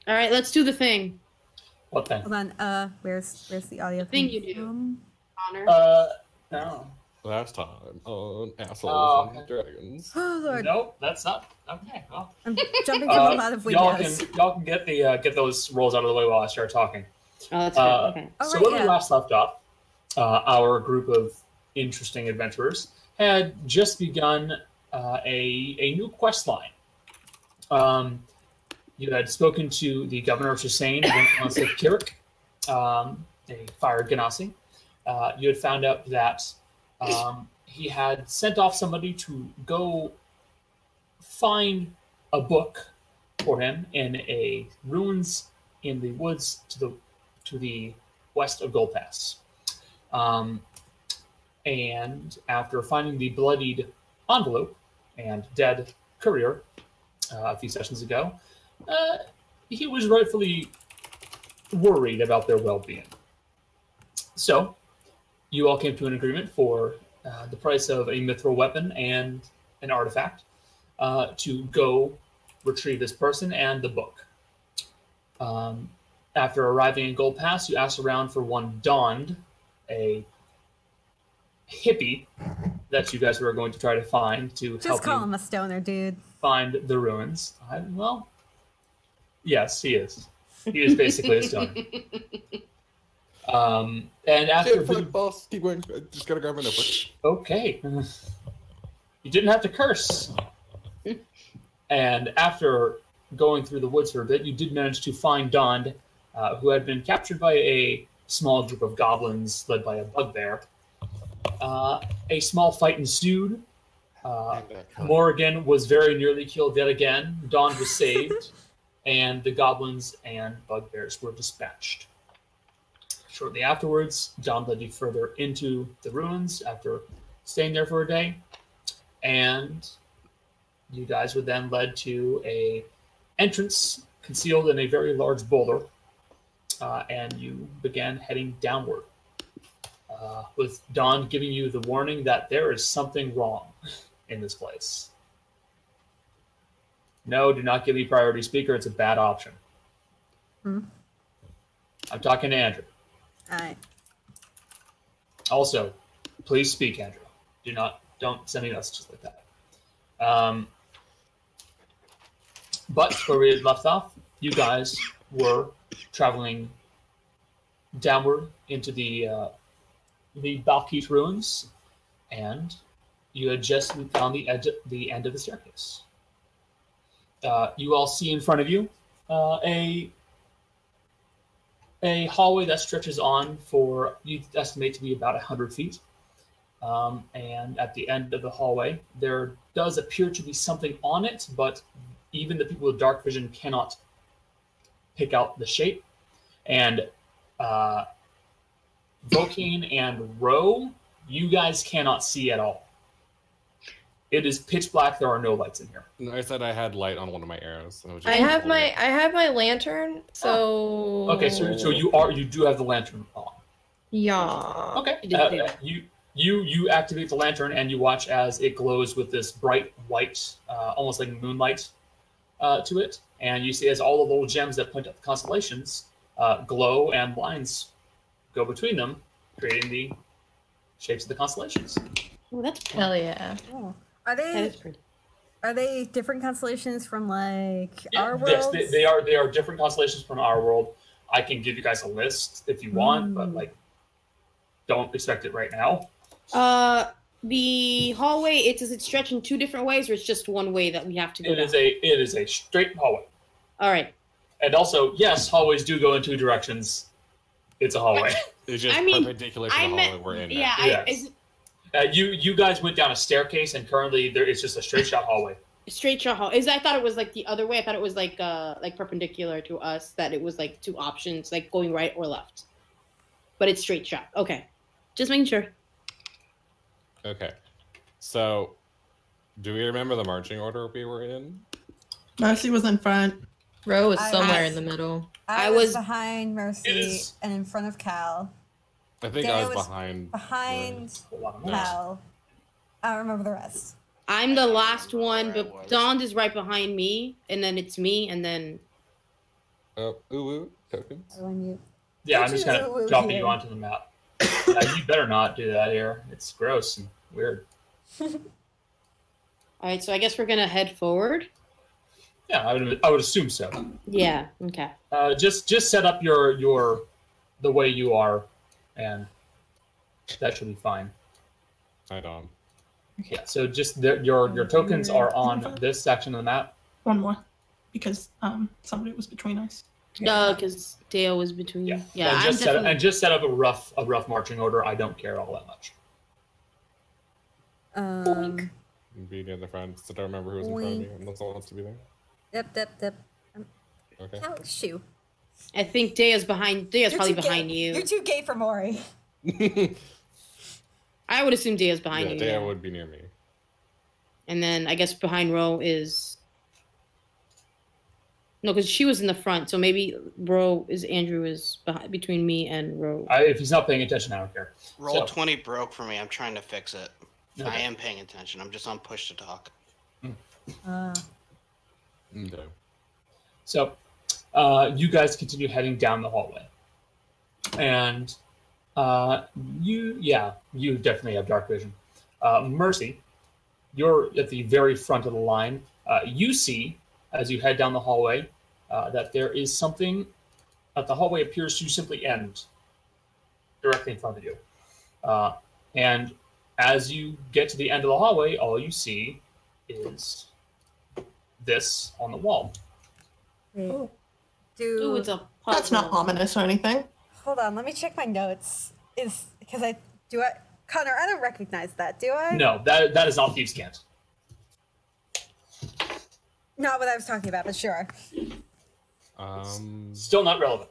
All right, let's do the thing. What thing? Hold on. Where's the audio Thing thing? you do, Connor. No. Last time on Assholes and Dragons. Oh Lord. Nope, that's not. Okay, well. I'm jumping from a lot of windows. Y'all can get those rolls out of the way while I start talking. Oh, that's good. Okay. So when we last left off, our group of interesting adventurers had just begun a new quest line. You had spoken to the governor of Shusane, Kirik, a fire Ganassi. You had found out that he had sent off somebody to go find a book for him in a ruins in the woods to the west of Gold Pass. And after finding the bloodied envelope and dead courier a few sessions ago, he was rightfully worried about their well-being. So, you all came to an agreement for the price of a mithril weapon and an artifact to go retrieve this person and the book. After arriving in Gold Pass, you asked around for one Dawned, a hippie that you guys were going to try to find to Just help call you him a stoner, dude. find the ruins. Well, yes, he is. He is basically a stoner. And after boss, keep going. I just gotta grab my notebook. Okay, you didn't have to curse. And after going through the woods for a bit, you did manage to find Dawned, who had been captured by a small group of goblins led by a bugbear. A small fight ensued. Morrigan was very nearly killed yet again. Dawn was saved, and the goblins and bugbears were dispatched. Shortly afterwards, Dawn led you further into the ruins after staying there for a day, and you guys were then led to a entrance concealed in a very large boulder, and you began heading downward. With Dawn giving you the warning that there is something wrong in this place. No, do not give me priority speaker. It's a bad option. I'm talking to Andrew. All right. Also, please speak, Andrew. Don't send me messages like that. But where we had left off, you guys were traveling downward into the Balkit ruins, and you had just found the end of the staircase. You all see in front of you a hallway that stretches on for, you estimate to be about 100 feet. And at the end of the hallway, there does appear to be something on it, but even the people with dark vision cannot pick out the shape. And Vokine and Ro, you guys cannot see at all. It is pitch black. There are no lights in here. I said I had light on one of my arrows. I have my lantern. So okay, so you do have the lantern on. Yeah. Okay. You activate the lantern and you watch as it glows with this bright white, almost like moonlight, to it, and you see as all the little gems that point at the constellations glow and lines go between them, creating the shapes of the constellations. Oh, that's cool. Hell yeah. Oh. Are they different constellations from like our world? Yes, they are different constellations from our world. I can give you guys a list if you want, but like, don't expect it right now. The hallway, does it stretch in two different ways, or it's just one way that we have to go? It is a straight hallway. All right. And also, yes, hallways do go in two directions. It's a hallway. It's just perpendicular to the hallway we're in. Yeah. Yes. You guys went down a staircase, and currently it's just a straight shot hallway. Straight shot hall. I thought it was like the other way. I thought it was like perpendicular to us. That it was like two options, like going right or left. But it's straight shot. Okay, just making sure. Okay, so do we remember the marching order we were in? Mercy was in front. Ro was somewhere in the middle. I was behind Mercy and in front of Cal. I think I was behind Cal. I don't remember the rest. I'm the last one, but Dawn is right behind me, and then it's me, and then Tokens. How do I mute? Yeah, I'm Don't just you gonna dropping here. you onto the map. Yeah, you better not do that here. It's gross and weird. All right, so I guess we're gonna head forward. Yeah, I would assume so. Yeah. Okay. Just set up your the way you are, and that should be fine. Hi, Dom. Yeah. So just your tokens are on this section of the map. One more, because somebody was between us. No, because Dale was between. Yeah. Yeah. And just set up a rough marching order. I don't care all that much. Be near the front. So don't remember who was in front of me. Unless someone wants to be there. Yep. Okay. Shoo. I think Daya's behind. Daya's You're probably too behind gay. you. You're too gay for Maury. I would assume Daya's behind you. Daya would be near me. And then I guess behind Ro is. No, because she was in the front, so maybe Andrew is between me and Ro. If he's not paying attention, I don't care. Roll 20 broke for me. I'm trying to fix it. Okay. I am paying attention. I'm just on push to talk. Okay. So, you guys continue heading down the hallway, and you definitely have dark vision. Mercy, you're at the very front of the line. You see, as you head down the hallway, that there is something that the hallway appears to simply end directly in front of you. And as you get to the end of the hallway, all you see is this on the wall. Wait. Ooh, it's a puzzle. That's not ominous or anything. Hold on, let me check my notes. Connor, I don't recognize that, do I? No, that is not Thieves' Cant. Not what I was talking about, but sure. Still not relevant.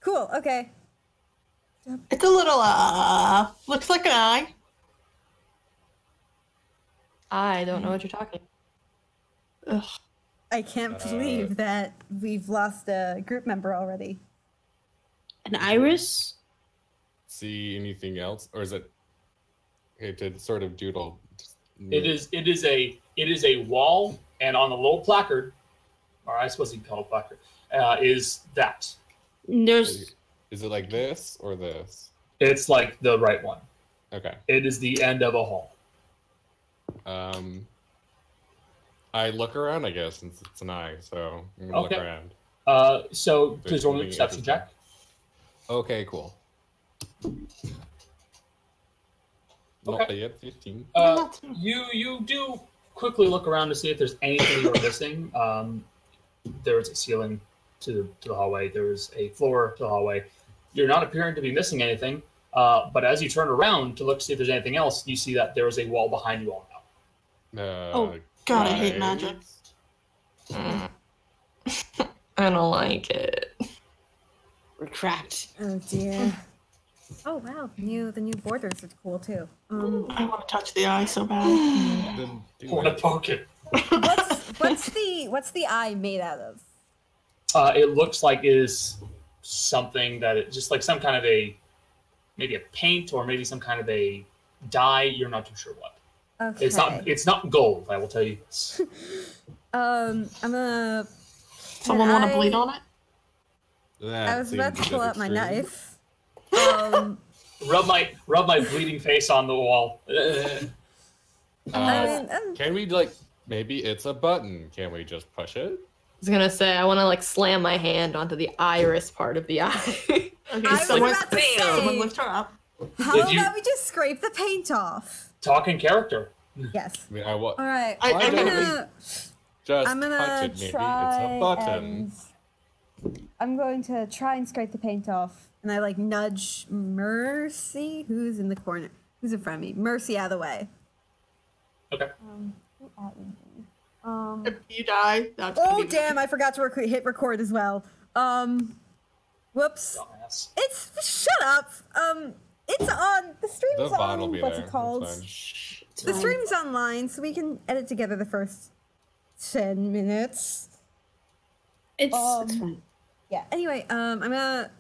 Cool, okay. It's a little, looks like an eye. I don't know what you're talking. Ugh. I can't believe that we've lost a group member already. An iris? See anything else, or is it? Okay, to sort of doodle. It is a wall, and on the little placard, or I suppose you can call it a placard, is that. There's. Is it like this or this? It's like the right one. Okay. It is the end of a hall. I look around, I guess, since it's an eye, so I'm gonna look around. So please roll me a perception check. Okay, cool. Okay. Not yet, 15. You do quickly look around to see if there's anything you're missing. There's a ceiling to the hallway. There's a floor to the hallway. You're not appearing to be missing anything, but as you turn around to look to see if there's anything else, you see that there is a wall behind you all now. God, I hate magic. I don't like it. Retract. Oh dear. Oh wow, the new borders are cool too. I want to touch the eye so bad. Then do Want to it. poke it? What's the eye made out of? It looks like it is something that it just like some kind of maybe a paint or maybe some kind of a dye. You're not too sure what. Okay. It's not gold. I will tell you this. I'm gonna. Someone want to bleed on it? That I was about to seems pull out my extreme. knife. Rub my bleeding face on the wall. Can we maybe it's a button? Can we just push it? I was gonna say I want to slam my hand onto the iris part of the eye. Okay, I someone, was about to say- someone lift her up. How Did you- about we just scrape the paint off? Talk in character. Yes. I mean, All right. I- Why I'm don't gonna. just I'm gonna touch it. Maybe try it's a button. and I'm going to try and scrape the paint off, and I nudge Mercy, who's in the corner, who's in front of me. Mercy out of the way. Okay. If you die, that's Oh gonna be damn! I forgot to hit record as well. Whoops. Dumbass. Shut up. It's on the The stream's VOD will on. be What's there. it called? That's The stream's online, so we can edit together the first 10 minutes. It's fine. Yeah. Anyway, I'm gonna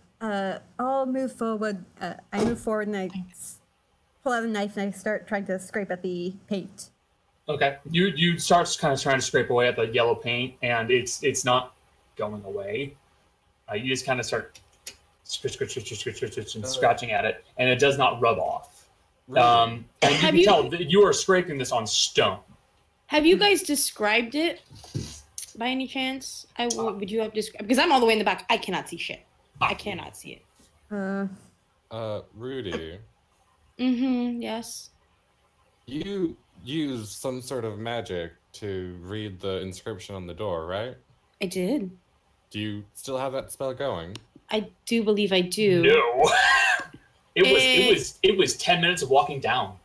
I'll move forward. I move forward and I pull out a knife and I start trying to scrape at the paint. Okay. You start kind of trying to scrape away at the yellow paint, and it's not going away. You just kind of start scratching at it, and it does not rub off. And you can tell that you are scraping this on stone. Have you guys described it by any chance? Would you have described? Because I'm all the way in the back. I cannot see shit. I cannot see it. Rudy. Yes. You use some sort of magic to read the inscription on the door, right? I did. Do you still have that spell going? I do believe I do. No. It was 10 minutes of walking down.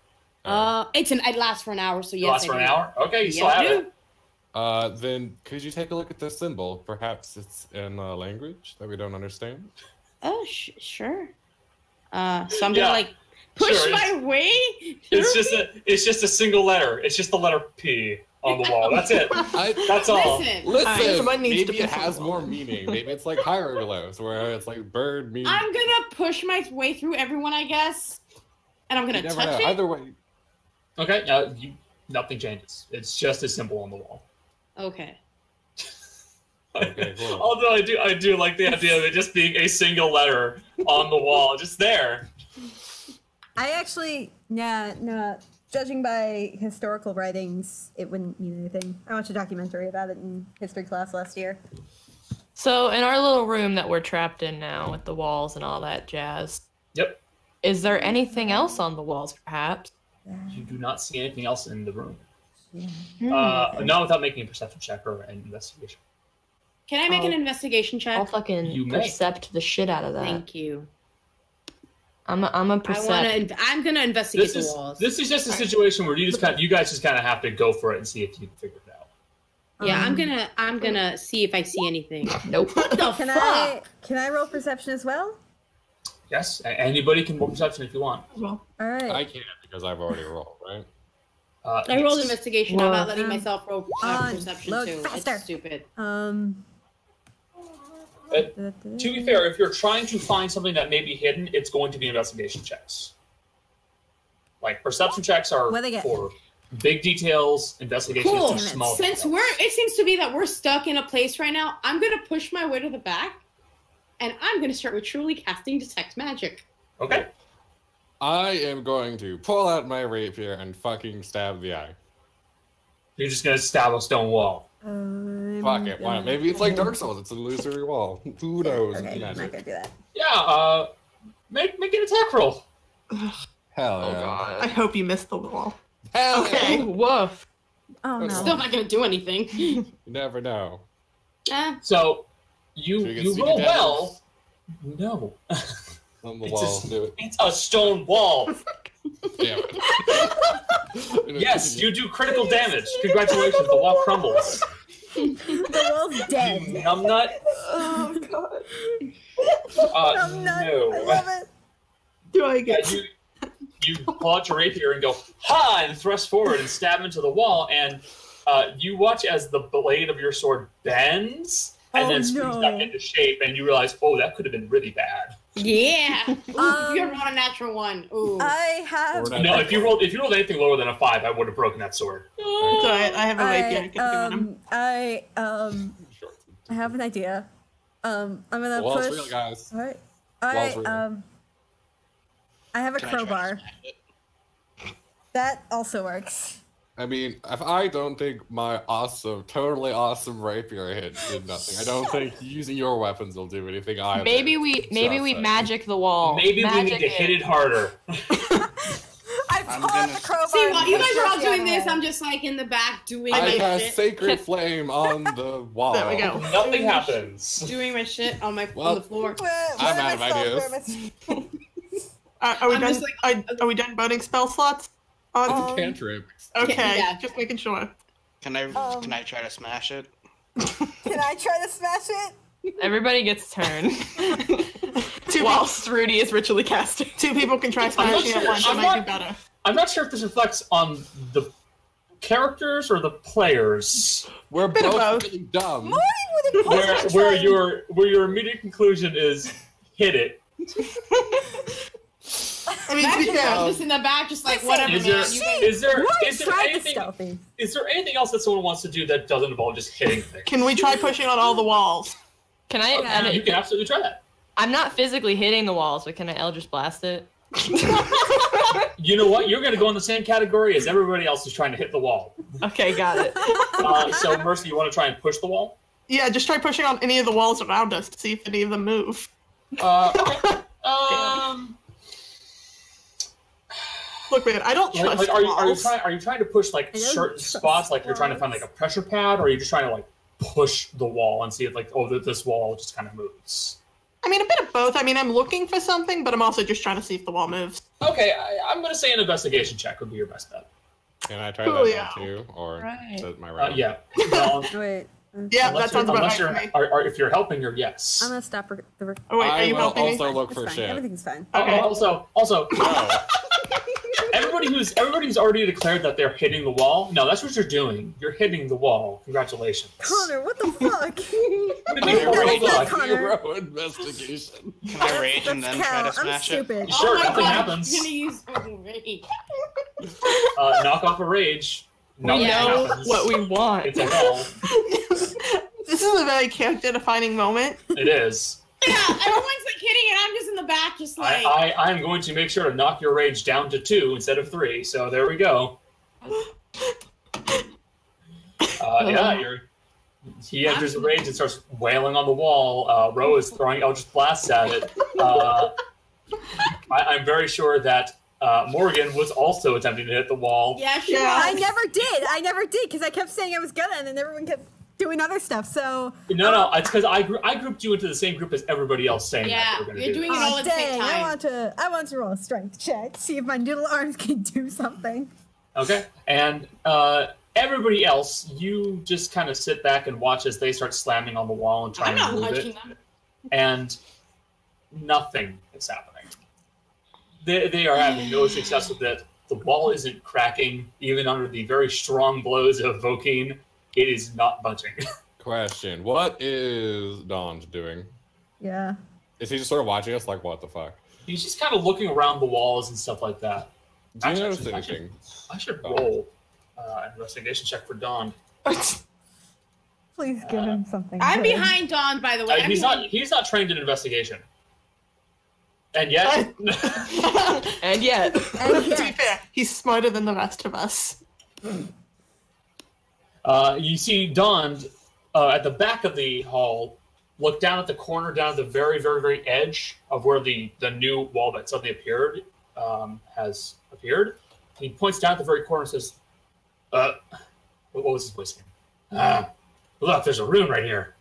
It lasts for an hour, so yes. It lasts for an hour? Okay, you still have it. Then could you take a look at the symbol? Perhaps it's in a language that we don't understand. Oh, sure. So I'm gonna push my way. It's just a single letter. It's just the letter P on the wall. That's it. That's all. Listen. Maybe it has more meaning. Maybe it's like hieroglyphs, where it's like bird means. I'm gonna push my way through everyone, I guess, and I'm gonna touch it. Either way. Okay. Nothing changes. It's just a symbol on the wall. Okay. Okay, cool. Although I do like the idea of it just being a single letter on the wall, just there. I actually, no. Judging by historical writings, it wouldn't mean anything. I watched a documentary about it in history class last year. So in our little room that we're trapped in now with the walls and all that jazz. Yep. Is there anything else on the walls, perhaps? You do not see anything else in the room. Not without making a perception check or an investigation. Can I make an investigation check? I'll fucking percept the shit out of that. Thank you. I'm a percept. I'm gonna investigate the walls. This is just a situation where you guys just kind of have to go for it and see if you can figure it out. Yeah, I'm gonna see if I see anything. Nope. What the fuck? Can I roll perception as well? Yes, anybody can roll perception if you want. All right. I can't because I've already rolled, right? I rolled investigation. I'm not letting myself roll perception look too. faster. It's stupid. To be fair, if you're trying to find something that may be hidden, it's going to be investigation checks. Like perception checks are for big details, investigation is for small details. Since it seems to be that we're stuck in a place right now, I'm gonna push my way to the back, and I'm gonna start with truly casting detect magic. Okay. I am going to pull out my rapier and fucking stab the eye. You're just gonna stab a stone wall. Fuck it. Why not? Maybe it's like Dark Souls. It's an illusory wall. Who knows? Okay, I'm not gonna do that. Yeah. Make an attack roll. Hell yeah. God. I hope you missed the wall. Hell okay. Yeah. Woof. Oh no. Still not gonna do anything. You never know. So you roll well. No. On the wall. It's a stone wall. Damn it. Yes, you do critical damage. Congratulations, the wall crumbles. The wall's dead. Numbnut. Oh god. Numbnut. No. I love it. Do I get you pull out your rapier and go, ha, and thrust forward and stab into the wall, and you watch as the blade of your sword bends and then screws back into shape, and you realize, oh, that could have been really bad. Yeah. If you rolled a natural one. Ooh. I have. No, if you rolled anything lower than a 5, I would have broken that sword. It's alright, I have a rapier. I have an idea. I'm gonna Wall's push. real, guys. All right. Wall's real. I have a Can I try to crowbar. smash it? That also works. I mean, if I don't think my totally awesome rapier hit did nothing, I don't think using your weapons will do anything either. Maybe we magic the wall. Maybe we need to hit it harder. I pull out the crowbar. See, while you guys are all doing this, I'm just like in the back doing my I cast shit. Sacred Flame on the wall. There we go. Nothing happens. Doing my shit on the floor. I'm out of ideas. Are we done boating spell slots? Cantrip. Okay, Yeah. just making sure. Can I try to smash it? Can I try to smash it? Everybody gets a turn. Whilst Rudy is ritually casting. 2 people can try smashing it at once. It might be better. I'm not sure if this reflects on the characters or the players. We're Bit of both both. really dumb. Where your immediate conclusion is hit it. I mean, to be fair, I'm just in the back, just like whatever. Is there anything else that someone wants to do that doesn't involve just hitting things? can we try pushing on all the walls? Can I? Yeah. You can absolutely try that. I'm not physically hitting the walls, but can I Eldritch Blast it? You know what? You're going to go in the same category as everybody else who's trying to hit the wall. Okay, got it. So, Mercy, you want to try and push the wall? Yeah, just try pushing on any of the walls around us to see if any of them move. Okay. Look, man, I don't trust walls. Are you trying to push like I don't certain trust spots, like you're trying to find walls. like a pressure pad, or are you just trying to like push the wall and see if like this wall just kind of moves? I mean, a bit of both. I mean, I'm looking for something, but I'm also just trying to see if the wall moves. Okay, I'm going to say an investigation check would be your best bet. Can I try Oh, that yeah. one too? Or Right. is that my round? Yeah. Well, Wait. Yeah, unless that sounds about right you're, for me. or if you're helping, you're yes. I'm gonna stop the. Oh, wait, are I you will helping me? also look It's for fine. shit. Everything's fine. Okay. Also, No. everybody who's already declared that they're hitting the wall. No, that's what you're doing. You're hitting the wall. Congratulations. Connor, what the fuck? Connor. Zero investigation. Can I rage and then try to I'm smash it? stupid. Sure, Oh my nothing God, happens. You're gonna use fucking rage. Knock off a rage. We Nothing know happens. what we want. It's a hell. This is a very character-defining moment. It is. Yeah, everyone's like hitting it. I'm just in the back, just like. I'm going to make sure to knock your rage down to 2 instead of 3. So there we go. He enters a rage and starts wailing on the wall. Ro is throwing Eldritch Blasts at it. I'm very sure that Morgan was also attempting to hit the wall. Yeah, she Yeah. I was. never did, because I kept saying I was gonna, and then everyone kept doing other stuff. So. No, it's because I grouped you into the same group as everybody else saying Yeah, that they were going to you're do doing this. it all at the same Dang, time. I want to roll a strength check, see if my noodle arms can do something. Okay, and everybody else, you just kind of sit back and watch as they start slamming on the wall and I'm trying not to move watching it, them. and nothing is happening. They are having no success with it. The wall isn't cracking, even under the very strong blows of Vokeen. It is not budging. Question: what is Don doing? Yeah. Is he just sort of watching us? Like, what the fuck? He's just kind of looking around the walls and stuff like that. Do you Actually, notice I should- anything? I should roll an investigation check for Dawn. Please give him something. I'm good. behind Dawn, by the way. I'm He's behind- not trained in investigation. And yet, And yet, And To be yet, fair, he's smarter than the rest of us. you see Dawn at the back of the hall, look down at the corner, down at the very, very, very edge of where the new wall that suddenly appeared has appeared. He points down at the very corner and says, what was his voice again? Look, there's a rune right here.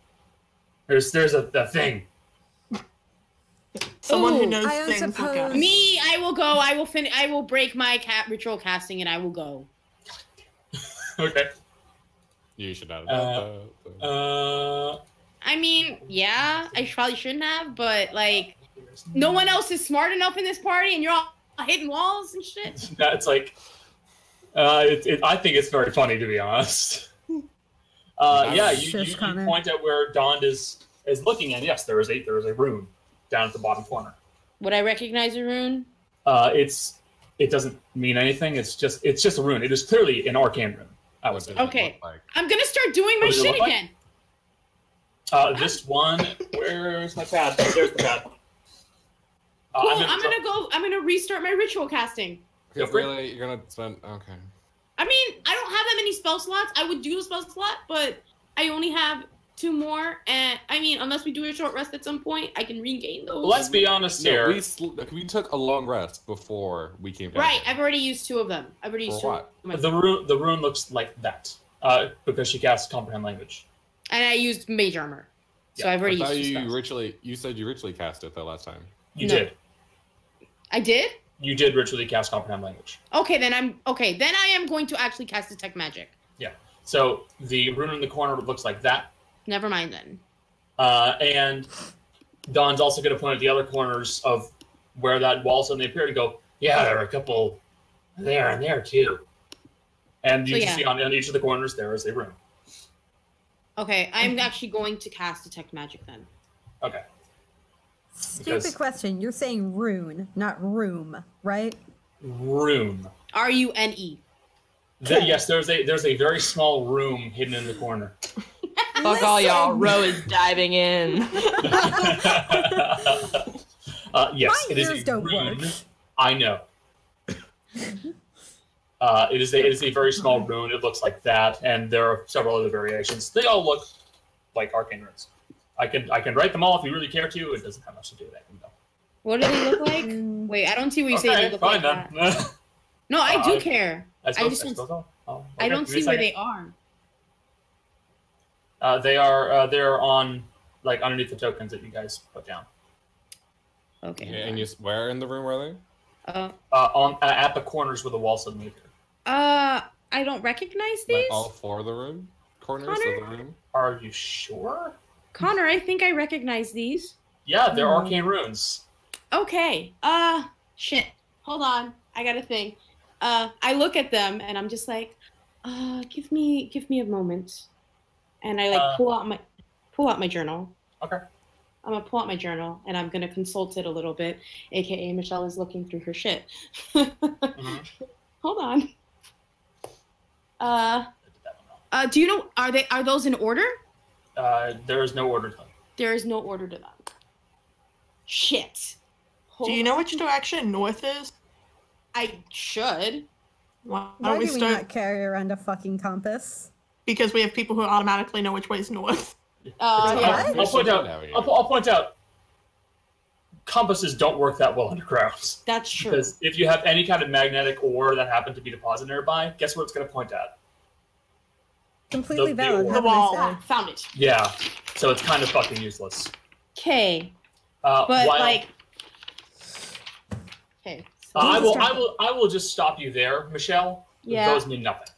There's a thing. Someone who Ooh, knows I don't things. will suppose- go. Me, I will go. I will finish. I will break my ritual casting, and I will go. Okay. You should have. I mean, yeah, I probably shouldn't have, but like, no one else is smart enough in this party, and you're all hitting walls and shit. That's like, I think it's very funny, to be honest. Yeah, you Connor. point at where Dawn is looking, and yes, there is a rune down at the bottom corner. Would I recognize a rune? It doesn't mean anything. It's just a rune. It is clearly an arcane rune. I would say. Okay. I'm gonna start doing my What does it shit look like? again. This one. Where's my pad? There's the pad. Cool. I'm gonna restart my ritual casting. Feel free. Really, you're gonna spend? Okay. I mean, I don't have that many spell slots. I would do a spell slot, but I only have 2 more. And I mean, unless we do a short rest at some point, I can regain those. Let's be honest here. No, we took a long rest before we came down. Right. here. I've already used 2 of them. I've already used For 2. what? Of them. The rune looks like that because she casts comprehend language. And I used mage armor. So Yeah, I've already I thought used 2 you spells. you said you ritually cast it the last time. You No. did. I did? You did ritually cast comprehend language. Okay, then I am going to actually cast detect magic. Yeah. So the rune in the corner looks like that. Never mind then. And Dawn's also going to point at the other corners of where that wall suddenly appeared and go, yeah, there are a couple there and there too. And you So, can yeah. see on each of the corners there is a rune. Okay, I'm actually going to cast detect magic then. Okay. Stupid Because- question. You're saying rune, not room, right? Rune. RUNE. Yes, there's a very small room hidden in the corner. Fuck all y'all. Ro is diving in. Yes, My it is ears a don't rune. work. I know. It is a very small rune. It looks like that, and there are several other variations. They all look like arcane runes. I can write them all if you really care to. It doesn't have much to do with that, though. What do they look like? Wait, I don't see what you say. They look fine like then. that. No, I do care. I just I don't see where they are. They are on like underneath the tokens that you guys put down. Okay. Yeah, and where in the room were they? On at the corners where the wall suddenly appeared. I don't recognize these. Like all four of the room corners Connor? of the room. Are you sure? Connor, I think I recognize these. Yeah, they're arcane runes. Okay. Shit. Hold on. I gotta think. I look at them and I'm just like, give me a moment. And I like pull out my journal. Okay. I'm gonna pull out my journal and I'm gonna consult it a little bit, aka Michelle is looking through her shit. Hold on. Do you know are those in order? There is no order to them. There is no order to them. Shit. Do you know which direction north is? I should. Why Why don't we do we start? not carry around a fucking compass? Because we have people who automatically know which way is north. Yeah. I'll point out. Compasses don't work that well underground. That's true. Because if you have any kind of magnetic ore that happened to be deposited nearby, guess what it's going to point at? Completely The valid. order. Have a nice day. Found it. Yeah. So it's kind of fucking useless. Okay. But like. Okay. So I will just stop you there, Michelle. Yeah. Those mean nothing.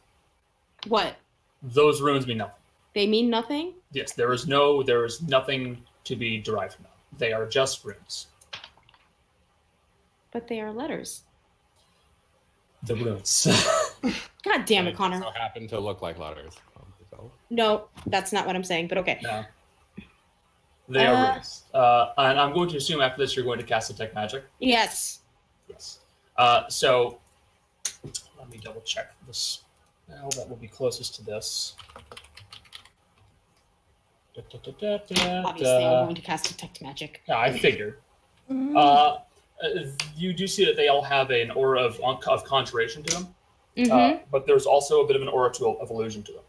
What? Those runes mean nothing. They mean nothing? Yes, there is nothing to be derived from them. They are just runes. But they are letters. The runes. God damn it, They Connor. also happen to look like letters. No, that's not what I'm saying, but okay. No. They are runes. And I'm going to assume after this you're going to cast Detect Magic. Yes. Yes. So let me double check this. Now that will be closest to this. Obviously, I'm going to cast Detect Magic. Yeah, I figured. You do see that they all have an aura of conjuration to them, but there's also a bit of an aura of illusion to them.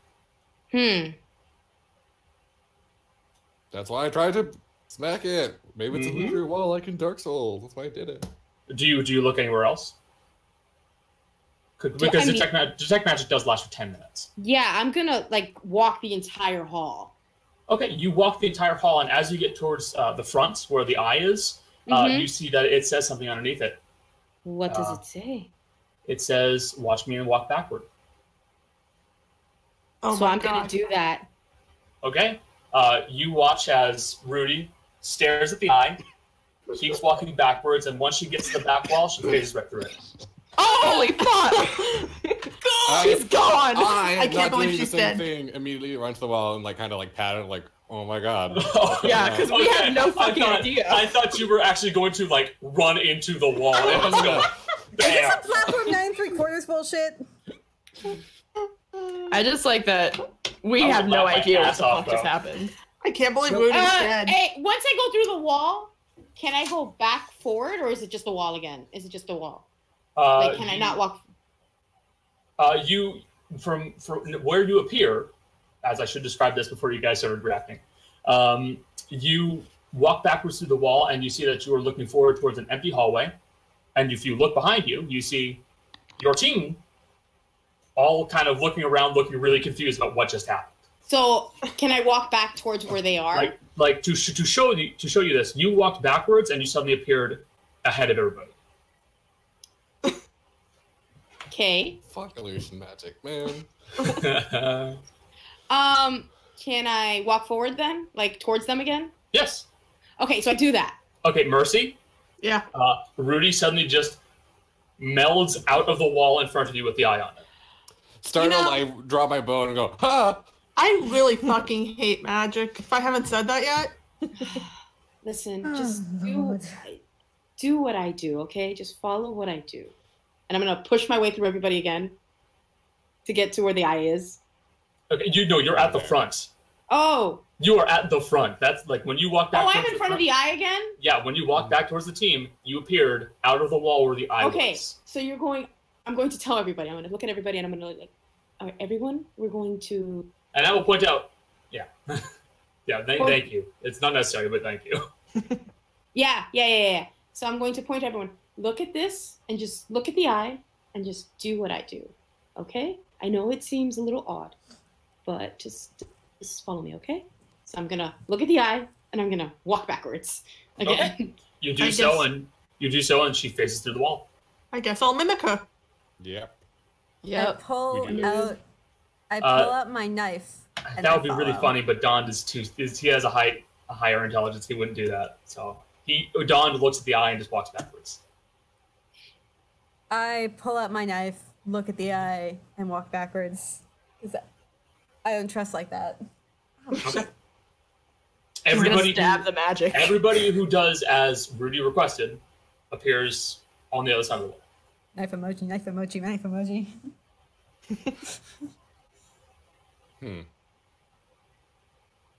That's why I tried to smack it. Maybe it's a illusory wall like in Dark Souls. That's why I did it. Do you look anywhere else? Because Detect Magic does last for 10 minutes. Yeah, I'm gonna like walk the entire hall. Okay, you walk the entire hall, and as you get towards the front where the eye is, you see that it says something underneath it. What does it say? It says, "Watch me and walk backward." Oh So my I'm God. gonna do that. Okay. You watch as Rudy stares at the eye, keeps walking backwards, and once she gets to the back wall, she phases right through it. Holy fuck! She's gone! I can't believe the she's same dead. thing. Immediately run to the wall and like kind of like pat it like, oh my god. Yeah, because we had no fucking idea. I thought you were actually going to like run into the wall. And just go, bam. Is this a platform 9 3/4 bullshit? I just like that we I would have no laugh my idea what ass the off, fuck just though. happened. I can't believe Rudy's dead. Hey, once I go through the wall, can I go back forward, or is it just a wall again? Is it just a wall? Like, can I not walk? You from where you appear, as I should describe this before you guys started reacting. You walk backwards through the wall, and you see that you are looking forward towards an empty hallway. And if you look behind you, you see your team all kind of looking around, looking really confused about what just happened. So can I walk back towards where they are? Like to show you this, you walked backwards, and you suddenly appeared ahead of everybody. Okay. Fuck illusion magic, man. Can I walk forward then, like towards them again? Yes. Okay, so I do that. Okay, Mercy. Yeah. Rudy suddenly just melds out of the wall in front of you with the eye on it. Startled, I draw my bow and go, ha! I really fucking hate magic. If I haven't said that yet. Listen, Oh, just Lord. do what I do, okay? Just follow what I do. And I'm gonna push my way through everybody again to get to where the eye is. Okay, you're at the front. Oh. You are at the front. That's like when you walk back. Oh, I'm in front of the eye again? Yeah, when you walk back towards the team, you appeared out of the wall where the eye was. Okay, so you're going. I'm going to tell everybody. I'm going to look at everybody and I'm going to like, all right, everyone, we're going to. And I will point out, yeah. Yeah, thank you. It's not necessary, but thank you. Yeah. So I'm going to point to everyone. Look at this and just look at the eye and just do what I do. Okay? I know it seems a little odd, but just follow me, okay? So I'm going to look at the eye and I'm going to walk backwards. Again. Okay. You do so and she faces through the wall. I guess I'll mimic her. Yep. I pull out my knife. That would be really funny, but Don he has a higher intelligence. He wouldn't do that. So Don looks at the eye and just walks backwards. I pull out my knife, look at the eye, and walk backwards. Because I don't trust like that. Okay. Everybody stab the magic. Everybody who does as Rudy requested appears on the other side of the wall. Knife emoji, knife emoji, knife emoji.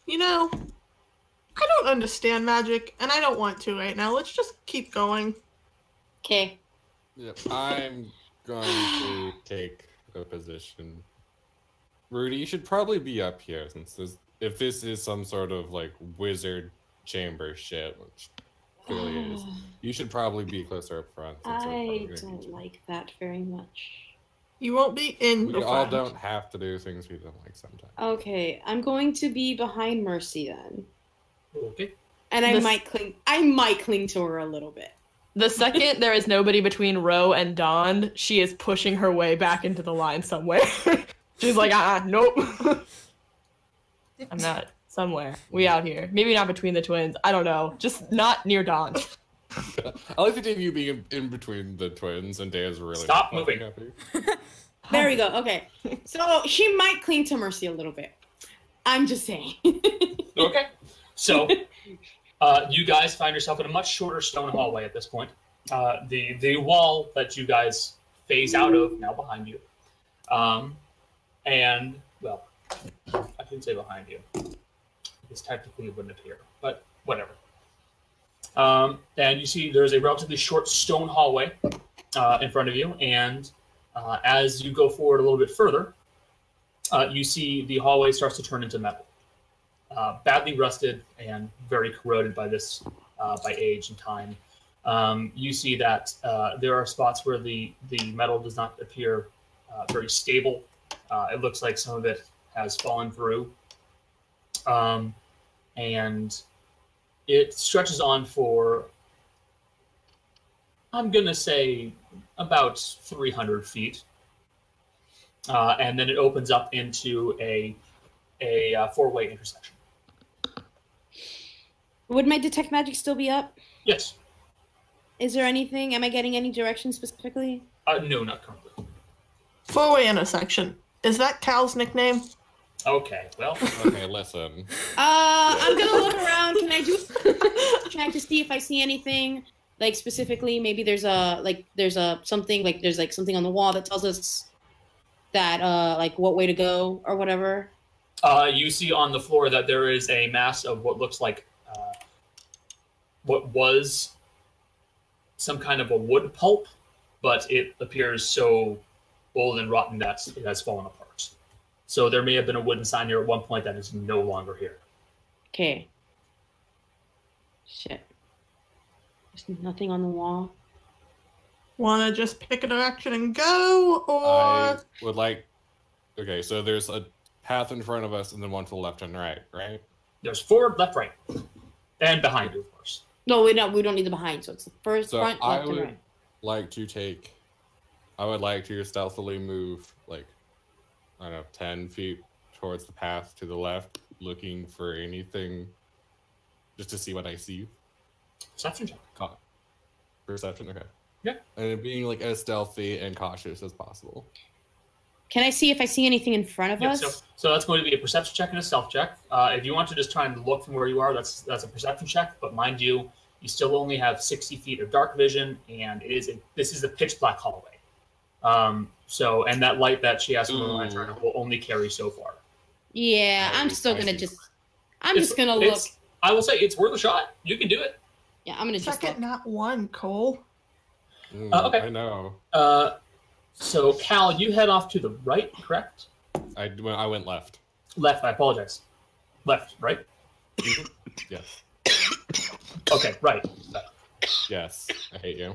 You know, I don't understand magic, and I don't want to right now. Let's just keep going. Okay. Yep, I'm going to take a position. Rudy, you should probably be up here, since if this is some sort of, like, wizard chamber shit, which clearly is, you should probably be closer up front. I don't like that very much. You won't be in the We all front. don't have to do things we don't like sometimes. Okay, I'm going to be behind Mercy then. Okay. And I might cling to her a little bit. The second there is nobody between Ro and Dawn, she is pushing her way back into the line somewhere. She's like, nope. I'm not somewhere. We out here. Maybe not between the twins. I don't know. Just not near Dawn. I like the idea of you being in between the twins, and Daya's really Stop moving. Happy. There we go. Okay. So she might cling to Mercy a little bit. I'm just saying. Okay. So you guys find yourself in a much shorter stone hallway at this point. The wall that you guys phase out of now behind you. And, well, I shouldn't say behind you. Because technically it wouldn't appear, but whatever. And you see there's a relatively short stone hallway in front of you, and as you go forward a little bit further, you see the hallway starts to turn into metal. Badly rusted and very corroded by by age and time. You see that there are spots where the metal does not appear very stable. It looks like some of it has fallen through. And it stretches on for, I'm going to say, about 300 feet. And then it opens up into a four-way intersection. Would my detect magic still be up? Yes. Is there anything? Am I getting any direction specifically? No, not currently. Four-way intersection. Is that Cal's nickname? Okay, well. Okay, listen. I'm gonna look around. Can I do check to see if I see anything? Like specifically, maybe there's something on the wall that tells us that like what way to go or whatever. You see on the floor that there is a mass of what looks like what was some kind of a wood pulp, but it appears so old and rotten that it has fallen apart. So there may have been a wooden sign here at one point that is no longer here. Okay. Shit. There's nothing on the wall. Wanna just pick a direction and go, or I would like. Okay, so there's a path in front of us, and then one to the left and right, right? There's forward, left, right, and behind you, of course. No, we don't need the behind. So it's the first, So front, I left, and would right. like to take. I would like to stealthily move, like, I don't know, 10 feet towards the path to the left, looking for anything, just to see what I see. Perception check. Perception, okay. Yeah. And being like as stealthy and cautious as possible. Can I see if I see anything in front of us? So that's going to be a perception check and a stealth check. If you want to just try and look from where you are, that's a perception check. But mind you, you still only have 60 feet of dark vision, and this is a pitch black hallway. And that light that she has from the lantern will only carry so far. Yeah, I'm still gonna just. I'm just gonna look. I will say it's worth a shot. You can do it. Yeah, I'm gonna just. Second, not one, Cole. Okay. I know. So Cal, you head off to the right, correct? I went left. Left. I apologize. Left, right? Yes. Okay, right. Yes. I hate you.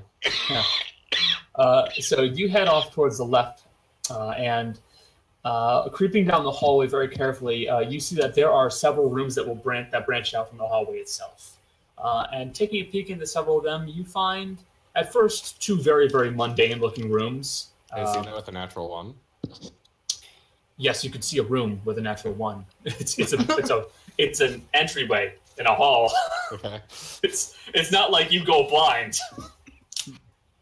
So you head off towards the left, and creeping down the hallway very carefully, you see that there are several rooms that branch out from the hallway itself. And taking a peek into several of them, you find at first two very, very mundane-looking rooms. I see that with a natural one. Yes, you could see a room with a natural one. It's an entryway in a hall. Okay. It's not like you go blind.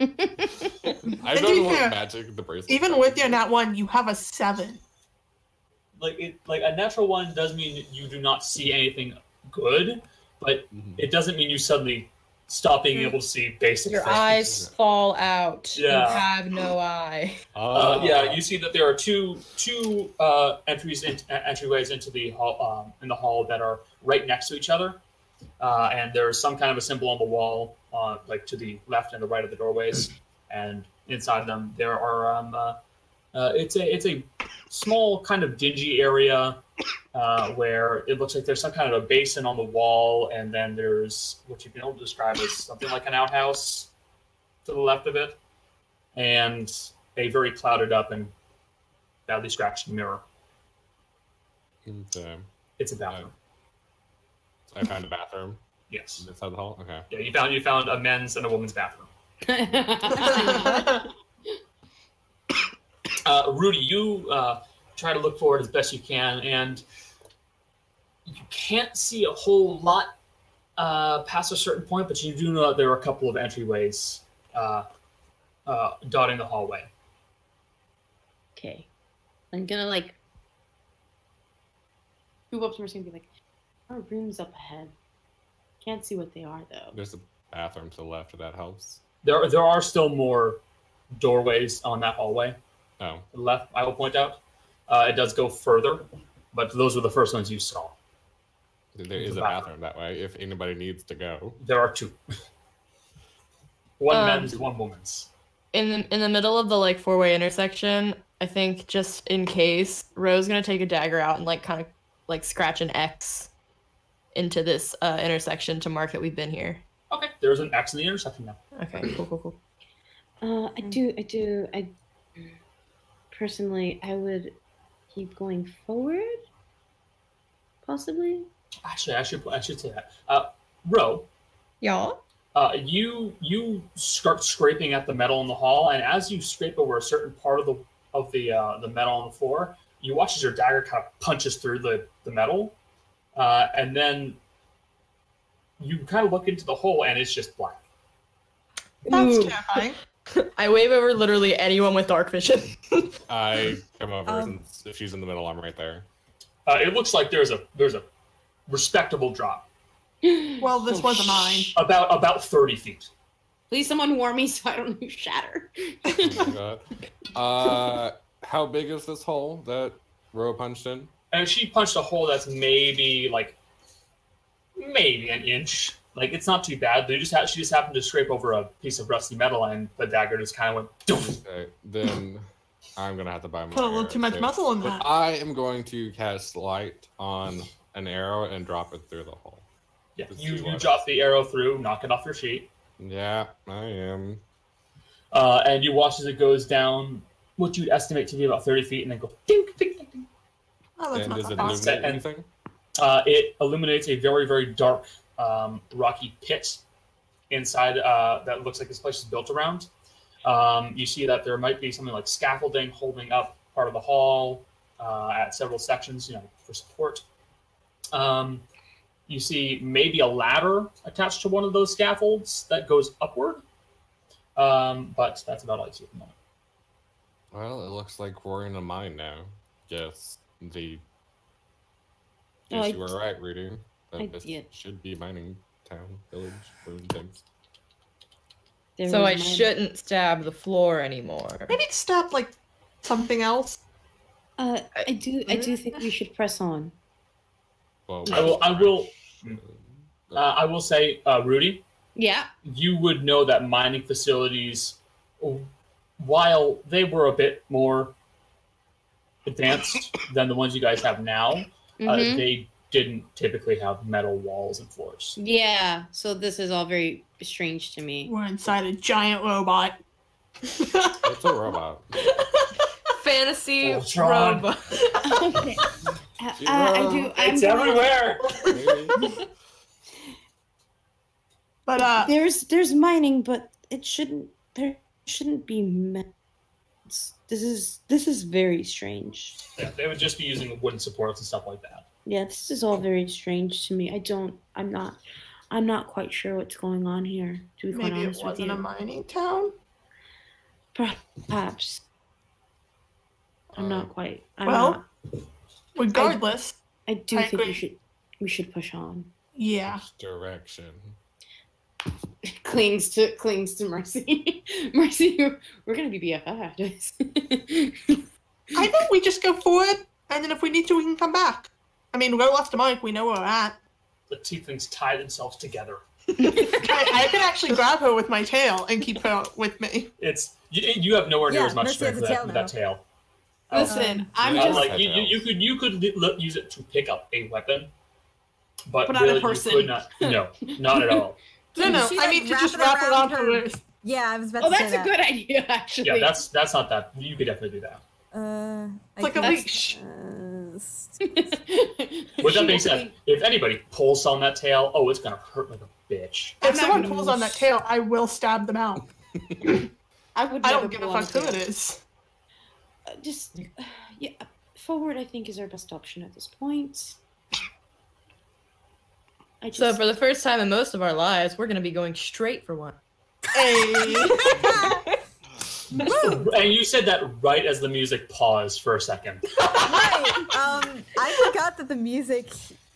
I don't know what magic the bracelet. Even with your nat 1, you have a 7. Like a natural one does mean you do not see anything good, but it doesn't mean you suddenly stop being able to see basic Your things. eyes fall out. Yeah. You have no eye. Yeah, you see that there are two entryways into the hall in the hall that are right next to each other, and there's some kind of a symbol on the wall, like to the left and the right of the doorways, and inside them there are it's a small kind of dingy area where it looks like there's some kind of a basin on the wall, and then there's what you can only describe as something like an outhouse to the left of it, and a very clouded up and badly scratched mirror. It's a bathroom. I found a bathroom. Yes. Inside the hall? Okay. Yeah, you found a men's and a woman's bathroom. Rudy, you try to look forward as best you can, and you can't see a whole lot past a certain point, but you do know that there are a couple of entryways dotting the hallway. Okay. I'm gonna move up to Mercy and be like, our room's up ahead. Can't see what they are though. There's a bathroom to the left, if that helps. There are still more doorways on that hallway. Oh. To the left, I will point out. It does go further, but those were the first ones you saw. There is a bathroom that way, if anybody needs to go. There are two. One men's, one woman's. In the middle of the four-way intersection, I think just in case, Ro's gonna take a dagger out and kind of scratch an X into this intersection to mark that we've been here. Okay, there's an X in the intersection now. Okay, cool. I personally, I would keep going forward, possibly. Actually, I should say that. Ro. Yeah. You start scraping at the metal in the hall, and as you scrape over a certain part of the metal on the floor, you watch as your dagger kind of punches through the metal, and then you kind of look into the hole, and it's just black. That's terrifying. I wave over literally anyone with dark vision. I come over, since if she's in the middle, I'm right there. It looks like there's a respectable drop. Well, this wasn't mine. About 30 feet. Please, someone warn me so I don't lose shatter. Oh my god. How big is this hole that Ro punched in? And she punched a hole that's maybe an inch. It's not too bad. She just happened to scrape over a piece of rusty metal, and the dagger just kind of went. Doof. Okay, then I'm gonna have to buy more. Put a little too much muscle in that. I am going to cast light on an arrow and drop it through the hole. Yeah, you drop the arrow through, knock it off your sheet. Yeah, I am. And you watch as it goes down what you'd estimate to be about 30 feet, and then go ding, ding, ding, ding. Oh, that's and not does it bad. illuminate anything? It illuminates a very, very dark, rocky pit inside that looks like this place is built around. You see that there might be something like scaffolding holding up part of the hall at several sections, for support. You see maybe a ladder attached to one of those scaffolds that goes upward, but that's about all I see at the moment. Well, it looks like we're in a mine now. Yes, indeed. Oh, Yes, you were right, Rudy. This yeah. should be a mining town, village, ruin things. So I shouldn't stab the floor anymore. Maybe stab something else. I do think we should press on. Well, I will say, Rudy. Yeah. You would know that mining facilities, while they were a bit more advanced than the ones you guys have now, they didn't typically have metal walls and floors. Yeah, so this is all very strange to me. We're inside a giant robot. It's a robot. Fantasy Voltron. robot. Okay. I do. It's everywhere. But There's mining, but there shouldn't be this is very strange. Yeah, they would just be using wooden supports and stuff like that. Yeah, this is all very strange to me. I'm not quite sure what's going on here, to be quite maybe it honest with wasn't you. a mining town. Perhaps. I'm not. Regardless, I do I think agree. we should push on. Yeah. Which direction? Clings to Mercy. Mercy, we're gonna be BFF after this. I think we just go forward, and then if we need to, we can come back. I mean, we're left to Mike. We know where we're at. The tieflings tie themselves together. I can actually grab her with my tail and keep her with me. It's you have nowhere near as much Mercy has strength a with tail that tail. Listen, I'm yeah, just Like you could use it to pick up a weapon, but not a really person. you could not. No, not at all. No, She, I like, mean to wrap just it wrap around around her- her waist. Yeah, I was about Oh, to say that's a that. good idea, actually. Yeah, that's not that. You could definitely do that. It's like a leash. With that being said, if anybody pulls on that tail, it's gonna hurt like a bitch. If someone pulls on that tail, I will stab them out. I would. I never don't give a pull on fuck who tail. it is. Just yeah, forward. I think is our best option at this point. So for the first time in most of our lives, we're gonna be going straight for one. Hey. And you said that right as the music paused for a second. Right. I forgot that the music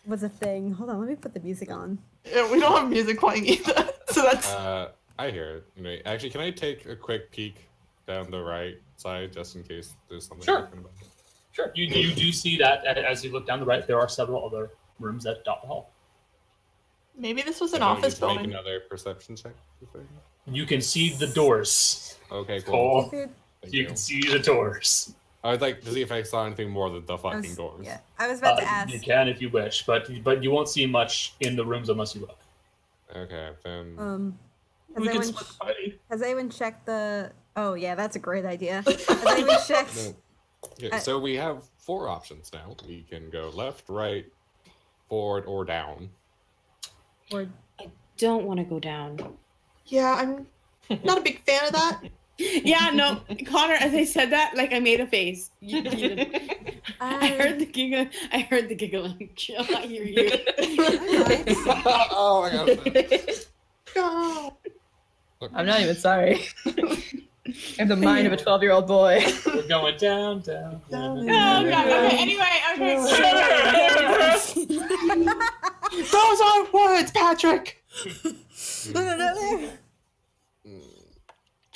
was a thing. Hold on, let me put the music on. Yeah, we don't have music playing either, so that's. I hear it. Anyway, actually, can I take a quick peek down the right side just in case there's something Sure. talking about? Sure. You do see that as you look down the right, there are several other rooms that dot the hall. Maybe this was an I don't office need to make building. another perception check. You can see the doors. Okay, cool. Cole, Dude, Thank you can see the doors. I would like to see if I saw anything more than the I fucking was, doors. yeah, I was about to ask. You can if you wish, but you won't see much in the rooms unless you look. Okay, then. Has We can anyone, split the party. has anyone checked the? Oh yeah, that's a great idea. Has anyone checked? No. Okay, so we have 4 options now. We can go left, right, forward, or down. Or Don't want to go down. Yeah, I'm not a big fan of that. Yeah, no, Connor. As I said that, like I made a face. I heard the giggle. I heard the giggling. Chill. I hear you. Oh my god. No. I'm not even sorry. I have the mind of a 12-year-old boy. We're going down, down, down. Oh god. Okay. Anyway. Okay. Those aren't words, Patrick.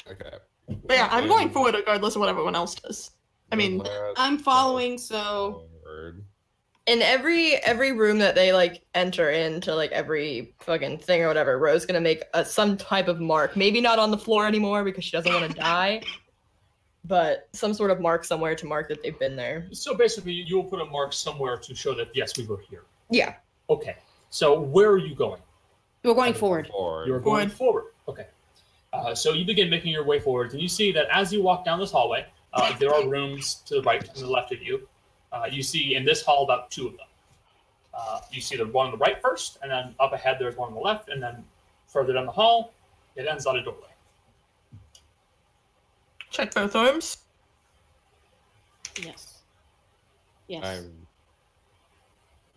Okay. But yeah, I'm going forward regardless of what everyone else does. I mean, I'm following. So Forward. In every room that they like enter into, like every fucking thing or whatever, Ro's gonna make some type of mark. Maybe not on the floor anymore because she doesn't want to die, but some sort of mark somewhere to mark that they've been there. So basically, you will put a mark somewhere to show that yes, we were here. Yeah. Okay. So where are you going? we're going forward. You're going forward. Okay. So you begin making your way forward, and you see that as you walk down this hallway, there are rooms to the right and the left of you. You see in this hall about 2 of them. You see the one on the right first, and then up ahead there's one on the left, and then further down the hall, it ends on a doorway. check both rooms. Yes. Yes. I'm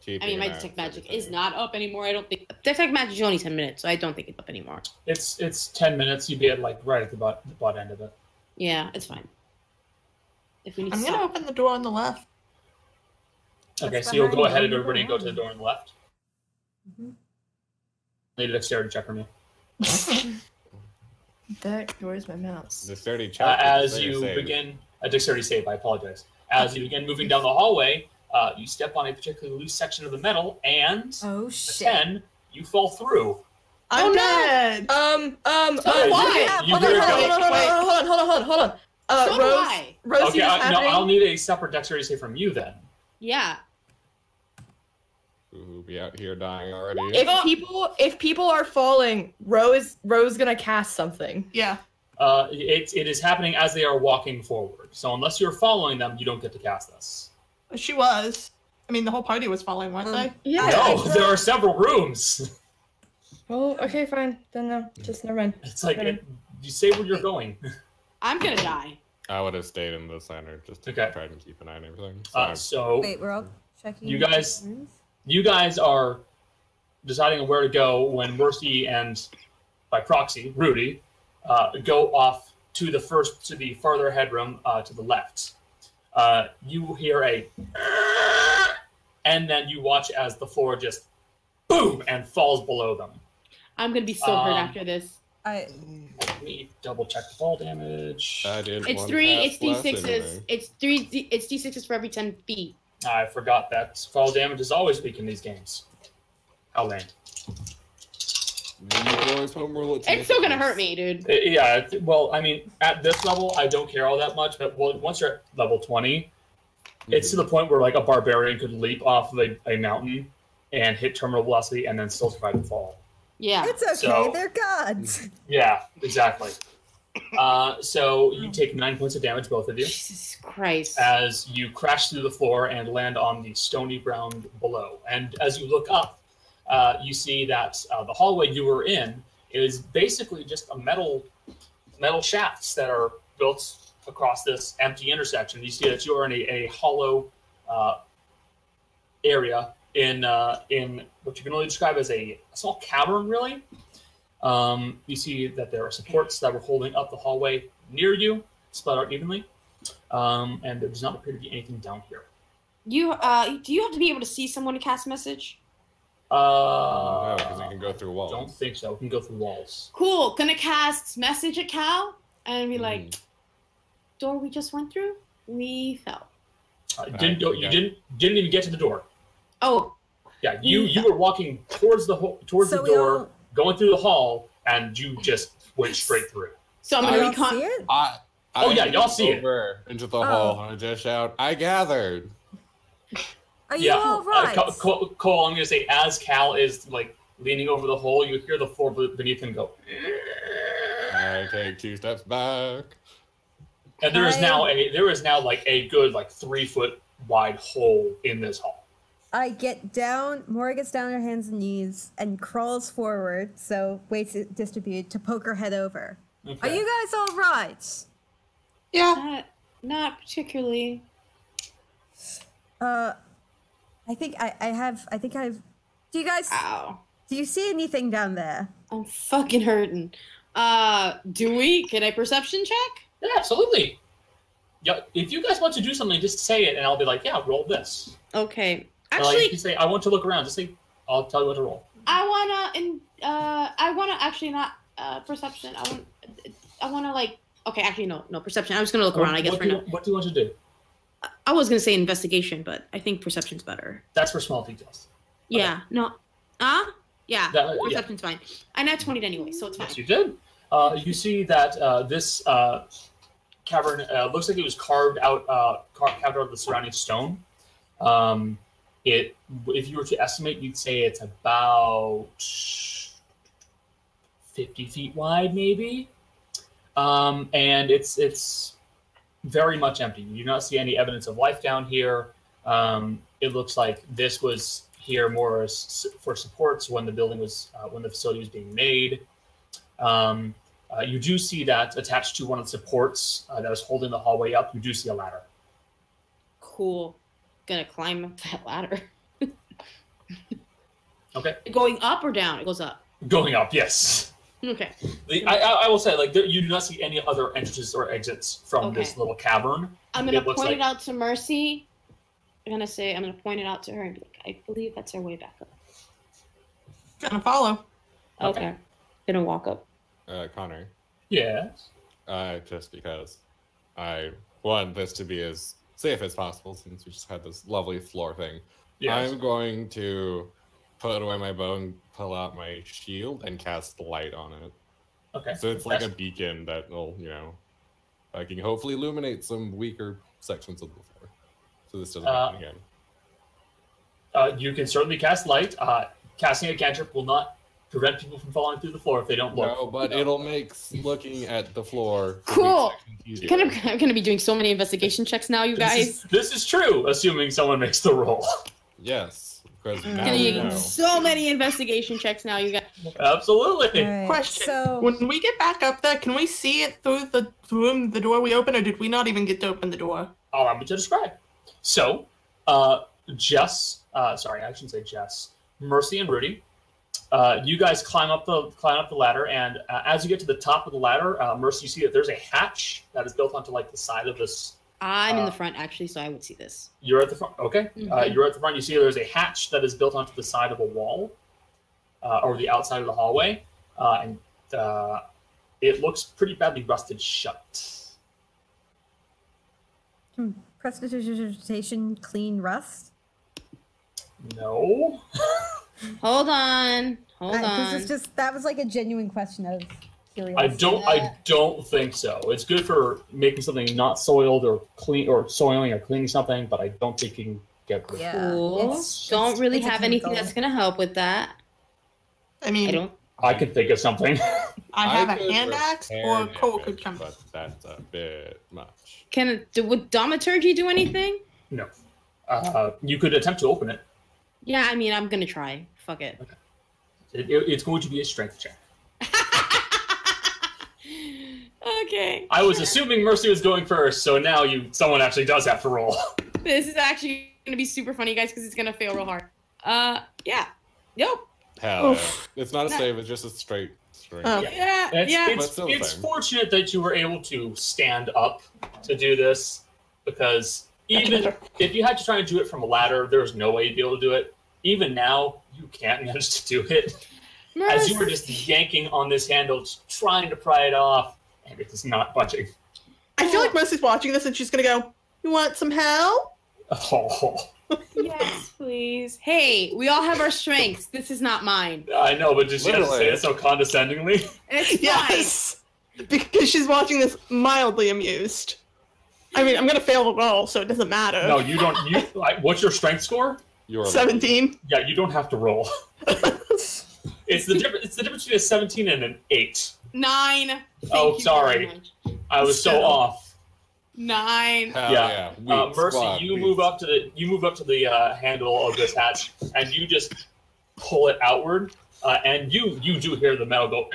keeping I mean, my an eye detect out magic for is anything. not up anymore. I don't think detect magic is only 10 minutes, so I don't think it's up anymore. It's 10 minutes. You'd be at like right at the butt end of it. Yeah, it's fine. If we need I'm to gonna stop. open the door on the left. Okay, That's so you'll go behind ahead you. and everybody go to the door on the left. Mhm. Need a dexterity check from you. Beck, where's my mouse? The sturdy check. As is you save. begin a dexterity save, I apologize. As you begin moving down the hallway, you step on a particularly loose section of the metal, and Oh a shit. 10, you fall through. I'm dead. Why? You Hold on. So do Rose, I. Rose, Okay, see this no, happening? I'll need a separate dexterity save from you then. Yeah. Ooh, be out here dying already. If people are falling, Rose gonna cast something. Yeah. It is happening as they are walking forward. So unless you're following them, you don't get to cast this. She was. I mean, the whole party was following, weren't they? Yeah. No, there are several rooms. Oh, okay, fine. Then no, just never mind. It's like you say where you're going. I'm gonna die. I would have stayed in the center just to try and keep an eye on everything. So Wait, we're all checking. you guys are deciding on where to go when Mercy and, by proxy, Rudy, go off to the farther headroom to the left. You hear a, and then you watch as the floor just boom and falls below them. I'm gonna be so hurt after this. Let me double check the fall damage. It's 3. It's d6s. It's d6s for every 10 feet. I forgot that fall damage is always weak in these games. I'll land. It's still gonna hurt me, dude. Yeah, well, I mean, at this level, I don't care all that much, but once you're at level 20, it's to the point where, like, a barbarian could leap off of a mountain and hit terminal velocity and then still survive the fall. Yeah. It's okay, So- they're gods. Yeah, exactly. So you take 9 points of damage, both of you. Jesus Christ. As you crash through the floor and land on the stony ground below. And as you look up, you see that the hallway you were in is basically just a metal shafts that are built across this empty intersection. You see that you are in a hollow area in what you can only describe as a small cavern, really. You see that there are supports that were holding up the hallway near you, spread out evenly, and there does not appear to be anything down here. Do you have to be able to see someone to cast a message? No, because you can go through walls. Don't think so. You can go through walls. Cool. Gonna cast message at Cal and be like, door we just went through, we fell. You didn't even get to the door. Oh. Yeah, you were walking towards the door, going through the hall, and you just went straight through. So I'm gonna recon. Y'all see it. Into the hall, and I just shout, "I gathered." Are you all right? Cole, I'm gonna say, as Cal is like leaning over the hole, you hear the floor beneath him go. I take 2 steps back. And there is now like a good 3 foot wide hole in this hall. I get down, Mora gets down on her hands and knees and crawls forward, so weights distribute, to poke her head over. Okay. Are you guys all right? Yeah. Not particularly. I think I've. Do you guys? Ow. Do you see anything down there? I'm fucking hurting. Do we? Can I perception check? Yeah, absolutely. Yeah, if you guys want to do something, just say it, and I'll be like, yeah, roll this. Okay. Actually, if you say, I want to look around, just say, I'll tell you what to roll. I wanna actually not perception. I wanna okay, actually no perception. I'm just gonna look around. I guess for now. What do you want to do? I was gonna say investigation, but I think perception's better. That's for small details. Yeah. Okay. No. Yeah. Perception's fine. I nat 20'd anyway, so it's fine. Yes, you did. You see that this cavern looks like it was carved out of the surrounding stone. If you were to estimate, you'd say it's about 50 feet wide, maybe. And it's very much empty. You do not see any evidence of life down here. It looks like this was here more as for supports when the facility was being made. You do see that attached to one of the supports that was holding the hallway up, you do see a ladder. Cool. Gonna climb up that ladder. Okay. Going up or down? It goes up. Going up, yes. Okay. I will say, you do not see any other entrances or exits from this little cavern. I'm gonna point it out to Mercy. I'm gonna point it out to her and be like, I believe that's our way back up. Gonna follow. Okay. Gonna walk up. Connor. Yes. Just because I want this to be as safe as possible, since we just had this lovely floor thing, Yes. I'm going to put away my bow and pull out my shield and cast light on it. Okay. So it's like a beacon that will, I can hopefully illuminate some weaker sections of the floor. So this doesn't happen again. You can certainly cast light. Casting a cantrip will not prevent people from falling through the floor if they don't look. No, but it'll make looking at the floor Cool. easier. I'm gonna be doing so many investigation checks now, you guys. This is true, assuming someone makes the roll. Yes, because I'm now gonna we be know. so many investigation checks now, you guys. Absolutely. All right, Question: So, When we get back up there, can we see it through the door we opened, or did we not even get to open the door? Allow me to describe. So, Jess, sorry, I shouldn't say Jess. Mercy and Rudy, you guys climb up the ladder, and as you get to the top of the ladder, Mercy, you see that there's a hatch that is built onto like the side of this. I'm in the front actually, so I would see this. You're at the front. Okay, you're at the front. You see there's a hatch that is built onto the side of a wall, or the outside of the hallway, and it looks pretty badly rusted shut. prestidigitation, clean rust. No. Hold on. This is just that was like a genuine question of curiosity. I don't think so. It's good for making something not soiled or clean, or soiling or cleaning something, but I don't think you can get rid of it. Cool. Don't really it's a have anything chemical. that's gonna help with that. I mean, I don't. I could think of something. I have a could hand axe, repair or Cole damage, could come. but that's a bit much. Would Domaturgy do anything? No. You could attempt to open it. Yeah, I mean, I'm gonna try. Fuck it. It's going to be a strength check. Okay. I was assuming Mercy was going first, so now someone actually does have to roll. This is actually gonna be super funny, guys, because it's gonna fail real hard. Yeah. Nope. Hell, yeah. It's not a save; it's just a straight string. Oh. Yeah. It's But still the it's same. fortunate that you were able to stand up to do this, because even if you had to try and do it from a ladder, there's no way you'd be able to do it. Even now, you can't manage to do it. As you were just yanking on this handle, trying to pry it off, and it is not budging. I feel like Mercy's watching this, and she's gonna go, "You want some help?" Oh, Yes, please. Hey, we all have our strengths. This is not mine. I know, but did she have to say Literally. it so condescendingly? It's fine. Yes, because she's watching this mildly amused. I mean, I'm gonna fail the roll, so it doesn't matter. No, you don't. What's your strength score? You're 17. Yeah, you don't have to roll. It's the difference between a 17 and an 8. 9. Thank Oh, you sorry. very much. I was so So- off. 9. Hell Yeah. Weak Mercy, squad, you weak. move up to the handle of this hatch, and you just pull it outward, and you do hear the metal go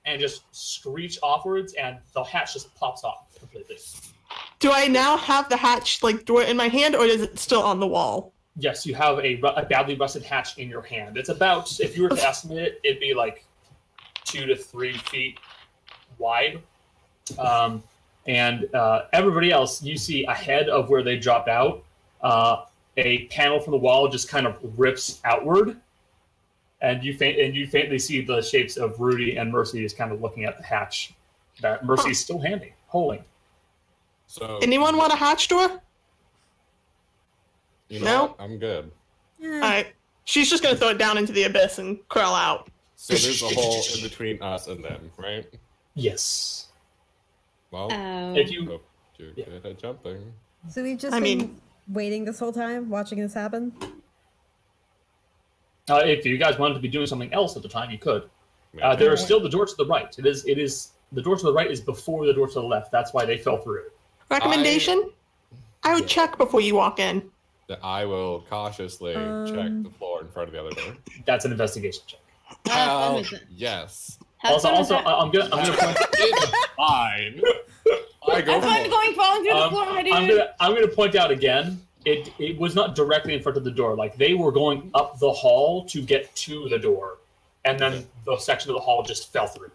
and just screech offwards, and the hatch just pops off completely. Do I now have the hatch door in my hand, or is it still on the wall? Yes, you have a badly rusted hatch in your hand. It's about, if you were to estimate it, it'd be like 2 to 3 feet wide. And everybody else, you see ahead of where they dropped out, a panel from the wall just kind of rips outward, and you faintly see the shapes of Rudy and Mercy just kind of looking at the hatch that Mercy's still holding. So Anyone want a hatch door? you know No? what? I'm good. Alright. She's just gonna throw it down into the abyss and crawl out. So there's a hole in between us and them, right? Yes. Well, If you hope you're good at jumping. So we've just I been mean- waiting this whole time, watching this happen. if you guys wanted to be doing something else at the time, you could. Yeah. There is still the door to the right. It is the door to the right is before the door to the left. That's why they fell through. Recommendation? I would check before you walk in. That I will cautiously check the floor in front of the other door. That's an investigation check. Hell, yes. Also, I'm gonna point. It's fine. I go That's why I'm for going falling through the floor, my dude. I'm gonna point out again. It was not directly in front of the door. Like they were going up the hall to get to the door, and then the section of the hall just fell through. it.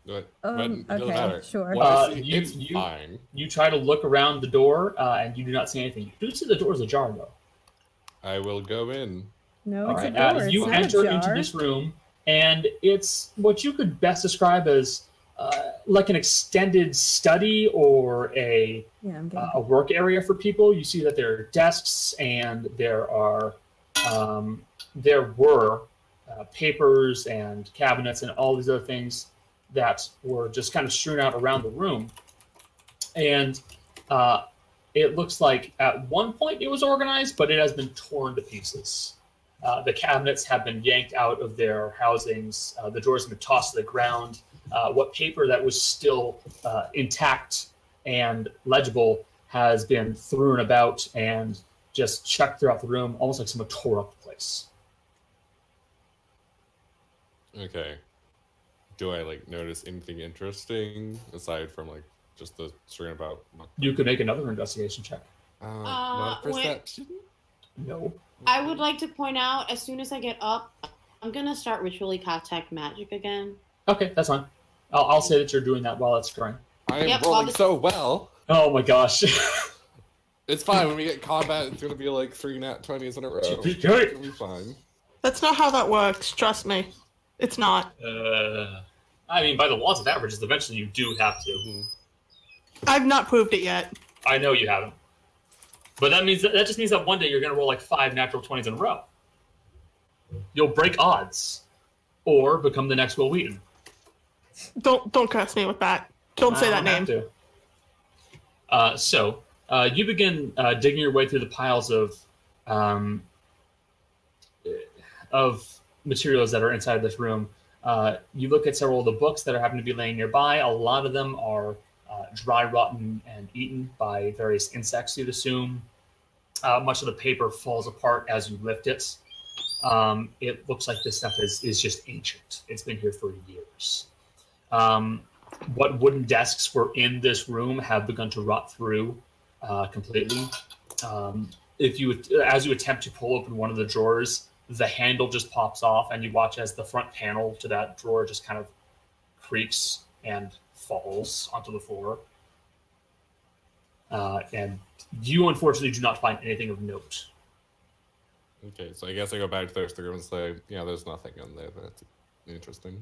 But it doesn't okay, matter. sure. What I see, you- it's you- fine. You try to look around the door, and you do not see anything. You do see the door is ajar, though. I will go in. No, All it's right. a door. As It's you not enter a into jar. this room, and it's what you could best describe as like an extended study or a work area for people. You see that there are desks and there were papers and cabinets and all these other things that were just kind of strewn out around the room. And it looks like at one point it was organized, but it has been torn to pieces. The cabinets have been yanked out of their housings. The drawers have been tossed to the ground. What paper that was still intact and legible has been thrown about and just chucked throughout the room, almost like someone tore up the place. Okay. Do I like notice anything interesting aside from like just the string about? You could make another investigation check. Not perception. No. I would like to point out, as soon as I get up, I'm gonna start ritually contact magic again. Okay, that's fine. I'll say that you're doing that while it's stirring. I am rolling so well. Oh my gosh. It's fine. When we get combat, it's gonna be like 3 nat 20s in a row. It'll be fine. That's not how that works. Trust me, it's not. I mean, by the laws of averages, eventually you do have to. I've not proved it yet. I know you haven't. But that just means that one day you're going to roll like 5 natural 20s in a row. You'll break odds, or become the next Will Wheaton. Don't curse me with that. Don't say that name. So you begin digging your way through the piles of materials that are inside this room. You look at several of the books that happen to be laying nearby. A lot of them are dry, rotten, and eaten by various insects, you'd assume. Much of the paper falls apart as you lift it. It looks like this stuff is just ancient. It's been here for years. What wooden desks were in this room have begun to rot through completely. As you attempt to pull open one of the drawers, the handle just pops off, and you watch as the front panel to that drawer just kind of creaks and falls onto the floor. And you, unfortunately, do not find anything of note. Okay, so I guess I go back to the room and say, yeah, there's nothing in there. That's interesting.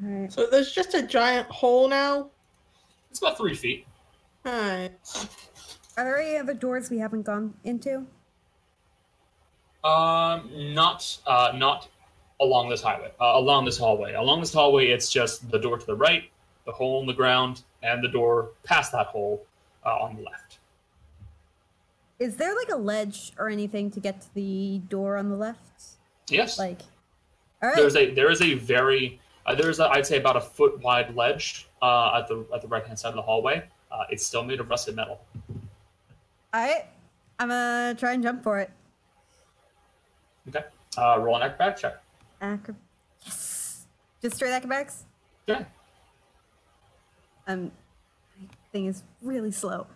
Alright. So there's just a giant hole now? It's about 3 feet. Alright. Are there any other doors we haven't gone into? Not along this highway. Along this hallway. Along this hallway, it's just the door to the right, the hole in the ground, and the door past that hole on the left. Is there like a ledge or anything to get to the door on the left? Yes. Like, all right. There's I'd say about a foot wide ledge at the right hand side of the hallway. It's still made of rusted metal. All right, I'm gonna try and jump for it. Okay. Roll an acrobatics check. Yes. Just straight acrobatics? Yeah. My thing is really slow.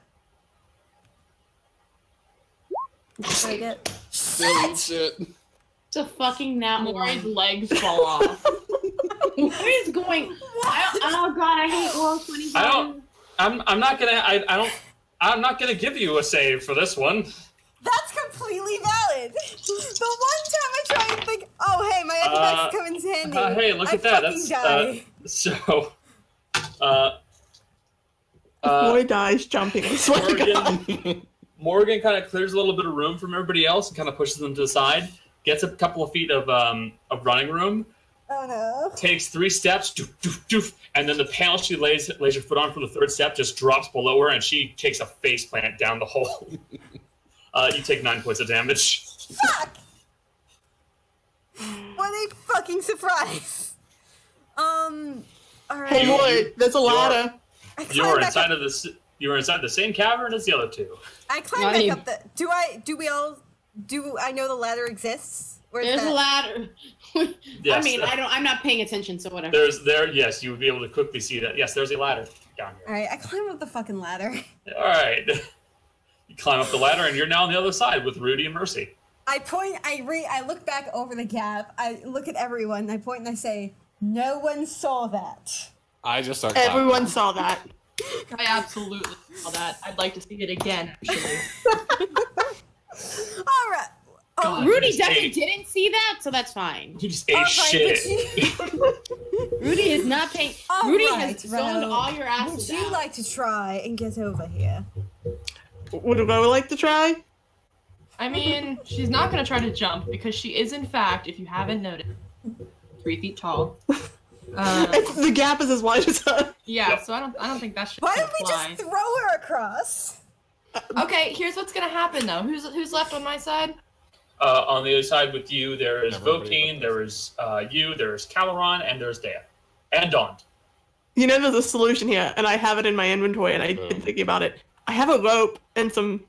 What do I get? Shit. It's a fucking nat Maury's one. legs fall off. What is going? Oh god, I hate oral 25. I'm not gonna give you a save for this one. That's completely valid. The one time I try and think, oh hey, my acrobatics come in handy. Hey, look at that. Fucking That's die. Boy dies jumping. I swear to God. Morgan kind of clears a little bit of room from everybody else and kind of pushes them to the side. Gets a couple of feet of running room. Oh no. Takes 3 steps, doof, doof, doof, and then the panel she lays her foot on for the 3rd step just drops below her, and she takes a face plant down the hole. You take 9 points of damage. Fuck! What a fucking surprise! Alright. Hey, boy, there's a ladder. You are inside the same cavern as the other 2. I climb back up the. Do I know the ladder exists? There's a ladder. Yes. I mean, I'm not paying attention, so whatever. Yes, you would be able to quickly see that. Yes, there's a ladder down here. Alright, I climb up the fucking ladder. Alright. You climb up the ladder, and you're now on the other side with Rudy and Mercy. I look back over the gap, I look at everyone, I point and I say, no one saw that. I just start Everyone saw that. I absolutely saw that. I'd like to see it again, actually. Alright. God, Rudy definitely didn't see that, so that's fine. You just ate shit. Rudy is not paying. All Rudy right, has zoned Ro. all your asses Would you out. like to try and get over here? Would Ro like to try? I mean, she's not gonna try to jump because she is, in fact, if you haven't noticed, 3 feet tall. The gap is as wide as her. Yeah, so I don't think that should Why don't apply. we just throw her across? Okay, here's what's gonna happen though. Who's left on my side? On the other side with you, there is Everybody Vokeen, there is you, there's Caloron, and there's Dea. And Dawn. You know there's a solution here, and I have it in my inventory, and I've been thinking about it. I have a rope and some,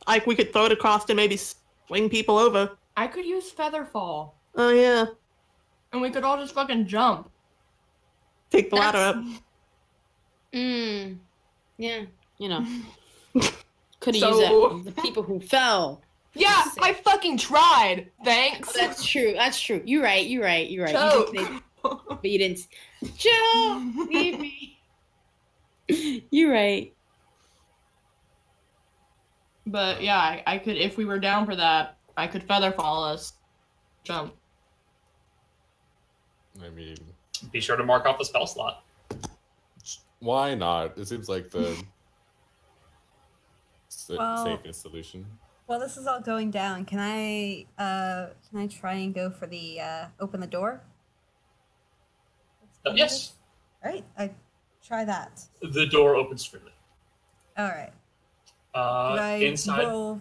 like, we could throw it across and maybe swing people over. I could use Featherfall. Oh, yeah. And we could all just fucking jump. Take the ladder up. Yeah, you know. Could have So- used that on the people who fell. Yeah, I fucking tried. Thanks. That's true. That's true. You're right. Choke. But you didn't. Joe, leave me. You're right. But yeah, I could, if we were down for that, I could Featherfall us. Jump. I mean, Be sure to mark off the spell slot. why not? It seems like the Well- safest solution. While this is all going down, can I try and go for the open the door? Yes, All right, I try that. the door opens freely. All right. Did I Inside, roll?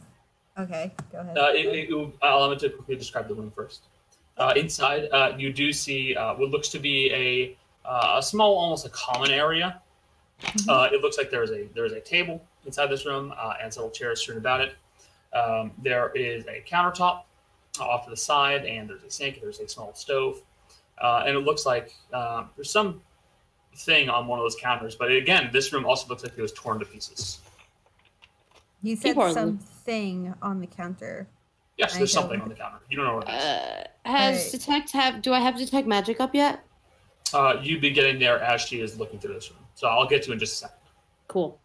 Okay, go ahead. allow me to quickly describe the room first. Inside, you do see what looks to be a small, almost a common area. It looks like there is a table inside this room and several chairs strewn about it. There is a countertop off to the side, and there's a sink. There's a small stove, and it looks like there's some thing on one of those counters. But again, this room also looks like it was torn to pieces. You said People are- something on the counter. Yes, there's I something don't- on the counter. You don't know what it is. Do I have detect magic up yet? You've been getting there as she is looking through this room. So I'll get to in just a second. Cool.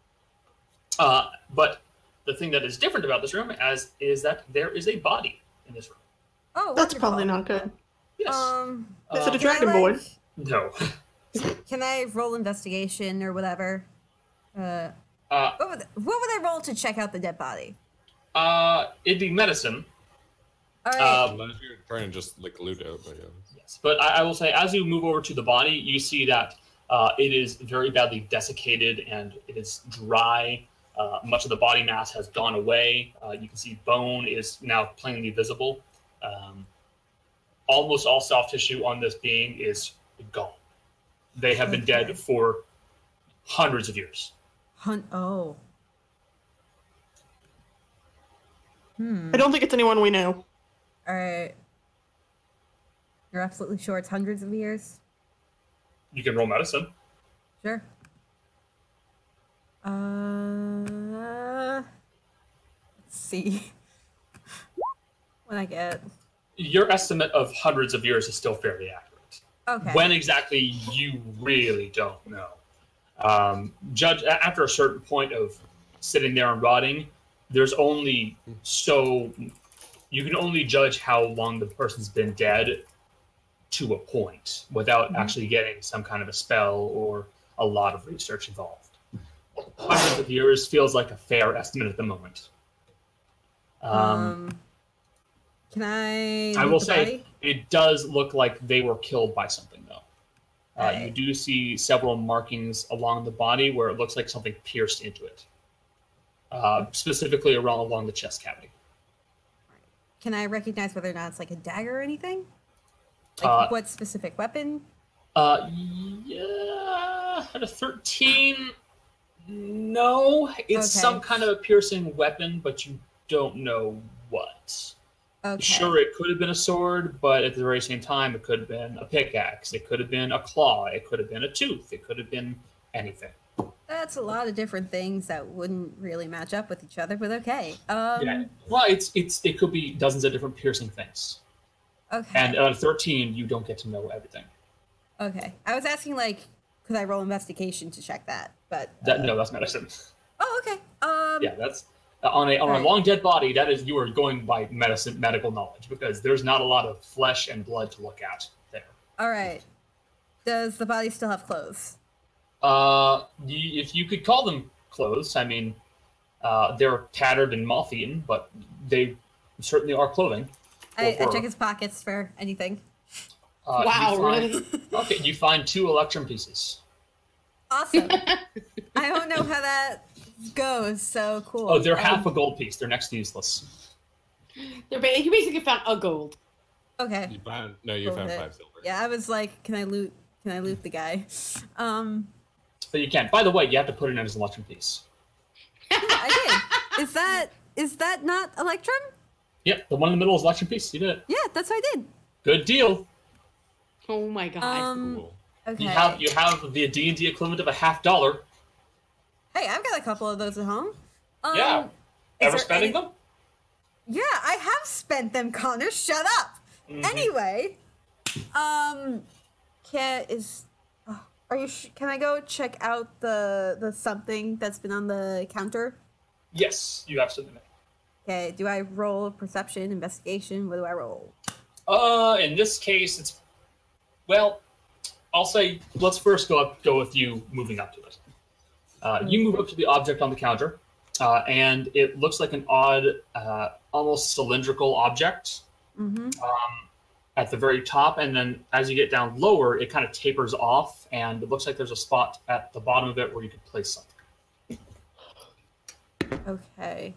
But the thing that is different about this room is that there is a body in this room. Oh, That's wonderful. probably not good. Yes. Is it a can I, dragon boy? like- No. Can I roll investigation or whatever? What would I roll to check out the dead body? It'd be medicine. All right. Unless you're trying to just like loot out, but yeah. Yes. But I will say, as you move over to the body, you see that it is very badly desiccated and it is dry. Much of the body mass has gone away. You can see bone is now plainly visible. Almost all soft tissue on this being is gone. They have been Okay. dead for hundreds of years. Oh. I don't think it's anyone we know. All right. You're absolutely sure it's hundreds of years? You can roll medicine. Sure. Let's see. What I get. Your estimate of hundreds of years is still fairly accurate. Okay. When exactly, you really don't know. Judge, after a certain point of sitting there and rotting, there's only you can only judge how long the person's been dead to a point without actually getting some kind of a spell or a lot of research involved. Hundreds of years feels like a fair estimate at the moment. Can I? I loot will the say body? it does look like they were killed by something, though. You Right. do see several markings along the body where it looks like something pierced into it, specifically along the chest cavity. Can I recognize whether or not it's like a dagger or anything? Like what specific weapon? Yeah, at a 13, no. It's Okay. some kind of a piercing weapon, but you don't know what. Okay. Sure, it could have been a sword, but at the very same time, it could have been a pickaxe. It could have been a claw. It could have been a tooth. It could have been anything. That's a lot of different things that wouldn't really match up with each other, but okay. Yeah. Well, it could be dozens of different piercing things. Okay. And at 13, you don't get to know everything. Okay. I was asking like, could I roll investigation to check that? But No, that's medicine. oh, okay. Yeah, that's on a Right. long dead body. That is, you are going by medical knowledge because there's not a lot of flesh and blood to look at there. All right. Does the body still have clothes? If you could call them clothes, I mean, they're tattered and moth-eaten, but they certainly are clothing. I check his pockets for anything. Wow, really? Okay, you find 2 electrum pieces. Awesome. I don't know how that goes, so cool. Oh, they're half a gold piece. They're next to useless. You basically found a gold. Okay. You found 5 silver. Yeah, I was like, can I loot the guy? But you can't. By the way, you have to put it in as an electrum piece. I did. Is that not Electrum? Yep, the one in the middle is electrum piece. You did it. Yeah, that's what I did. Good deal. Oh my god. Cool. Okay. You have the D&D equivalent of a $50. Hey, I've got a couple of those at home. Yeah. Ever spending them? Yeah, I have spent them, Connor. Shut up. Mm-hmm. Anyway, can I go check out the something that's been on the counter? Yes, you absolutely may. Okay, do I roll perception, investigation? What do I roll? In this case, it's well. I'll say let's first go with you moving up to it. You move up to the object on the counter, and it looks like an odd, almost cylindrical object at the very top, and then as you get down lower, it kind of tapers off, and it looks like there's a spot at the bottom of it where you could place something. Okay.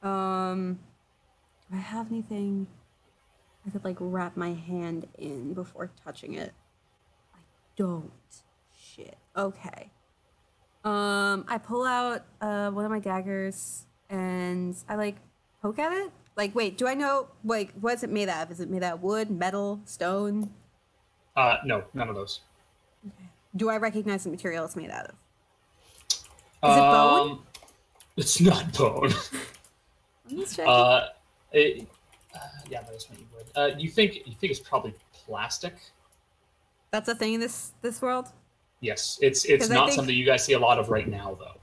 Do I have anything I could like wrap my hand in before touching it? I don't. Shit. Okay. I pull out one of my daggers and I like poke at it. Like, wait, do I know like what's it made out of? Is it made out of wood, metal, stone? No, none of those. Okay. Do I recognize the material it's made out of? Is it bone? It's not bone. I'm just checking. Yeah, that is what you would. You think it's probably plastic? That's a thing in this world? Yes, it's not something you guys see a lot of right now, though.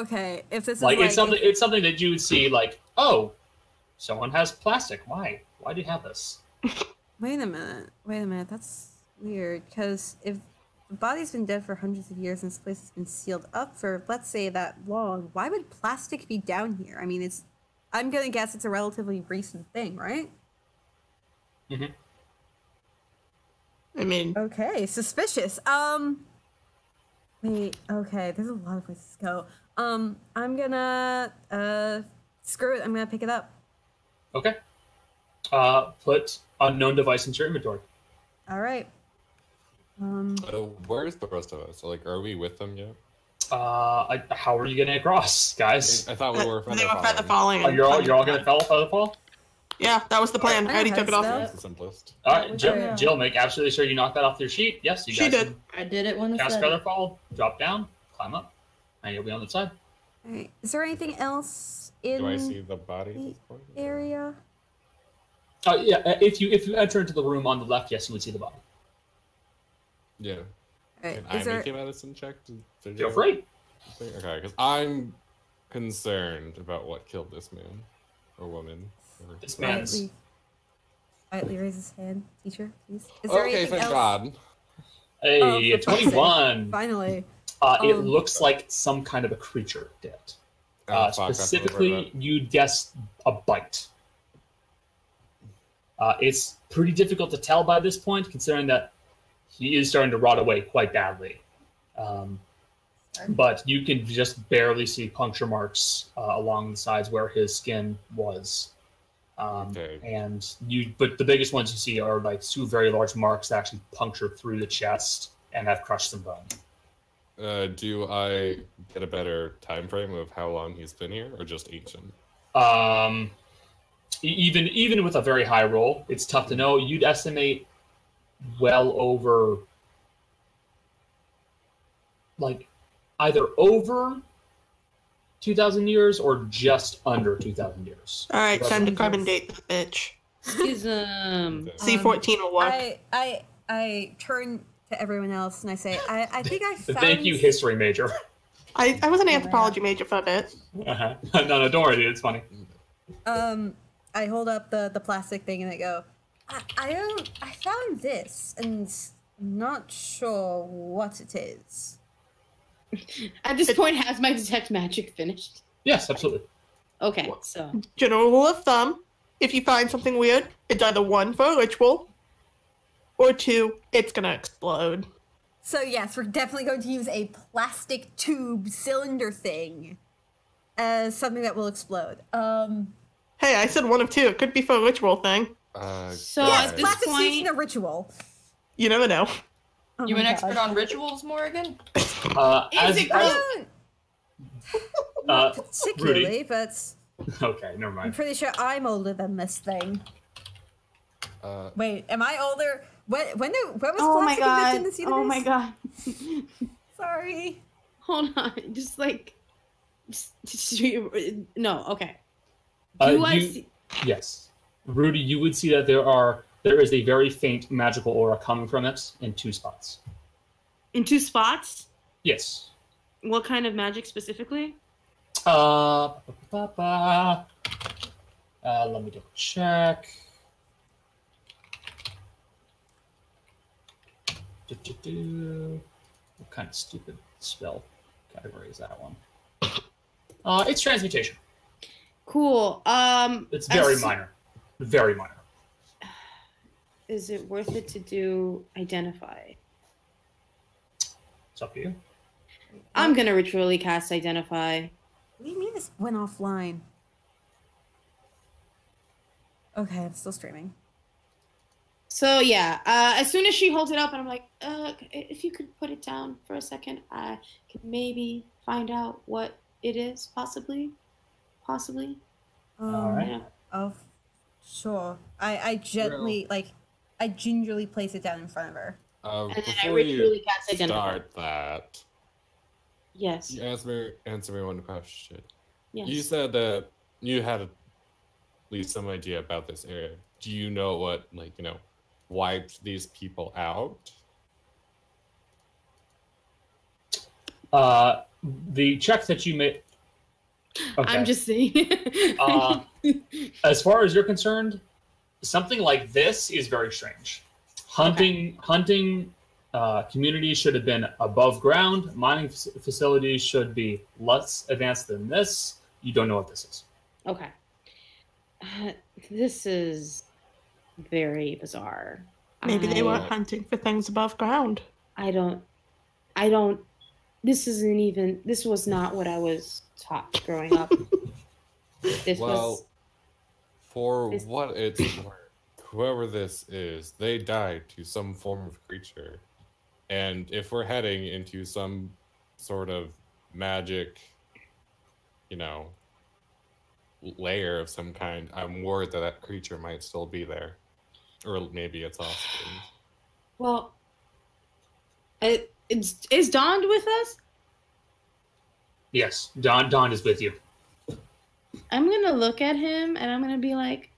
Okay, if this is like it's something that you would see like, oh, someone has plastic. Why do you have this? Wait a minute. That's weird. Because if the body's been dead for hundreds of years and this place has been sealed up for, let's say, that long, why would plastic be down here? I mean, I'm gonna guess it's a relatively recent thing, right? Mm-hmm. I mean, okay, suspicious. Wait, okay, there's a lot of places to go. I'm gonna screw it. I'm gonna pick it up. Okay. Put unknown device into your inventory. All right. Where's the rest of us? Like, are we with them yet? How are you getting across, guys? I thought we were they were feather falling. Oh, you're all gonna feather fall? Yeah, that was the plan. I already took it off. That's the simplest. All right, Jill, make absolutely sure you knock that off your sheet. Yes, you guys. She did. I did it when Cast Featherfall, drop down, climb up, and you'll be on the side. All right. Is there anything else in Do I see the body at this point? the area? Yeah, if you enter into the room on the left, yes, you would see the body. Yeah. All right. Can I make a medicine check? Feel free. Okay, because I'm concerned about what killed this man or woman. This man's. Quietly raise his hand, teacher, please. Is there Okay, anything thank else? God. Hey, for fuck's sake. 21. Finally. It looks like some kind of a creature did. Specifically, you guessed a bite. It's pretty difficult to tell by this point, considering that he is starting to rot away quite badly. But you can just barely see puncture marks along the sides where his skin was. But the biggest ones you see are like 2 very large marks that actually puncture through the chest and have crushed some bone. Do I get a better time frame of how long he's been here, or just ancient? Even with a very high roll, it's tough to know. You'd estimate well over, like, either over 2,000 years or just under 2,000 years. All right, time to carbon date the bitch. Schism. C14 will work. I turn to everyone else and I say, I think I found... Thank you, history major. I was an anthropology major for a bit. Uh-huh. No, don't worry, dude. It's funny. I hold up the plastic thing and I go, I found this, and I'm not sure what it is. At this point, has my detect magic finished? Yes, absolutely. Okay, so General rule of thumb, if you find something weird, it's either 1 for a ritual, or 2, it's gonna explode. So yes, we're definitely going to use a plastic tube cylinder thing as something that will explode. Hey, I said 1 of 2. It could be for a ritual thing. So Yes, at this plastic used in point, a ritual. You never know. Oh You my an expert God. on rituals, Morgan? is it I don't Rudy. particularly, but Okay, never I'm mind. pretty sure I'm older than this thing. Wait, am I older? When was oh my plastic invented god, in this universe? oh my god. Sorry. Hold on, just like, no, okay. Yes, Rudy, you would see that there is a very faint magical aura coming from it in 2 spots. In 2 spots? Yes. What kind of magic specifically? Let me double check. What kind of stupid spell category is that one? It's transmutation. Cool. It's very minor. Very minor. Is it worth it to do identify? It's up to you. I'm gonna ritually cast identify. What do you mean this went offline? Okay, I'm still streaming. So yeah, as soon as she holds it up, and I'm like, if you could put it down for a second, I could maybe find out what it is, possibly. All right. Yeah. Oh, sure. I gently, I gingerly place it down in front of her. And then I Before ritually you cast identify. start that, Yes. you answer me one question. Yes. You said that you had at least some idea about this area. Do you know what, wiped these people out? The check that you made. Okay. I'm just saying. As far as you're concerned, something like this is very strange. Hunting communities should have been above ground. Mining facilities should be less advanced than this. You don't know what this is. Okay. This is very bizarre. Maybe they weren't hunting for things above ground. I don't, this was not what I was taught growing up. What it's worth, whoever this is, they died to some form of creature. And if we're heading into some sort of magic, layer of some kind, I'm worried that creature might still be there. Or maybe it's offspring. Well, is Dawn with us? Yes, Dawn is with you. I'm gonna look at him and I'm gonna be like,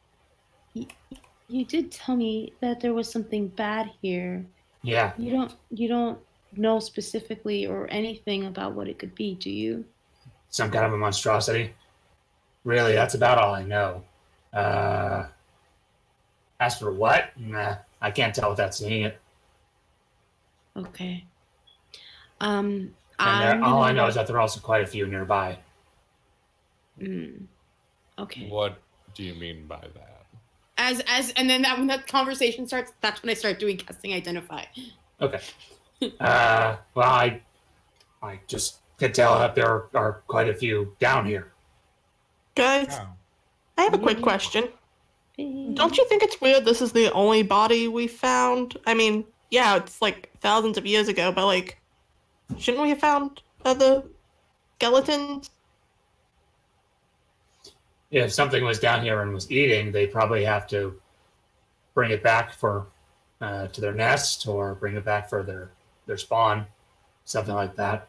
you did tell me that there was something bad here. Yeah. You don't know specifically or anything about what it could be, do you? Some kind of a monstrosity. Really, that's about all I know. As for what? Nah, I can't tell without seeing it. Okay. And all I know is that there are also quite a few nearby. Okay. What do you mean by that? And then when that conversation starts, that's when I start doing casting identify. Okay. Well, I just can tell that there are quite a few down here. Guys, I have a quick question. Don't you think it's weird this is the only body we found? I mean, yeah, it's like thousands of years ago, but shouldn't we have found other skeletons? If something was down here and was eating, they probably have to bring it back to their nest or bring it back for their spawn, something like that.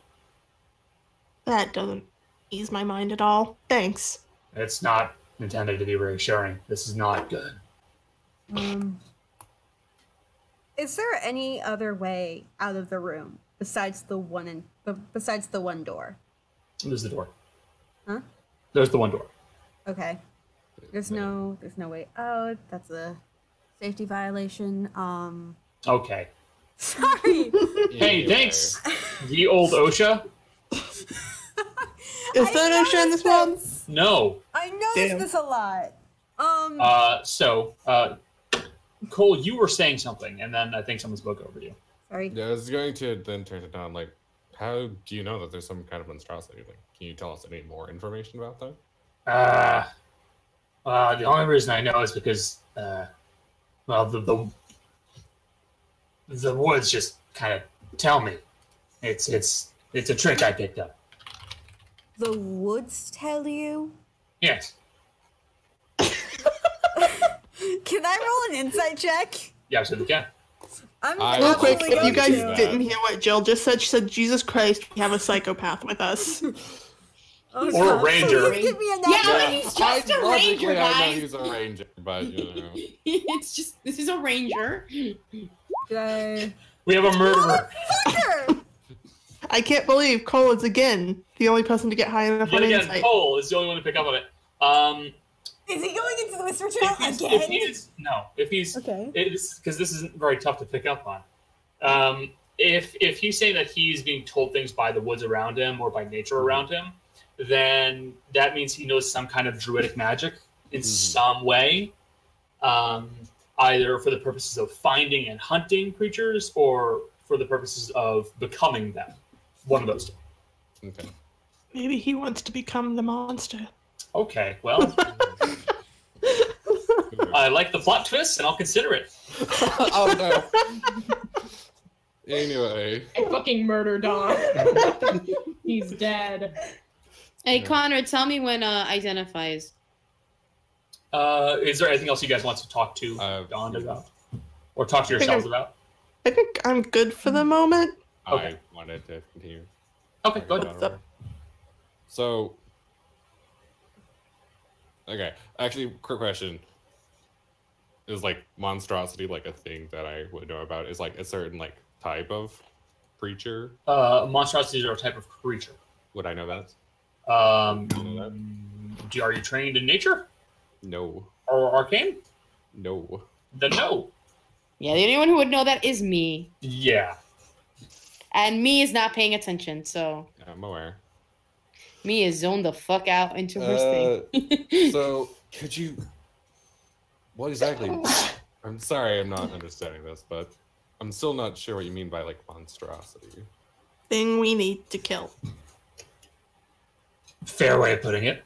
That doesn't ease my mind at all. Thanks. It's not intended to be reassuring. This is not good. Is there any other way out of the room besides the one door? There's the door. Huh? There's the one door. Okay. There's no way out. That's a safety violation. Okay. Sorry. Hey, thanks, the old OSHA. Is there no show in this one? No. I noticed this a lot. Cole, you were saying something, and then I think someone spoke over you. Sorry. Yeah, I was going to then turn it on. Like, how do you know that there's some kind of monstrosity? Like, can you tell us any more information about that? The only reason I know is because, the woods just kind of tell me. It's a trick I picked up. The woods tell you? Yes. Can I roll an insight check? Yeah, absolutely can. Real quick, if you guys to. didn't hear what Jill just said, she said, Jesus Christ, we have a psychopath with us. Or a ranger. Please give me a Yeah, he's just a ranger, I know guys. he's a ranger, but you know. It's just, this is a ranger. Did I... We have a murderer. Fucker! I can't believe Cole is again the only person to get high enough Yet on again, insight. Cole is the only one to pick up on it. Is he going into the whisper trail again? If he's Okay. because this isn't very tough to pick up on. If he's saying that he's being told things by the woods around him or by nature around him, then that means he knows some kind of druidic magic in some way, either for the purposes of finding and hunting creatures or for the purposes of becoming them. One of those two. Okay. Maybe he wants to become the monster. Okay, well, I like the plot twist, and I'll consider it. Oh no. Anyway. I fucking murdered Don. He's dead. Hey, Connor, tell me when identifies. Is there anything else you guys want to talk to Don about? Or talk to yourselves about? I think I'm good for the moment. Okay. I wanted to continue. Okay, go ahead. What's up? So, okay. Actually, quick question. Is like monstrosity like a thing that I would know about? Is like a certain like type of creature? Monstrosities are a type of creature. Would I know that? Are you trained in nature? No. Or arcane? No. Then no. Yeah, the only one who would know that is me. Yeah. And me is not paying attention, so I'm aware. me is zoned the fuck out into her thing. So, could you... What exactly... I'm sorry I'm not understanding this, but I'm still not sure what you mean by, like, monstrosity. Thing we need to kill. Fair way of putting it.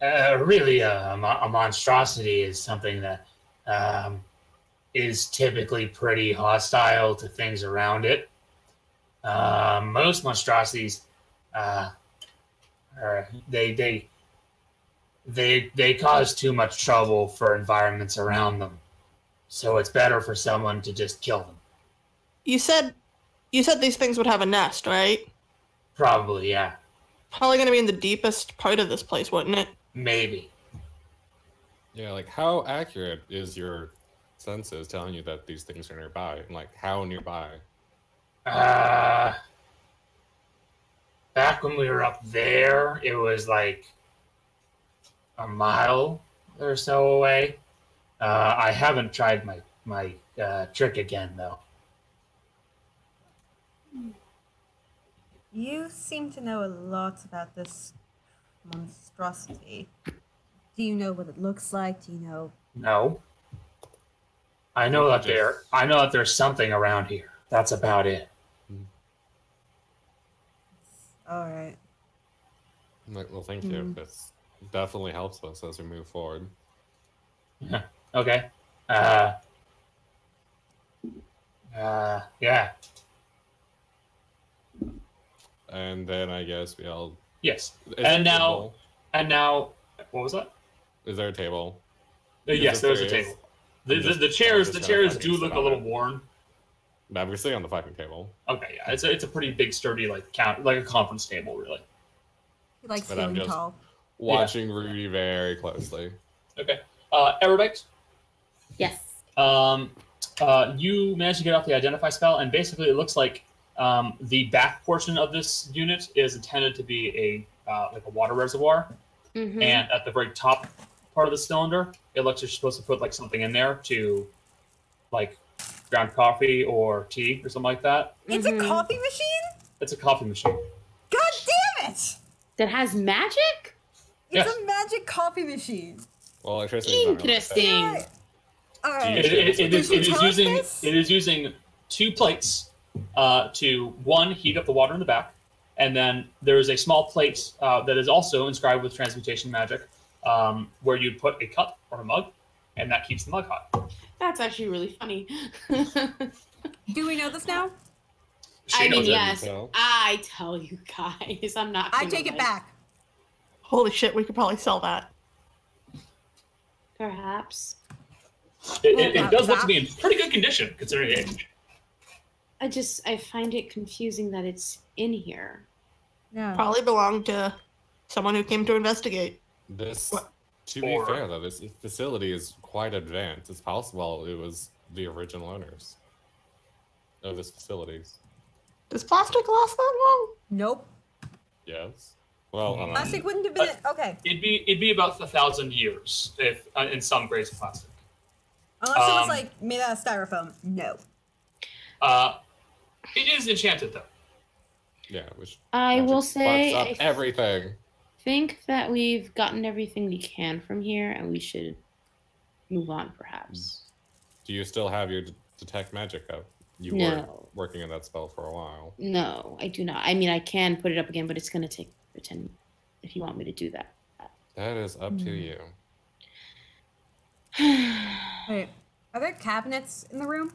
Really, a monstrosity is something that is typically pretty hostile to things around it. Most monstrosities, they cause too much trouble for environments around them, so it's better for someone to just kill them. You said these things would have a nest, right? Probably, yeah. Probably gonna be in the deepest part of this place, wouldn't it? Maybe. Yeah, like, how accurate is your senses telling you that these things are nearby? And, like, how nearby? Back when we were up there, it was like a mile or so away. I haven't tried my trick again, though. You seem to know a lot about this monstrosity. Do you know what it looks like? Do you know? No. I know that there's something around here. That's about it. All right. I'm like, well, thank you. This definitely helps us as we move forward. Okay. Yeah. And then I guess we all... Yes. Is there a table? And now, what was that? Is there a table? Yes, there's a table. The chairs do look a little it. worn. No, we're sitting on the fucking table. Okay, yeah, it's a pretty big, sturdy like a conference table, really. He likes But I'm feeling just tall. watching Rudy very closely. Okay. Erudite, Yes. you managed to get off the identify spell, and basically it looks like the back portion of this unit is intended to be like a water reservoir, Mm-hmm. and at the very top part of the cylinder, it looks like you're supposed to put like something in there to like ground coffee or tea or something like that. It's a coffee machine? It's a coffee machine. God damn it! That has magic? It's a magic coffee machine. Well, electricity is not really Interesting. All right. It is using 2 plates to, 1, heat up the water in the back, and then there is a small plate that is also inscribed with transmutation magic, where you put a cup or a mug, and that keeps the mug hot. That's actually really funny. Do we know this now? I mean, yes. so. I tell you guys, I'm not. I take it back. Holy shit, we could probably sell that. Perhaps. It does look to be in pretty good condition, considering the age. I find it confusing that it's in here. No. Probably belonged to someone who came to investigate. This, to be fair, though, this facility is quite advanced. It's possible it was the original owners of this facility. Does plastic last that long? Nope. Yes. Well, Plastic wouldn't have been okay. It'd be about 1,000 years if in some grades of plastic. Unless it was like made out of styrofoam. No. It is enchanted though. yeah, which I will say, fucks up everything. think that we've gotten everything we can from here, and we should move on, perhaps. Do you still have your detect magic up? You were No. working on that spell for a while. No, I do not. I mean, I can put it up again, but it's going to take 10 if you want me to do that. That is up to you. Wait, are there cabinets in the room?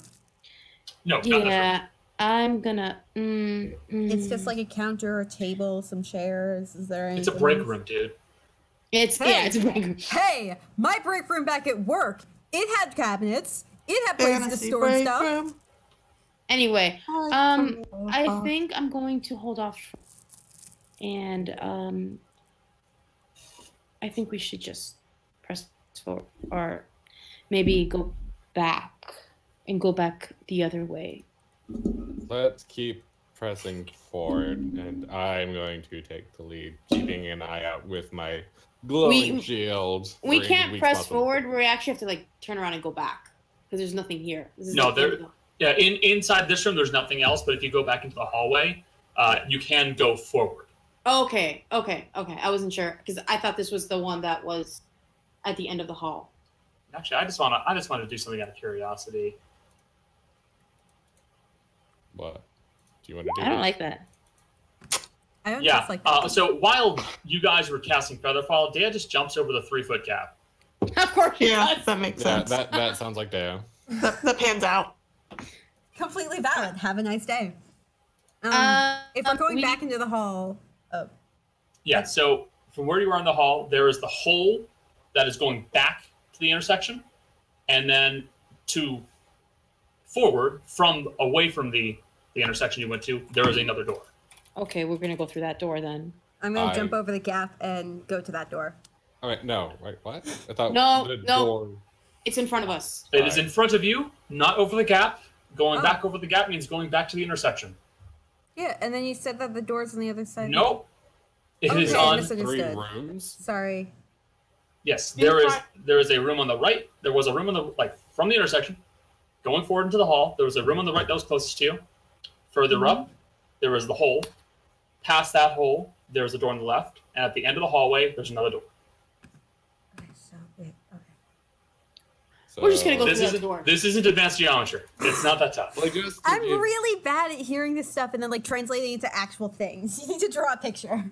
No, not this room. Yeah, I'm gonna. It's just like a counter, a table, some chairs. Is there anything? It's a break room, dude. It's a break room. Hey, my break room back at work. It had cabinets. It had places to Fantasy store break stuff. room. Anyway, I think I'm going to hold off, and I think we should just press forward, or maybe go back the other way. Let's keep pressing forward, and I'm going to take the lead, keeping an eye out with my glowing shield. We for any can't weak press spots. forward. We actually have to like turn around and go back because there's nothing here. Yeah, inside this room, there's nothing else. But if you go back into the hallway, you can go forward. Okay. I wasn't sure because I thought this was the one that was at the end of the hall. Actually, I just want to do something out of curiosity. What do you want to do? I don't like that. I don't Yeah. just like that. So while you guys were casting Featherfall, Dea just jumps over the 3-foot gap. Of course, Yeah, does. that makes Yeah, sense. that sounds like Deo. That pans out. Completely valid. Have a nice day. If we're going back into the hall, Yeah. So from where you are in the hall, there is the hole that is going back to the intersection, and then to forward away from the intersection you went to, there is another door. Okay, we're gonna go through that door then. I'm gonna jump over the gap and go to that door. All right, no, wait, what? I thought No, the no. door. It's in front of us. It is in front of you, not over the gap. Going back over the gap means going back to the intersection. Yeah, and then you said that the door's on the other side. Nope. It is Okay, on. misunderstood. 3 rooms. Sorry. Yes, there is a room on the right. There was a room on the from the intersection, going forward into the hall. There was a room on the right that was closest to you. Further up, there was the hole. Past that hole, there was a door on the left, and at the end of the hallway, there's another door. Okay, so wait. Okay. So, We're just gonna go This through the isn't door. this isn't advanced geometry. It's not that tough. Like, just, I'm really bad at hearing this stuff and then like translating it into actual things. You need to draw a picture.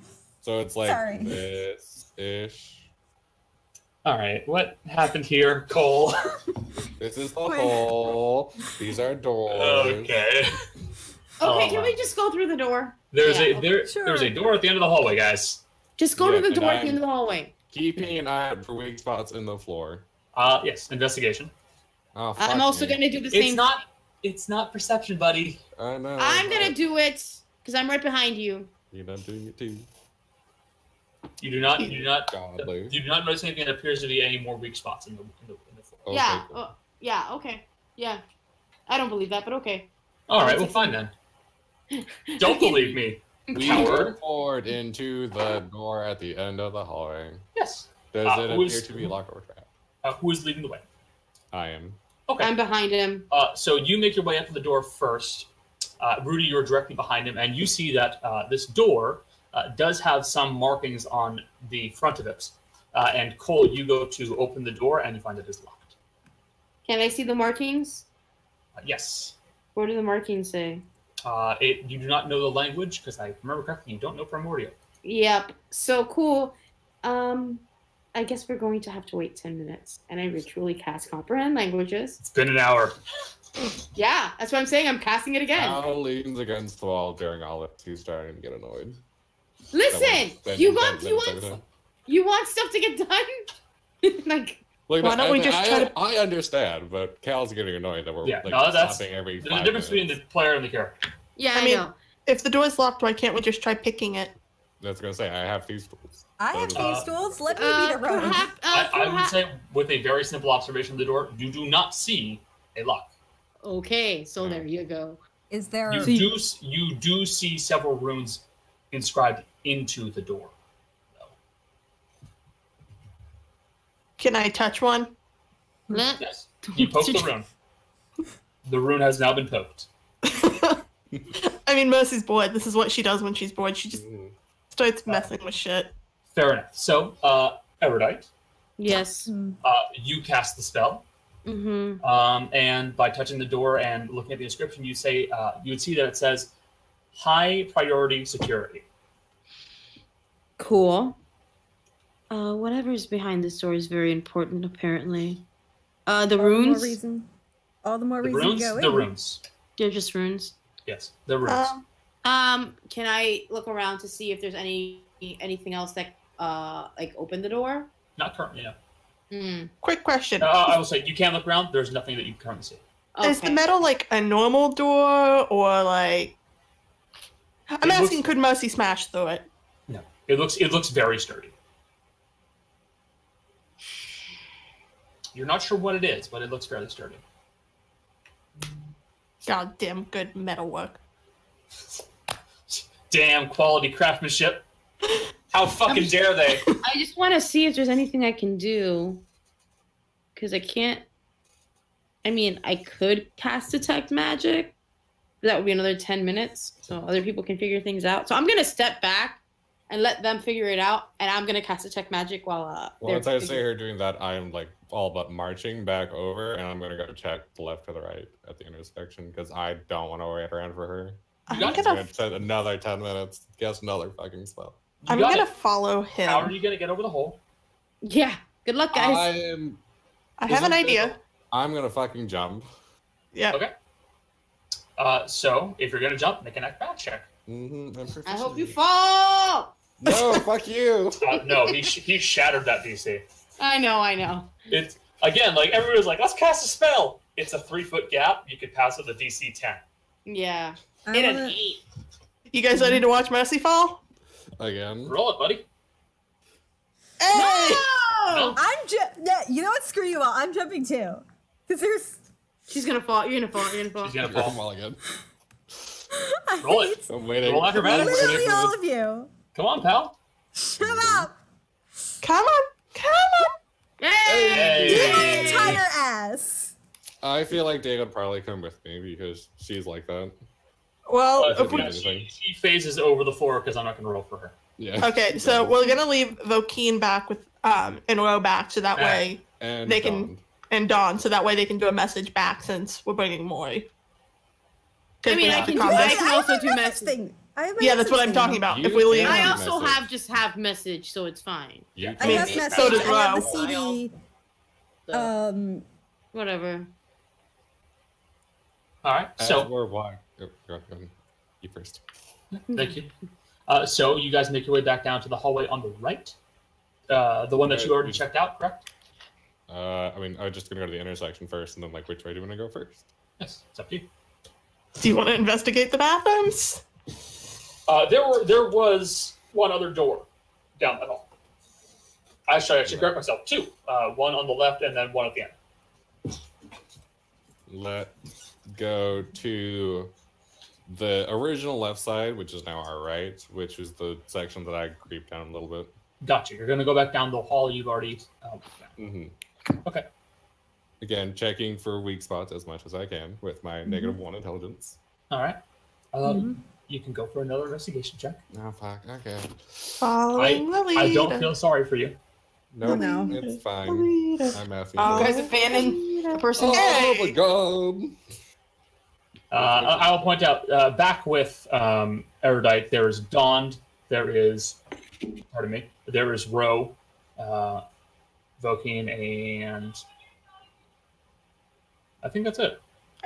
So it's like Sorry. this-ish. All right, what happened here, Cole? This is the hole. These are doors. Okay. Okay, can we just go through the door? There's Yeah. there's a door at the end of the hallway, guys. Just go Yeah, to the and door at the I'm- end of the hallway. Keeping an eye out for weak spots in the floor. Yes, investigation. Oh, fuck I'm also me. gonna do the same. It's not perception, buddy. I know. I'm gonna but do it because I'm right behind you. You're not doing it too. You do not Godly. you do not notice anything that appears to be any more weak spots in the floor. Okay, Yeah. cool. Yeah. Okay. Yeah. I don't believe that, but okay. All right, well, fine then. Don't believe me, We coward. go forward into the door at the end of the hallway. Yes. Does it who's- appear to be locked or trapped? Who is leading the way? I am. Okay. I'm behind him. So you make your way up to the door first. Rudy, you're directly behind him, and you see that this door does have some markings on the front of it. And Cole, you go to open the door, and you find it is locked. Can I see the markings? Yes. What do the markings say? You do not know the language, because I remember correctly, you don't know Primordial. Yep. So cool. I guess we're going to have to wait 10 minutes. And I ritually cast Comprehend Languages. It's been an hour. Yeah, that's what I'm saying. I'm casting it again. Al leans against the wall during all this. He's starting to get annoyed. Listen, you want stuff to get done? Like, Look, why don't we just try to... I understand, but Cal's getting annoyed that we're stopping every 5 There's a difference between the player and the character. Yeah, I mean, know. If the door's locked, why can't we just try picking it? That's gonna say I have these tools. I have these tools. Let me be the road. I would say, with a very simple observation of the door, you do not see a lock. Okay, so there you go. Is there? You do see several runes inscribed into the door. Can I touch one? Yes. You poke the rune. The rune has now been poked. I mean, Mercy's bored. This is what she does when she's bored. She just starts messing with shit. Fair enough. So, Erudite. Yes. You cast the spell. Mm-hmm. And by touching the door and looking at the inscription, you would see that it says high priority security. Cool. Whatever's behind this door is very important, apparently. The runes. All the more The reason runes. to go in. The runes. They're just runes. Yes, the runes. Can I look around to see if there's anything else that like open the door? Not currently, no. Quick question. I will say you can look around. There's nothing that you can currently see. Okay. Is the metal like a normal door or like? I'm asking, could Mercy smash through it? No, it looks very sturdy. You're not sure what it is, but it looks fairly sturdy. Goddamn good metal work. Damn quality craftsmanship. How fucking dare they? I just want to see if there's anything I can do. Because I can't... I mean, I could cast Detect Magic. But that would be another 10 minutes. So other people can figure things out. So I'm going to step back and let them figure it out. And I'm going to cast Detect Magic while... Once I see her doing that, I'm like all but marching back over. And I'm going to go check the left to the right at the intersection. Because I don't want to wait around for her. I'm gonna spend another 10 minutes. Guess another fucking spell. I'm gonna follow him. How are you gonna get over the hole? Yeah. Good luck, guys. I have an idea. I'm gonna fucking jump. Yeah. Okay. So if you're gonna jump, make an acrobat check. I hope you fall. No, fuck you. No, he shattered that DC. I know. It's again like everybody's like, let's cast a spell. It's a 3-foot gap. You could pass with a DC 10. Yeah. Hit an 8. You guys ready to watch Mercy fall? Again. Roll it, buddy. Hey! No! You know what? Screw you all. I'm jumping too. Because there's... She's gonna fall. You're gonna fall. She's gonna fall again. Roll it. I'm waiting. Roll acrobatics. Literally all of you. Come on, pal. Shut up. Come on. Hey! Do my entire ass. I feel like Dave would probably come with me because she's like that. Well, she phases over the floor because I'm not gonna roll for her. Yeah. Okay, so we're gonna leave Vokeen back with and Ro back, so that way they can Dawn, so that way they can do a message back since we're bringing Mori. I mean, I can also do message. Yeah, that's what I'm talking about. If we leave, I also have message, so it's fine. Yeah. I have message. So does I have Ro. the CD. Whatever. All right. So we're walking. You first. Thank you. So you guys make your way back down to the hallway on the right. The one that you already checked out, correct? I mean, I was just gonna go to the intersection first, and then like, which way do you want to go first? Yes, it's up to you. Do you want to investigate the bathrooms? There was one other door down that hall. I should correct myself. 2. One on the left and then one at the end. Let's go to the original left side, which is now our right, which is the section that I creeped down a little bit. Gotcha. You're going to go back down the hall you've already... Okay. Again, checking for weak spots as much as I can with my -1 intelligence. All right. You can go for another investigation check. Oh, fuck. Okay. Following the lead. I don't feel sorry for you. Nope, No. it's fine. I'm asking You for guys abandoned the person. Oh my god! I will point out, back with Erudite, there is Dawn, there is, pardon me, there is Ro, Vokine, and I think that's it.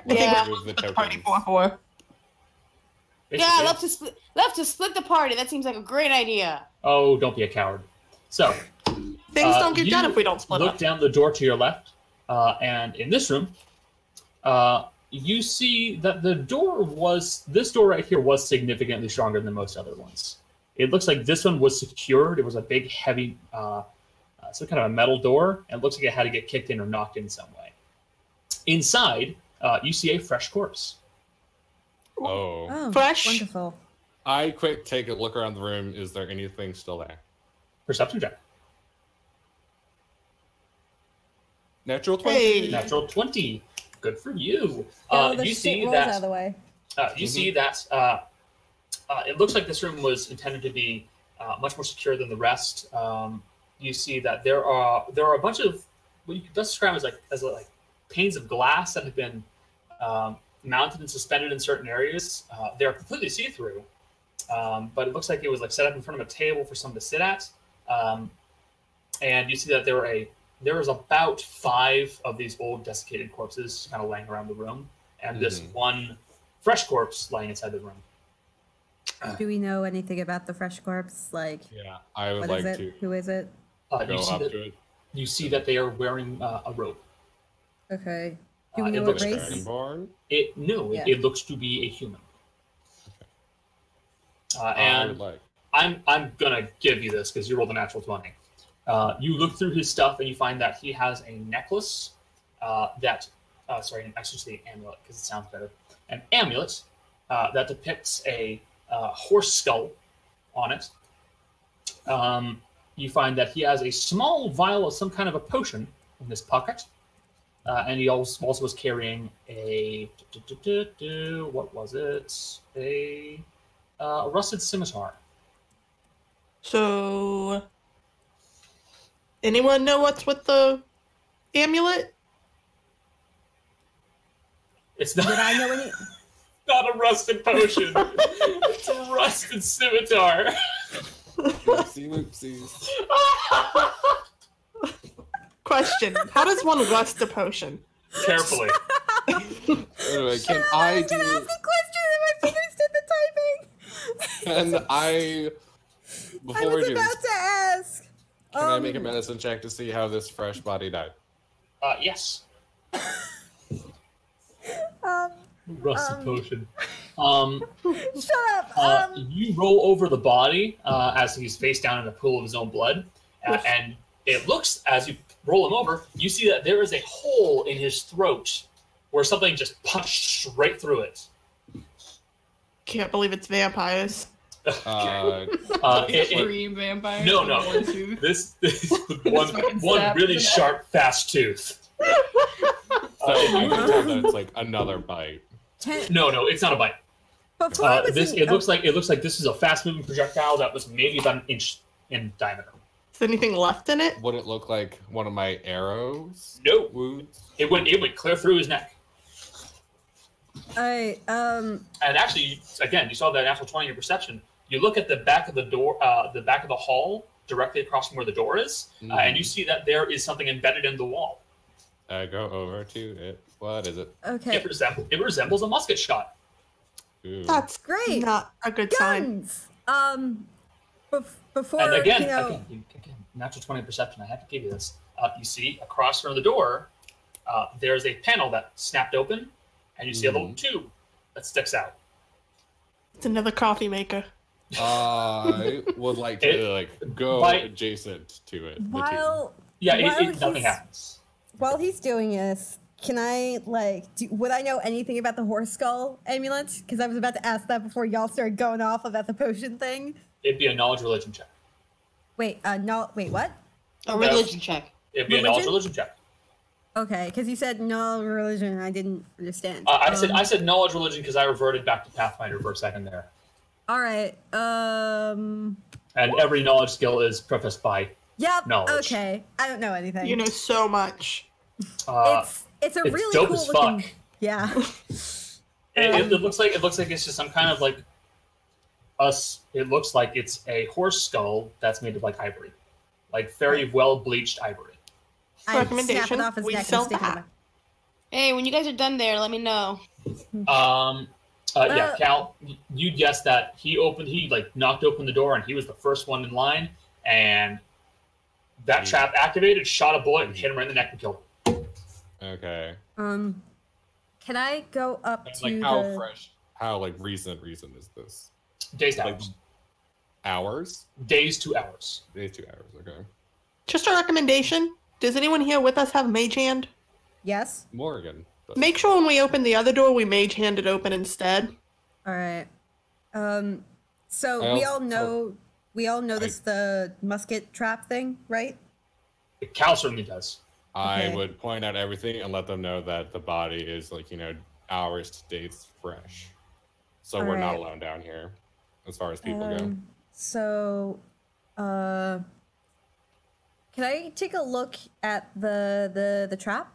Yeah, It was the the party tokens. 4-4. Yeah, love to split the party. That seems like a great idea. Oh, don't be a coward. So, Things don't get you done if we don't split look up. down the door to your left, and in this room, you see that this door right here was significantly stronger than most other ones. It looks like this one was secured. It was a big, heavy, some kind of a metal door, and it looks like it had to get kicked in or knocked in some way. Inside, you see a fresh corpse. Oh. Oh, Fresh. wonderful. I quick take a look around the room. Is there anything still there? Perception check. Natural 20. Hey. Natural 20. Good for you. Get the You shit see rolls that. out of the way. You see that it looks like this room was intended to be much more secure than the rest. You see that there are a bunch of what you could best describe as like panes of glass that have been mounted and suspended in certain areas. They're completely see-through, but it looks like it was like set up in front of a table for someone to sit at. And you see that there was about 5 of these old desiccated corpses kind of laying around the room, and this one fresh corpse lying inside the room. Do we know anything about the fresh corpse? Like, Yeah, I would what like is it? to Who is it? You go see up that to it. you see that they are wearing a robe. Okay. Do we It know looks what Like race? Dragonborn? Yeah. It looks to be a human. I And would like. I'm gonna give you this because you rolled a natural 20. You look through his stuff and you find that he has a necklace I should say amulet because it sounds better. An amulet that depicts a horse skull on it. You find that he has a small vial of some kind of a potion in his pocket. And he also was carrying a what was it? A rusted scimitar. So, anyone know what's with the amulet? It's not, Did I know any? not a rusted potion. It's a rusted scimitar. Whoopsie whoopsies. Question: how does one rust a potion? Carefully. Anyway, can I was gonna do? ask a question and my fingers did the typing. Can I? I Before we was do about this, to ask. can I make a medicine check to see how this fresh body died? Yes. Um, Rusted potion. shut up. You roll over the body as he's face down in a pool of his own blood, and it looks, as you roll him over, you see that there is a hole in his throat where something just punched straight through it. Can't believe it's vampires. Green vampire. No. One tooth. This one really sharp, fast tooth. So you can tell that it's like another bite. No, it's not a bite. Before I was It looks like this is a fast-moving projectile that was maybe about an inch in diameter. Is anything left in it? Would it look like one of my arrows? No, Wounds? it went clear through his neck. I And actually, again, you saw that natural 20 in your perception. You look at the back of the door, the back of the hall, directly across from where the door is, and you see that there is something embedded in the wall. I go over to it. What is it? okay. It resembles a musket shot. Ooh. That's Great. not a good sign. Guns. Before And again, you know, natural 20 perception. I have to give you this. You see across from the door, there's a panel that snapped open, and you see a little tube that sticks out. It's another coffee maker. I would like to go adjacent to it. while Nothing happens. while he's doing this, can I would I know anything about the horse skull amulet? Because I was about to ask that before y'all started going off about the potion thing. It'd be a knowledge religion check. Wait, what? A religion check. It'd be a knowledge religion check. Okay, because you said no religion, and I didn't understand. I said knowledge religion because I reverted back to Pathfinder for a second there. All right. And every knowledge skill is prefaced by knowledge. Okay. I don't know anything. You know so much. It's a really dope cool as looking. fuck. Yeah. It looks like it's just some kind of like us. It looks like it's a horse skull that's made of like ivory, like very well bleached ivory. Recommendation: we sell that. Hey, when you guys are done there, let me know. Yeah, Cal, you guessed that he knocked open the door, and he was the first one in line, and that trap activated, shot a bullet, and hit him right in the neck and killed him. Okay. Can I go up And, to like how recent is this? Days to Like, hours. Hours? Days to hours. Days to hours, okay. Just a recommendation. Does anyone here with us have Mage Hand? Yes. Morgan. Make sure when we open the other door, we Mage Hand it open instead. All right. So we all know this the musket trap thing, right? Cal certainly does. I would point out everything and let them know that the body is hours to days fresh. So we're not alone down here as far as people go. So can I take a look at the trap?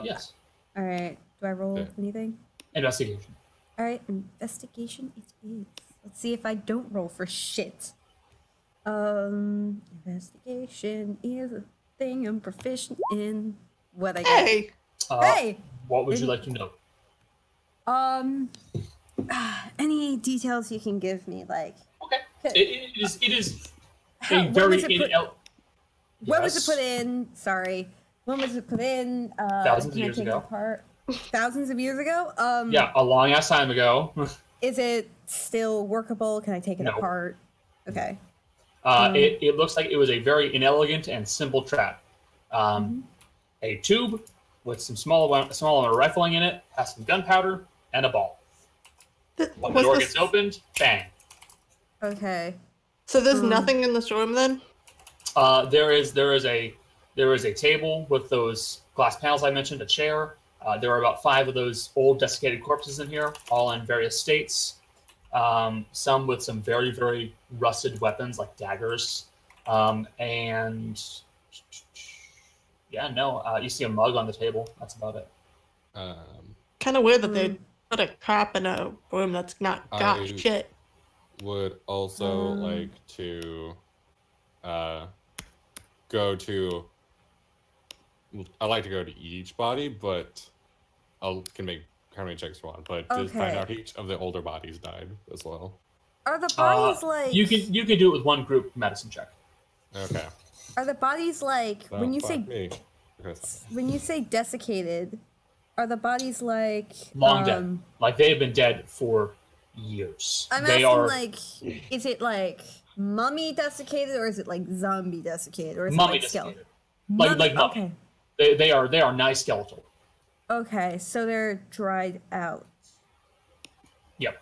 Yes. All right. Do I roll anything? Investigation. All right, investigation it is. Let's see if I don't roll for shit. Investigation is a thing I'm proficient in. What I get. Hey. Hey. What would you like to know? Any details you can give me, like? Okay. It is a very when was it put in? Sorry. When was it put in? Thousands of years ago. Thousands of years ago? Yeah, a long ass time ago. Is it still workable? Can I take it apart? Okay. It looks like it was a very inelegant and simple trap. A tube with some small amount of rifling in it, has some gunpowder, and a ball. When the door gets opened, bang. Okay. So there's nothing in this room then? There is a table with those glass panels I mentioned, a chair. There are about 5 of those old desiccated corpses in here, all in various states. Some with some very, very rusted weapons like daggers. You see a mug on the table. That's about it. Kind of weird that they put a trap in a room that's not got shit. Would also like to go to. I like to go to each body, but can make how many checks you want. But just find out each of the older bodies died as well. Are the bodies you can do it with one group medicine check. Okay. Are the bodies like when you say desiccated? Are the bodies like long dead? Like they have been dead for years. I'm asking like, is it like mummy desiccated or is it like zombie desiccated or is mummy it like skeletal? Like mummy. Okay. They are nice skeletal. Okay, so they're dried out. Yep.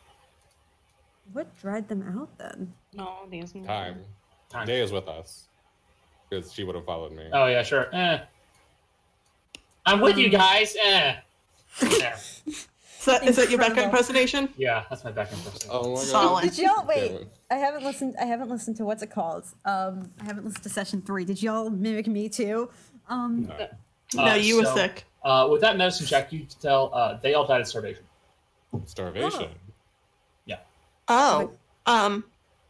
What dried them out then? No, there's no Time. Day is with us. Because she would have followed me. Oh yeah, sure. I'm with you guys. Is that your background impersonation? Yeah, that's my background impersonation. Oh my god. Solid. Did y'all wait? I haven't listened to what's it called? I haven't listened to session 3. Did y'all mimic me too? No, you were sick. With that medicine check, you can tell they all died of starvation. Starvation. Yeah. Oh.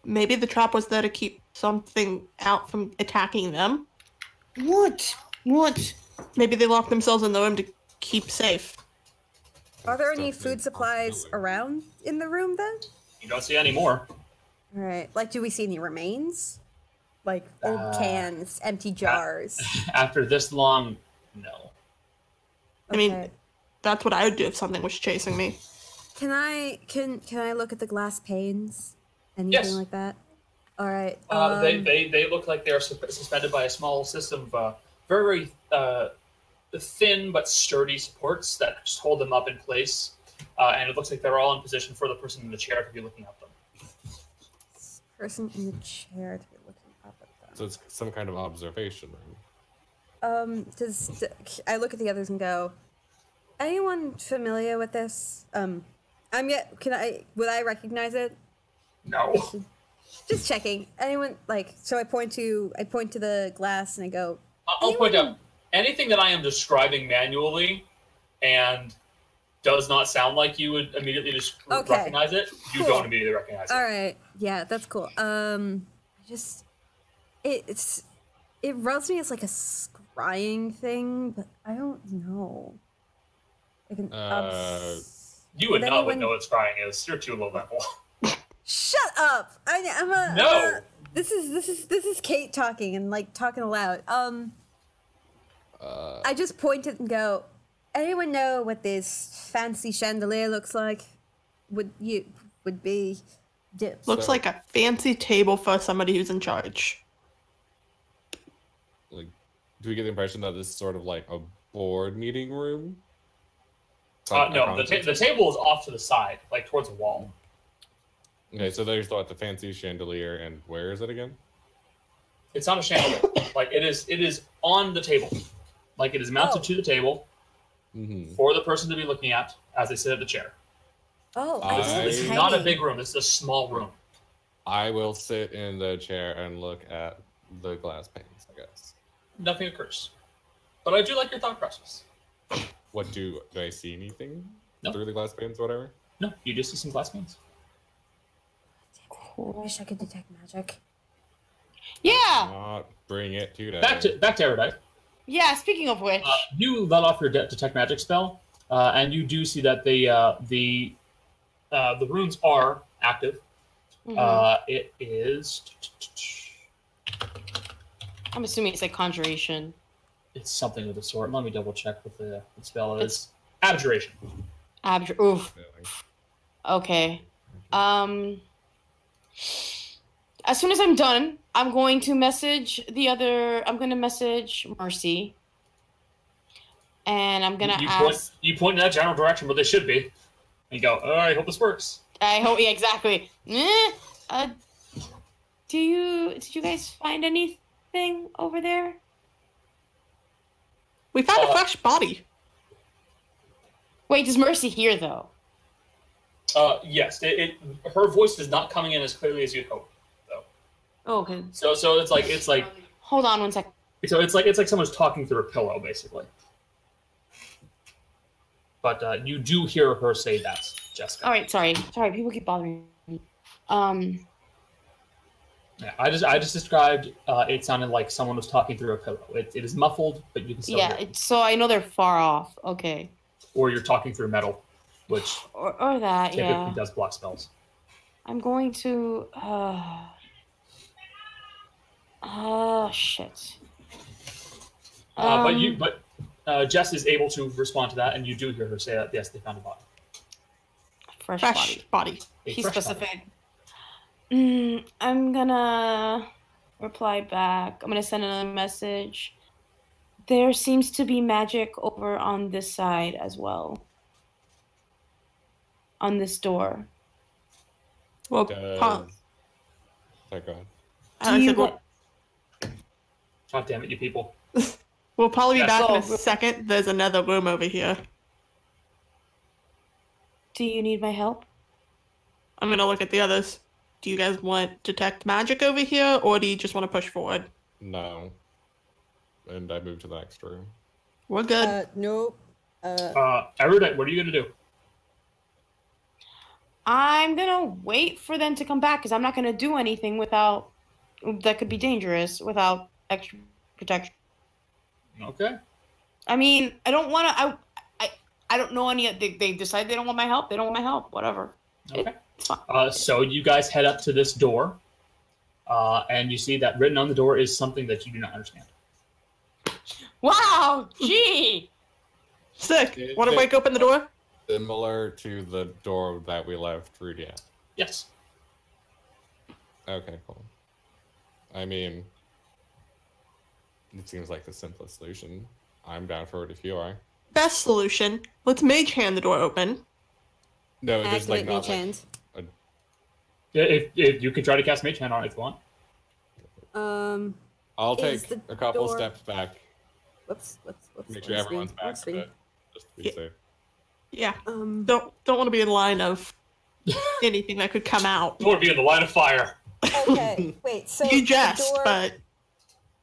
Maybe the trap was there to keep something out from attacking them. What? Maybe they locked themselves in the room to keep safe. Are there any food supplies around in the room then? You don't see any more. All right. Like, do we see any remains? Like old cans, empty jars. After this long, no. I mean, that's what I would do if something was chasing me. Can I look at the glass panes? Anything like that? All right. They look like they're suspended by a small system of very thin but sturdy supports that just hold them up in place. And it looks like they're all in position for the person in the chair to be looking at them. Person in the chair to be looking up at them. So it's some kind of observation room. I look at the others and go, anyone familiar with this? Would I recognize it? No. Just checking. Anyone, so I point to the glass and I go, I'll point out, anything that I am describing manually and does not sound like you would immediately just recognize it, you don't immediately recognize it. All right. Yeah, that's cool. It rubs me as like a scrying thing, but I don't know. You would not know what scrying is. You're too low level. Shut up! This is Kate talking and like talking aloud. I just point it and go, anyone know what this fancy chandelier looks like? Would be dips. Looks like a fancy table for somebody who's in charge. Like, do we get the impression that this is sort of like a board meeting room? No, the table is off to the side, like towards the wall. Okay, so there's the fancy chandelier, and where is it again? It's not a chandelier. Like it is on the table. Like it is mounted to the table for the person to be looking at as they sit at the chair. This is not a big room. This is a small room. I will sit in the chair and look at the glass panes, I guess. Nothing occurs. But I do like your thought process. What do I see anything No. through the glass panes or whatever? No, you just see some glass panes. I wish I could detect magic. Yeah. Not bring it to that. Back to Erudite. Yeah. Speaking of which, you let off your detect magic spell, and you do see that the runes are active. It is. I'm assuming it's like conjuration. It's something of the sort. Let me double check what the spell is. Abjuration. Oof. Okay. As soon as I'm done, I'm going to message Mercy. And I'm gonna ask. You point in that general direction where they should be. And you go, oh, I hope this works. I hope, yeah, exactly. Did you guys find anything over there? We found a fresh body. Wait, does Mercy hear though? Yes. Her voice is not coming in as clearly as you'd hope, though. Oh, okay. So it's like. Hold on one second. So it's like someone's talking through a pillow, basically. But you do hear her say that, Jessica. All right, sorry. People keep bothering me. Yeah, I just described. It sounded like someone was talking through a pillow. It is muffled, but you can still hear it. So I know they're far off. Okay. Or you're talking through metal, which or that typically does block spells. I'm going to. Shit. But Jess is able to respond to that, and you do hear her say that yes, they found a body. Fresh body. She's specific. I'm gonna reply back. I'm gonna send another message. There seems to be magic over on this side as well. On this door. Well, Sorry, go God damn it, you people. We'll probably be back in a second. There's another room over here. Do you need my help? I'm gonna look at the others. Do you guys want detect magic over here, or do you just want to push forward? No. And I move to the next room. We're good. Nope. Erudite, what are you gonna do? I'm gonna wait for them to come back because I'm not gonna do anything that could be dangerous without extra protection. Okay. I mean, I don't want to. I don't know any. They decide they don't want my help. They don't want my help. Whatever. Okay. So you guys head up to this door, and you see that written on the door is something that you do not understand. Wow! Gee! Sick. Want to break open the door? Similar to the door that we left Rudy at. Yes. Okay, cool. I mean, it seems like the simplest solution. I'm down for it if you are. Best solution. Let's mage hand the door open. No, it's just like Activate not mage hand. If you can try to cast Mage Hand on it if you want. I'll Is take the a couple door- steps back Whoops. Make sure everyone's back to it. Just to be safe. Yeah. Don't want to be in line of anything that could come out. Don't want to be in the line of fire. Okay, wait, so You jest, the door, but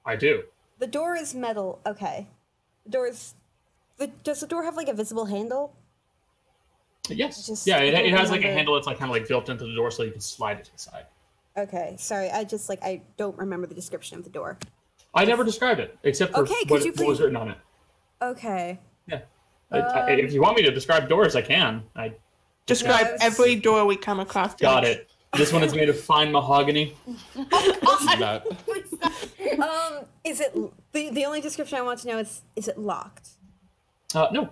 I do. the door is metal. Okay. Does the door have like a visible handle? Yes. Just- Yeah, I it don't has like a remember. handle that's like kind of like built into the door so you can slide it to the side. Okay, sorry. I don't remember the description of the door. I never described it except for Okay, could what, you what was please- written on it. Okay. Yeah. If you want me to describe doors, I can. describe Yes. every door we come across. Got it. This one is made of fine mahogany. Not, Is it the only description I want to know is it locked? No,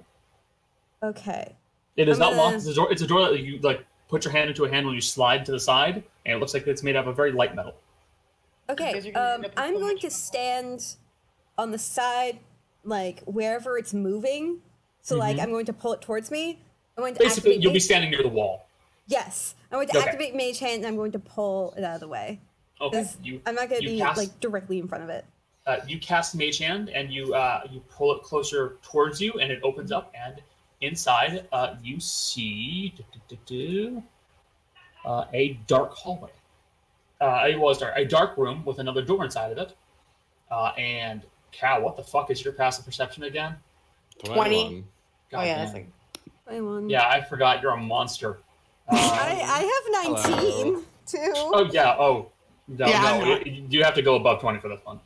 Okay. it is I'm not gonna- locked. It's a door that you like put your hand into a handle and you slide to the side, and it looks like it's made out of a very light metal. Okay. Because you're gonna end up with I'm so going much to stand on the side, like wherever it's moving. So like I'm going to pull it towards me. I'm going to Basically, activate you'll be mage- standing near the wall. Yes. I'm going to Okay. activate mage hand and I'm going to pull it out of the way. Okay. 'Cause I'm not going to be cast, like directly in front of it. You cast Mage Hand and you pull it closer towards you, and it opens up, and inside you see a dark hallway. A dark room with another door inside of it. And Cal, what the fuck is your passive perception again? 20. God Oh yeah, damn. that's like 21. Yeah, I forgot. You're a monster. I have 19 too. Oh yeah. Oh no, Yeah, I'm no. not. You have to go above 20 for this one.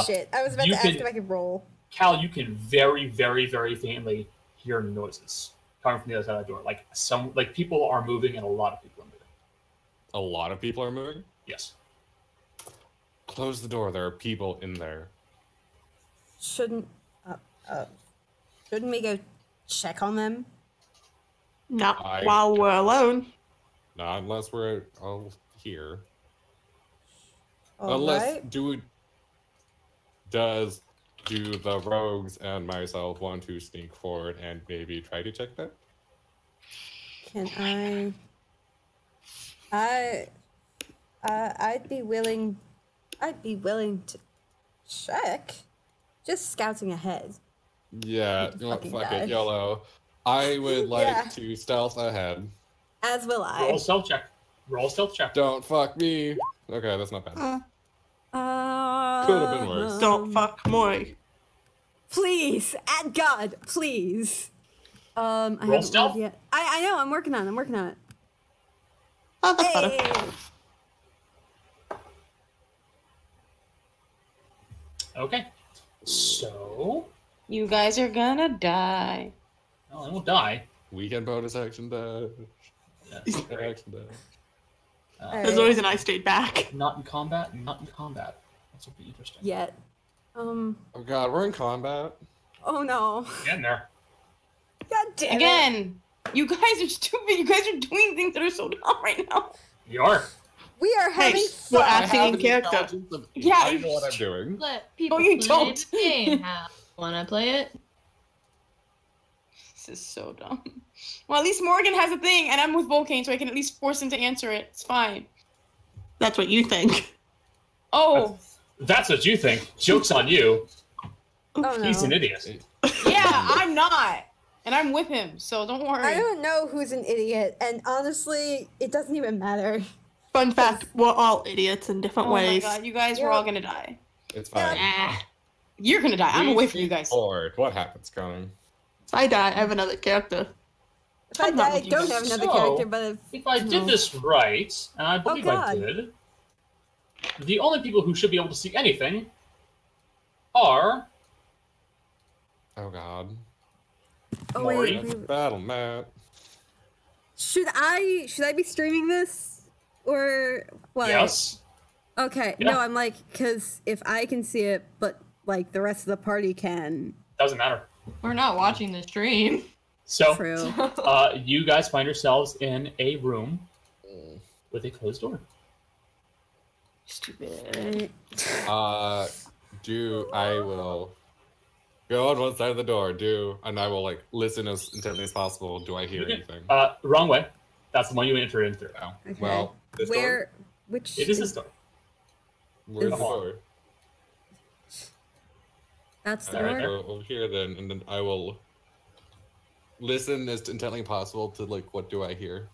Shit. I was about you to ask can- if I could roll. Cal, you can very, very, very faintly hear noises coming from the other side of the door. Like people are moving, and a lot of people are moving. a lot of people are moving. Yes. Close the door. There are people in there. Shouldn't we go check on them? Not I- while we're alone. Not unless we're all here. All Unless right. do the rogues and myself want to sneak forward and maybe try to check that? Can I'd be willing to check. Just scouting ahead. Yeah, you know what, Fucking fuck die. it, YOLO. I would like Yeah. to stealth ahead. As will Roll I. a stealth check. Roll a stealth check. Don't fuck me. Okay, that's not bad. Could have been worse. Don't fuck Moy. Please, at God, please. I Roll haven't stealth? rolled yet. I know. I'm working on it. Oh, that's better. Hey. Okay. So, You guys are gonna die. well, I won't die. Weekend bonus action dash. Yeah, great. Action dash. There's always an I stayed back. Not in combat. Not in combat. This will be interesting. Yet. Oh god, we're in combat. Oh no. Get in there. God damn it. Again, you guys are stupid. You guys are doing things that are so dumb right now. You are. We are having Hey, fun. we're I acting have in an character. intelligence of 8. Yeah, I know what I'm doing. let people you play don't. the game. Wanna play it? This is so dumb. Well, at least Morgan has a thing, and I'm with Volcane, so I can at least force him to answer it. It's fine. That's what you think. Oh, That's what you think. Joke's on you. Oh no. He's an idiot. yeah, I'm not. And I'm with him, so don't worry. I don't know who's an idiot, and honestly, it doesn't even matter. Fun fact, we're all idiots in different Oh my ways. god, you guys were all gonna die. It's fine. Ah, you're gonna die. I'm away from you guys. Forward. What happens, Conor? If I die, I have another character. If I I'm not die, I with you don't guys. have another So, character, but If I did this right, and I believe I God. did, the only people who should be able to see anything are Oh god. oh Maury. wait, wait, Battle mat. should I be streaming this or what? yes. Okay, Yeah. no, I'm like, because if I can see it, but like the rest of the party can. Doesn't matter. We're not watching the stream. So, True. you guys find yourselves in a room with a closed door. Stupid. I will go on one side of the door, and I will like listen as intently as possible. Do I hear anything? Wrong way. That's the one you entered in through. Oh, Okay. well, this Where? door? Which? It is this door. Where's the Come on. door? That's the Alright, order. over here then, and then I will listen as intently possible to like what do I hear?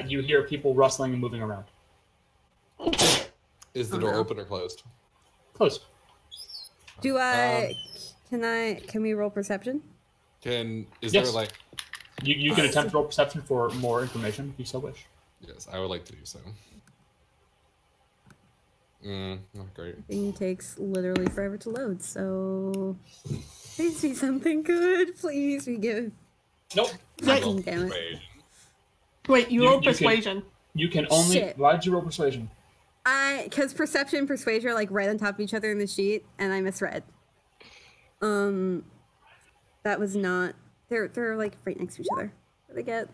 You hear people rustling and moving around. Is the door open or closed? Closed. Do I? Can we roll perception? Is Yes. there like? You can attempt to roll perception for more information if you so wish. Yes, I would like to do so. Not great. I think it takes literally forever to load, so please be something good. Please be good. Nope. Fucking damn it. Persuasion. Wait, you You- rolled you can- persuasion. You can only. Shit. Why did you roll persuasion? Because perception and persuasion are like right on top of each other in the sheet, and I misread. That was not. They're like right next to each other. What did I get?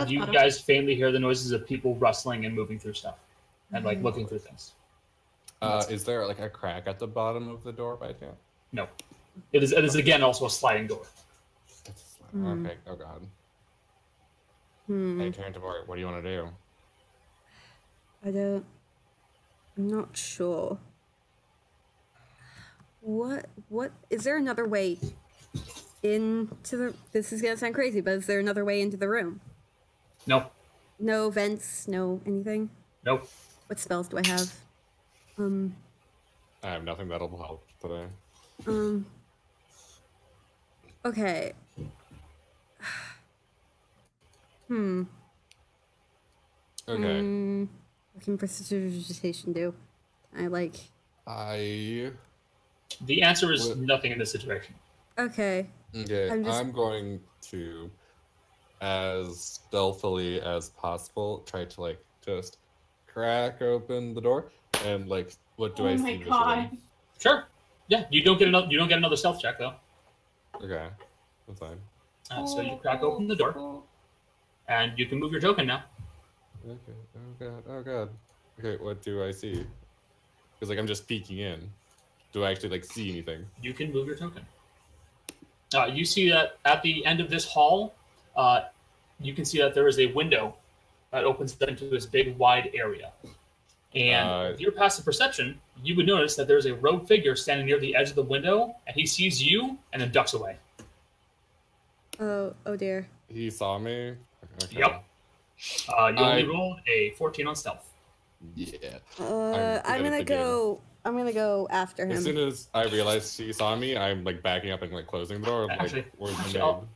You better. guys faintly hear the noises of people rustling and moving through stuff, and like looking through things. Is there like a crack at the bottom of the door by chance? No, it is again also a sliding door. Okay. Oh god. Hey, Tarantavori, what do you want to do? I'm not sure. What is there another way into the? This is gonna sound crazy, but is there another way into the room? No, No vents, no anything. nope. What spells do I have? I have nothing that'll help today. Okay. Okay. What can prestidigitation do? I like. The answer is What? nothing in this situation. Okay. Okay, I'm just- I'm going to, as stealthily as possible, try to like just crack open the door and like, what do I see? visually? Sure. Yeah, you don't get another stealth check though. Okay, that's fine. So you crack open the door, and you can move your token now. Okay. Oh god. Okay, what do I see? Because like I'm just peeking in. Do I actually like see anything? You can move your token. You see that at the end of this hall, you can see that there is a window that opens into this big, wide area. And with your passive perception, you would notice that there's a robed figure standing near the edge of the window, and he sees you and then ducks away. Oh dear. He saw me. Okay. Yep. You only rolled a 14 on stealth. Yeah. I'm gonna go after As soon him. as I realized he saw me, I'm like backing up and like closing the door. Like, Actually, where's the I'll- maid?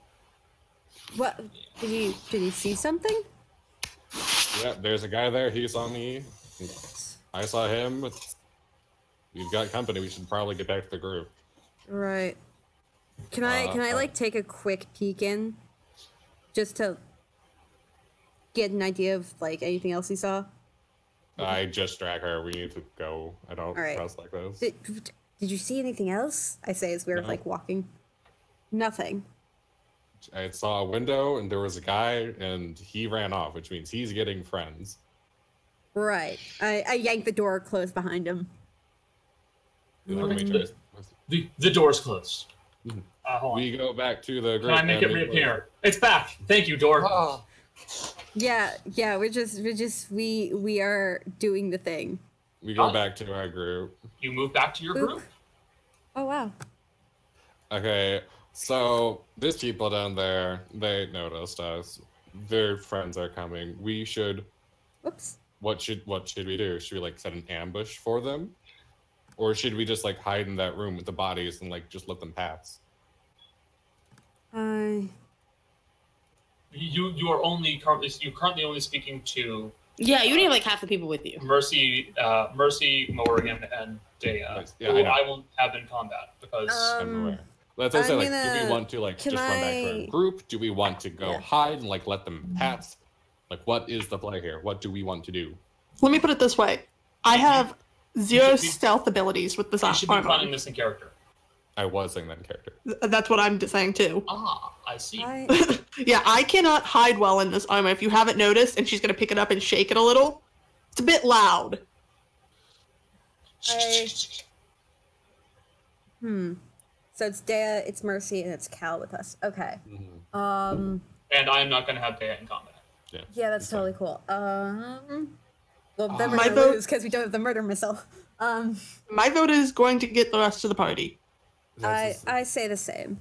What? Did he see something? Yeah, there's a guy there. He saw me. I saw him. We've got company. We should probably get back to the group. Right. Can I like take a quick peek in, just to get an idea of like anything else he saw? I just drag her. We need to go. I don't Alright. trust like this. Did you see anything else? I say as we're No. like walking. Nothing. I saw a window and there was a guy and he ran off, which means he's getting friends. Right. I yanked the door closed behind him. Let me check. The door's closed. Hold on. We go back to the group. Can I make it and we- reappear? It's back. Thank you, door. Yeah, we are doing the thing. We go Oh. back to our group. You move back to your group. Oh wow. Okay, so these people down there, they noticed us. Their friends are coming. We should. Whoops. What should we do? Should we like set an ambush for them, or should we just like hide in that room with the bodies and like just let them pass? You are only currently only speaking to Yeah, you need like half the people with you. Mercy, Morgan, and Dea, Yeah, who I know. I won't have in combat because I'm aware. That's what I said. I'm Like, do we gonna- want to like can just run back to I- our group? Do we want to go Yeah. hide and like let them pass? Like, what is the play here? What do we want to do? Let me put it this way. I have zero should be- stealth abilities with this you should be armor. planning this in character. I was saying that in character. That's what I'm saying too. Ah, I see. Yeah, I cannot hide well in this armor. If you haven't noticed, and she's gonna pick it up and shake it a little, it's a bit loud. So it's Dea, it's Mercy, and it's Cal with us. Okay. Mm-hmm. And I am not going to have Dea in combat. Yeah, that's totally cool. Well, then we're My gonna vote- lose because we don't have the murder missile. My vote is going to get the rest of the party. I say the same.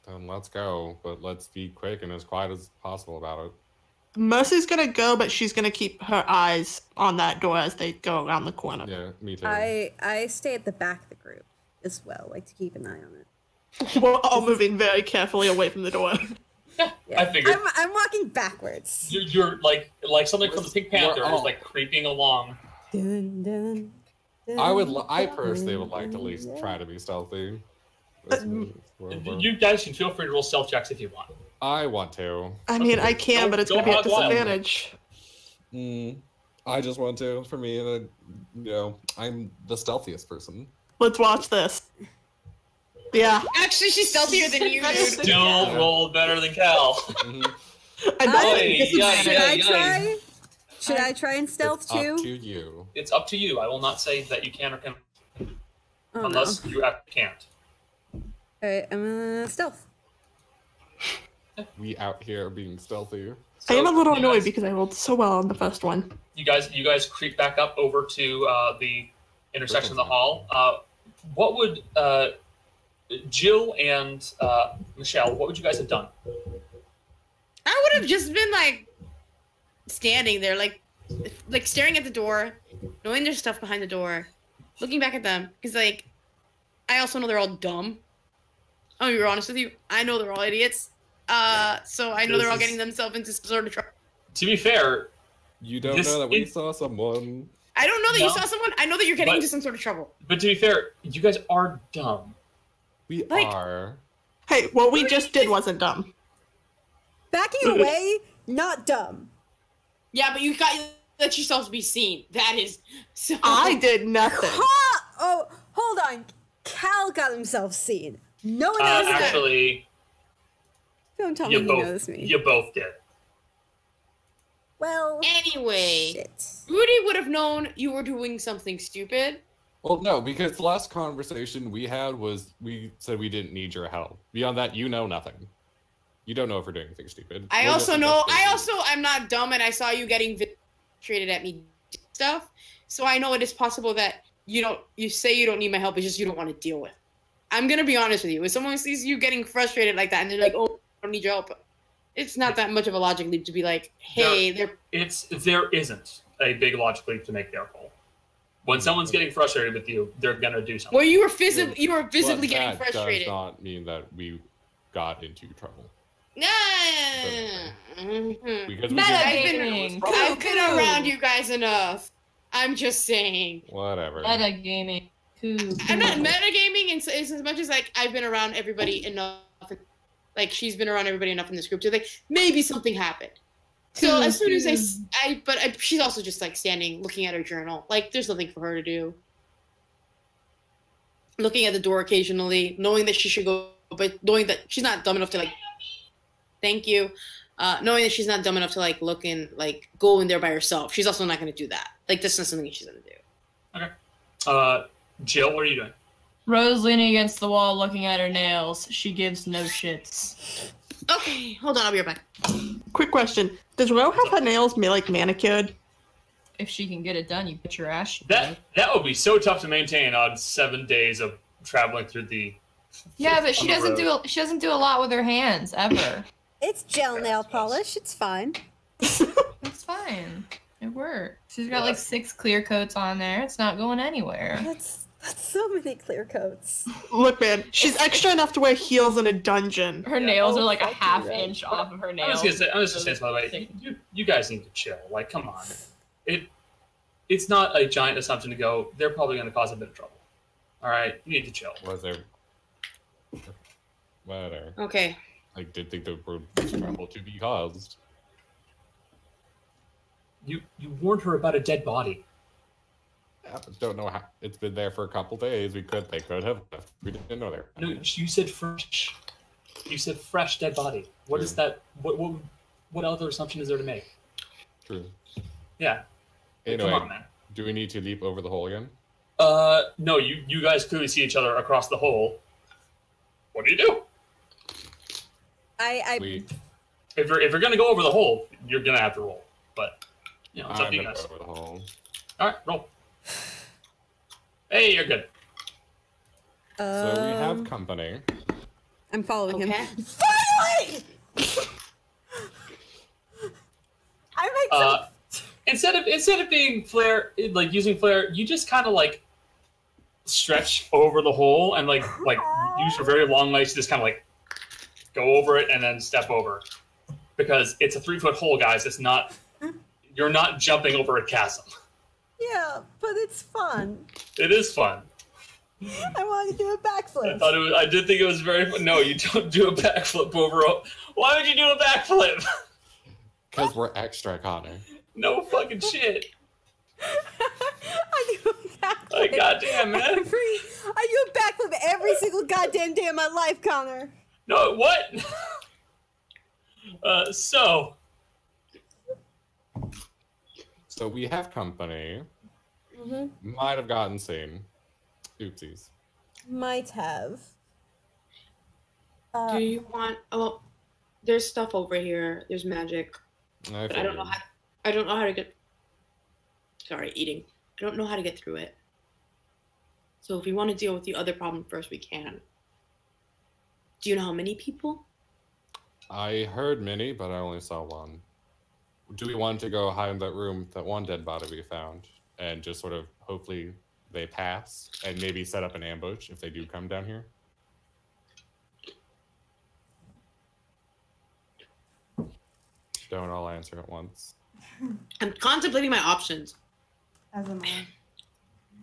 Then let's go, but let's be quick and as quiet as possible about it. Mercy's gonna go, but she's gonna keep her eyes on that door as they go around the corner. Yeah, me too. I stay at the back of the group as well, like to keep an eye on it. We're all moving very carefully away from the door. Yeah, Yeah. I figured. I'm walking backwards. You're like something from the Pink Panther is like creeping along. Dun, dun, dun, I personally would like to at least try to be stealthy. You guys can feel free to roll stealth checks if you want. I want to. I mean, I can, but it's gonna be at disadvantage. I just want to. For me, I'm the stealthiest person. Let's watch this. Yeah. Actually, she's stealthier than you, dude. Still roll better than Cal. Should I try and stealth too? Up to you. It's up to you. I will not say that you can or can't, Oh, unless no. you can't. Alright, I'm gonna stealth. We out here being stealthy. I am a little annoyed guys, because I rolled so well on the first one. You guys creep back up over to the intersection of the hall. What would Jill and Michelle? What would you guys have done? I would have just been like standing there, like staring at the door, knowing there's stuff behind the door, looking back at them, because like I also know they're all dumb. I'm gonna be honest with you. I know they're all idiots. So I know they're all getting themselves into some sort of trouble. To be fair, you don't know that we saw someone. I don't know that you saw someone. I know that you're getting into some sort of trouble. But to be fair, you guys are dumb. We are. Hey, what we just did wasn't dumb. Backing away, not dumb. Yeah, but you got let yourselves be seen. That is so. I did nothing. Oh, hold on. Cal got himself seen. No one else did. Actually, Don't tell me he knows me. You both did. Well, anyway, shit. Rudy would have known you were doing something stupid. Well, no, because the last conversation we had was we said we didn't need your help. Beyond that, you know nothing. You don't know if we're doing anything stupid. I'm not dumb, and I saw you getting frustrated at me stuff. So I know it is possible that you say you don't need my help. It's just you don't want to deal with. I'm gonna be honest with you. If someone sees you getting frustrated like that, and they're like, "Oh, I don't need your help," it's not that much of a logic leap to be like, "Hey, there isn't a big logic leap to make there, Cole. When someone's getting frustrated with you, they're gonna do something. Well, you were visibly getting frustrated. That does not mean that we got into trouble. Nah. Because I've been around you guys enough. I'm just saying. Whatever. Metagaming. I'm not metagaming in as much as like I've been around everybody enough. Like she's been around everybody enough in this group to like maybe something happened. So as soon as she's also just like standing, looking at her journal. Like there's nothing for her to do. Looking at the door occasionally, knowing that she should go, but knowing that she's not dumb enough to like. Thank you. Knowing that she's not dumb enough to like look and like go in there by herself. She's also not going to do that. Like that's not something she's going to do. Okay. Jill, what are you doing? Rose leaning against the wall, looking at her nails. She gives no shits. Okay, hold on. I'll be right back. Quick question: does Ro have her nails manicured? If she can get it done, you put your ass. That would be so tough to maintain on 7 days of traveling through the. Yeah, but she doesn't do a lot with her hands ever. It's gel nail polish. It's fine. It's fine. It works. She's got like 6 clear coats on there. It's not going anywhere. That's so many clear coats. Look, man, she's extra enough to wear heels in a dungeon. Her nails are like a half inch off of her nails. I was just gonna say, by the way, you guys need to chill. Like, come on. It's not a giant assumption to go, they're probably going to cause a bit of trouble. All right? You need to chill. Was there... Whatever. Okay. I did think there was trouble to be caused. You warned her about a dead body. Yeah, don't know how. It's been there for a couple days. They could have left. We didn't know there. No, you said fresh. You said fresh dead body. What is that? What other assumption is there to make? True. Yeah. Anyway, come on, man. Do we need to leap over the hole again? No. You guys clearly see each other across the hole. What do you do? If you're gonna go over the hole, you're gonna have to roll. But it's up to you guys. Over the hole. All right, roll. Hey, you're good. So we have company. I'm following him. Finally! I make Instead of being flare, like using flare, you just kind of like stretch over the hole and like use your very long legs to just kind of like go over it and then step over, because it's a 3-foot hole, guys. It's not. You're not jumping over a chasm. Yeah, but it's fun. It is fun. I want to do a backflip. I did think it was very fun. No, you don't do a backflip over. Why would you do a backflip? Because we're extra, Connor. No fucking shit. I do a backflip. Like, goddamn, man. I do a backflip every single goddamn day of my life, Connor. No, what? So we have company. Mm-hmm. Might have gotten seen. Oopsies. Might have. Do you want? Oh, there's stuff over here. There's magic, but I don't know how. I don't know how to get. Sorry, eating. I don't know how to get through it. So if we want to deal with the other problem first, we can. Do you know how many people? I heard many, but I only saw one. Do we want to go hide in that room, that one dead body we found, and just sort of hopefully they pass and maybe set up an ambush if they do come down here? Don't all answer at once. I'm contemplating my options. As am I.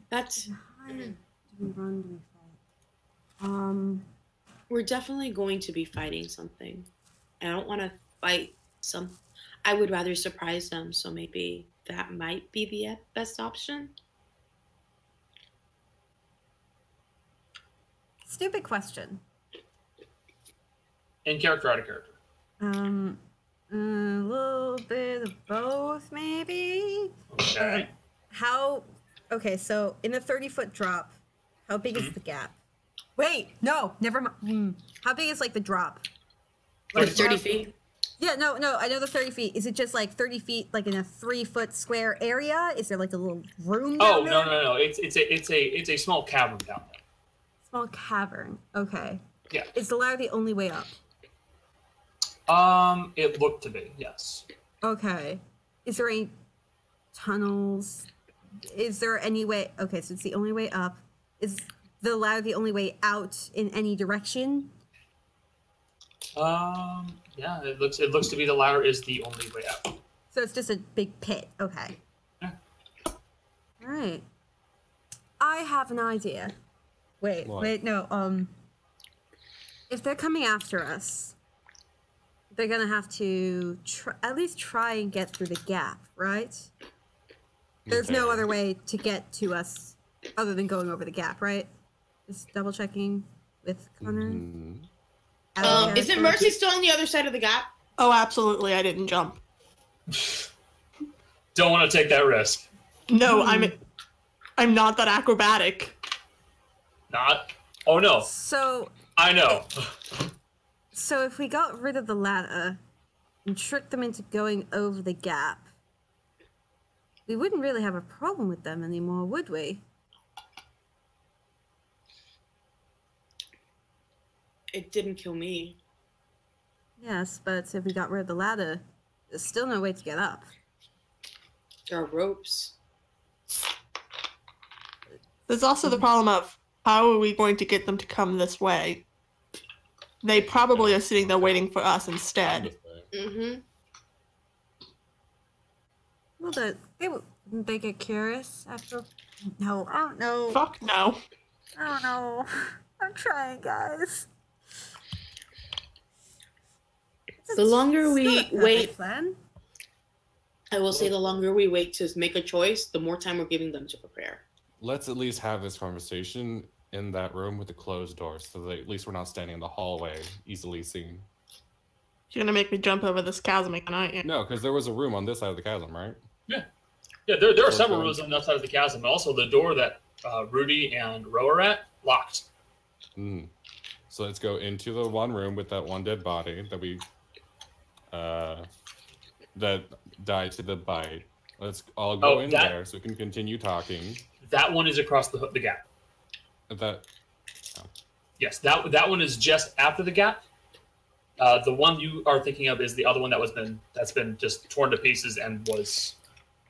That's. Do we run? Do we fight? We're definitely going to be fighting something. I don't want to fight some. I would rather surprise them, so maybe that might be the best option. Stupid question. in character, out of character. A little bit of both, maybe. Okay. Okay, so in a 30-foot drop, how big is the gap? Wait, no, never mind. How big is like the drop? Like 30 feet? Yeah, no, I know the 30 feet. Is it just like 30 feet, like in a 3-foot square area? Is there like a little room down there? No. It's a small cavern down there. Small cavern. Okay. Yeah. Is the ladder the only way up? It looked to be, yes. Okay. Is there any tunnels? Is there any way? Okay, so it's the only way up. Is the ladder the only way out in any direction? Yeah, it looks to be the ladder is the only way out. So it's just a big pit. Okay. Yeah. All right. I have an idea. Wait, no. If they're coming after us, they're gonna have to at least try and get through the gap, right? There's no other way to get to us other than going over the gap, right? Just double checking with Conor. Isn't Mercy still on the other side of the gap? Oh, absolutely. I didn't jump. Don't want to take that risk. No, I'm not that acrobatic. Not? Oh, no. So... I know. So if we got rid of the ladder and tricked them into going over the gap, we wouldn't really have a problem with them anymore, would we? It didn't kill me. Yes, but if we got rid of the ladder, there's still no way to get up. There are ropes. There's also the problem of how are we going to get them to come this way? They probably are sitting there waiting for us instead. Mm-hmm. Well, wouldn't they get curious after? No, I don't know. Fuck no. I don't know. I'm trying, guys. The longer we wait, plan. I will say the longer we wait to make a choice, the more time we're giving them to prepare. Let's at least have this conversation in that room with the closed doors, so that at least we're not standing in the hallway, easily seen. You're gonna make me jump over this chasm again, aren't you? No, because there was a room on this side of the chasm, right? Yeah. Yeah, there are several rooms on that side of the chasm. Also, the door that Rudy and Ro are at, locked. So let's go into the one room with that one dead body that we... that died to the bite. Let's all go in there so we can continue talking. That one is across the gap. Okay. Yes, that one is just after the gap. The one you are thinking of is the other one that's been just torn to pieces and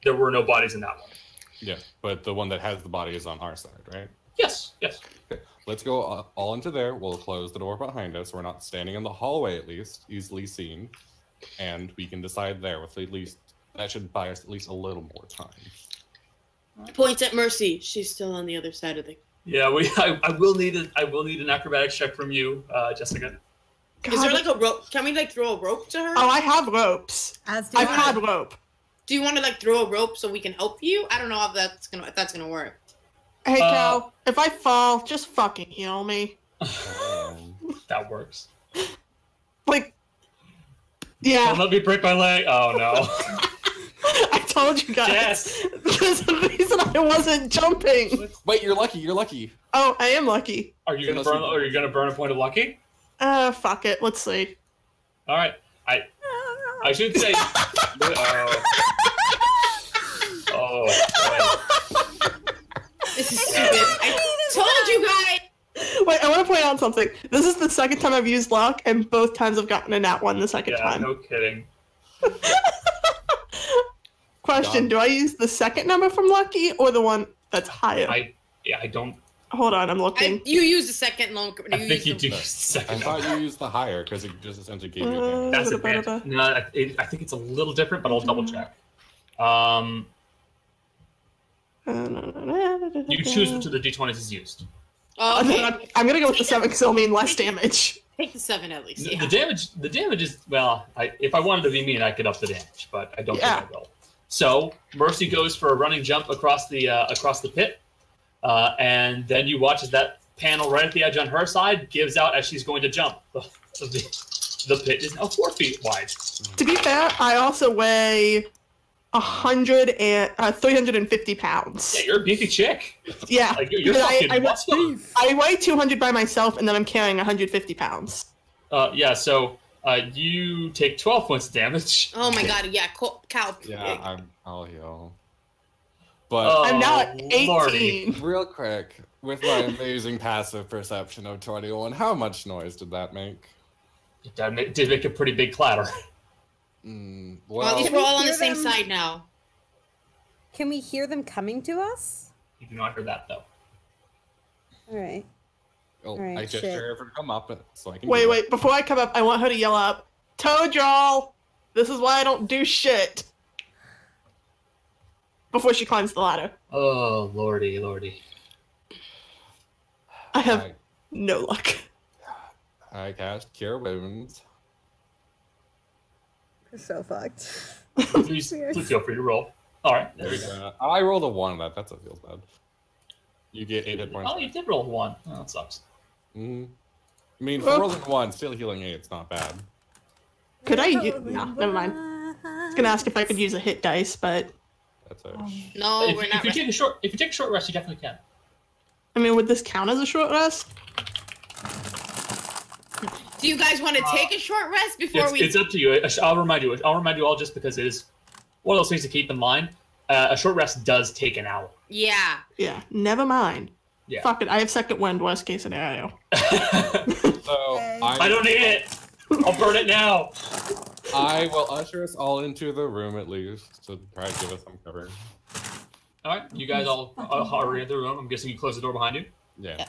there were no bodies in that one. Yeah, but the one that has the body is on our side, right? Yes. Okay, let's go all into there. We'll close the door behind us. We're not standing in the hallway, at least, easily seen. And we can decide there with at least, that should buy us at least a little more time. Points at Mercy. She's still on the other side of the... Yeah, I will need an acrobatics check from you, Jessica. God. Is there like a rope? Can we like throw a rope to her? Oh, I have ropes. I've had rope. Do you want to like throw a rope so we can help you? I don't know if that's gonna work. Hey Cal, if I fall, just fucking heal me. That works. Like, yeah. Don't let me break my leg. Oh no. I told you guys. Yes. There's a reason I wasn't jumping. Wait, you're lucky. Oh, I am lucky. Are you gonna burn a point of lucky? Fuck it. Let's see. All right. I should say. This is stupid. I told you guys. Wait, I want to point out something. This is the second time I've used luck, and both times I've gotten a nat 1 the second time. No kidding. Question: do I use the second number from lucky or the one that's higher? I don't. Hold on, I'm looking. You use the second number. I think you do use the second. I thought you used the higher because it just essentially gave you advantage. That's advantage. No, I think it's a little different, but I'll double check. You choose which of the d20s is used. Oh, okay. I'm gonna go with the 7 because it'll mean less damage. Take the 7 at least. Yeah. The damage is, well, if I wanted to be mean, I could up the damage, but I don't think I will. So Mercy goes for a running jump across the pit, and then you watch as that panel right at the edge on her side gives out as she's going to jump. The pit is now 4 feet wide. To be fair, I also weigh 350 pounds. Yeah, you're a beefy chick. Yeah, like, you're fucking muscle. I weigh 200 by myself, and then I'm carrying 150 pounds. Yeah, so you take 12 points of damage. Oh my god, yeah, Cal. Yeah, I'll heal. But I'm now at 18. Lordy. Real quick, with my amazing passive perception of 21, how much noise did that make? It did make a pretty big clatter. Well, at least we're all on the same side now. Can we hear them coming to us? You do not hear that, though. Alright. Well, Alright, I gesture her to come up so I can. Wait, before I come up, I want her to yell out, "Toad y'all! This is why I don't do shit!" Before she climbs the ladder. Oh, lordy. I have no luck. I cast Cure Wounds. We're so fucked. Please feel free to roll. All right, there we go. I rolled a 1. That feels bad. You get 8 hit points. Oh, you did roll 1. Oh, that sucks. I mean, for rolling 1, still healing 8, it's not bad. Could I use... No, never mind. I was gonna ask if I could use a hit dice, but... That's a... No, If we're you not. take a short rest, you definitely can. I mean, would this count as a short rest? Do you guys want to take a short rest before It's up to you. I'll remind you all just because it is one of those things to keep in mind. A short rest does take an hour. Yeah. Yeah, never mind. Yeah. Fuck it, I have second wind, worst case scenario. So, I don't need it. I'll burn it now. I will usher us all into the room at least to try to give us some cover. All right, you guys all hurry into the room. I'm guessing you close the door behind you. Yeah.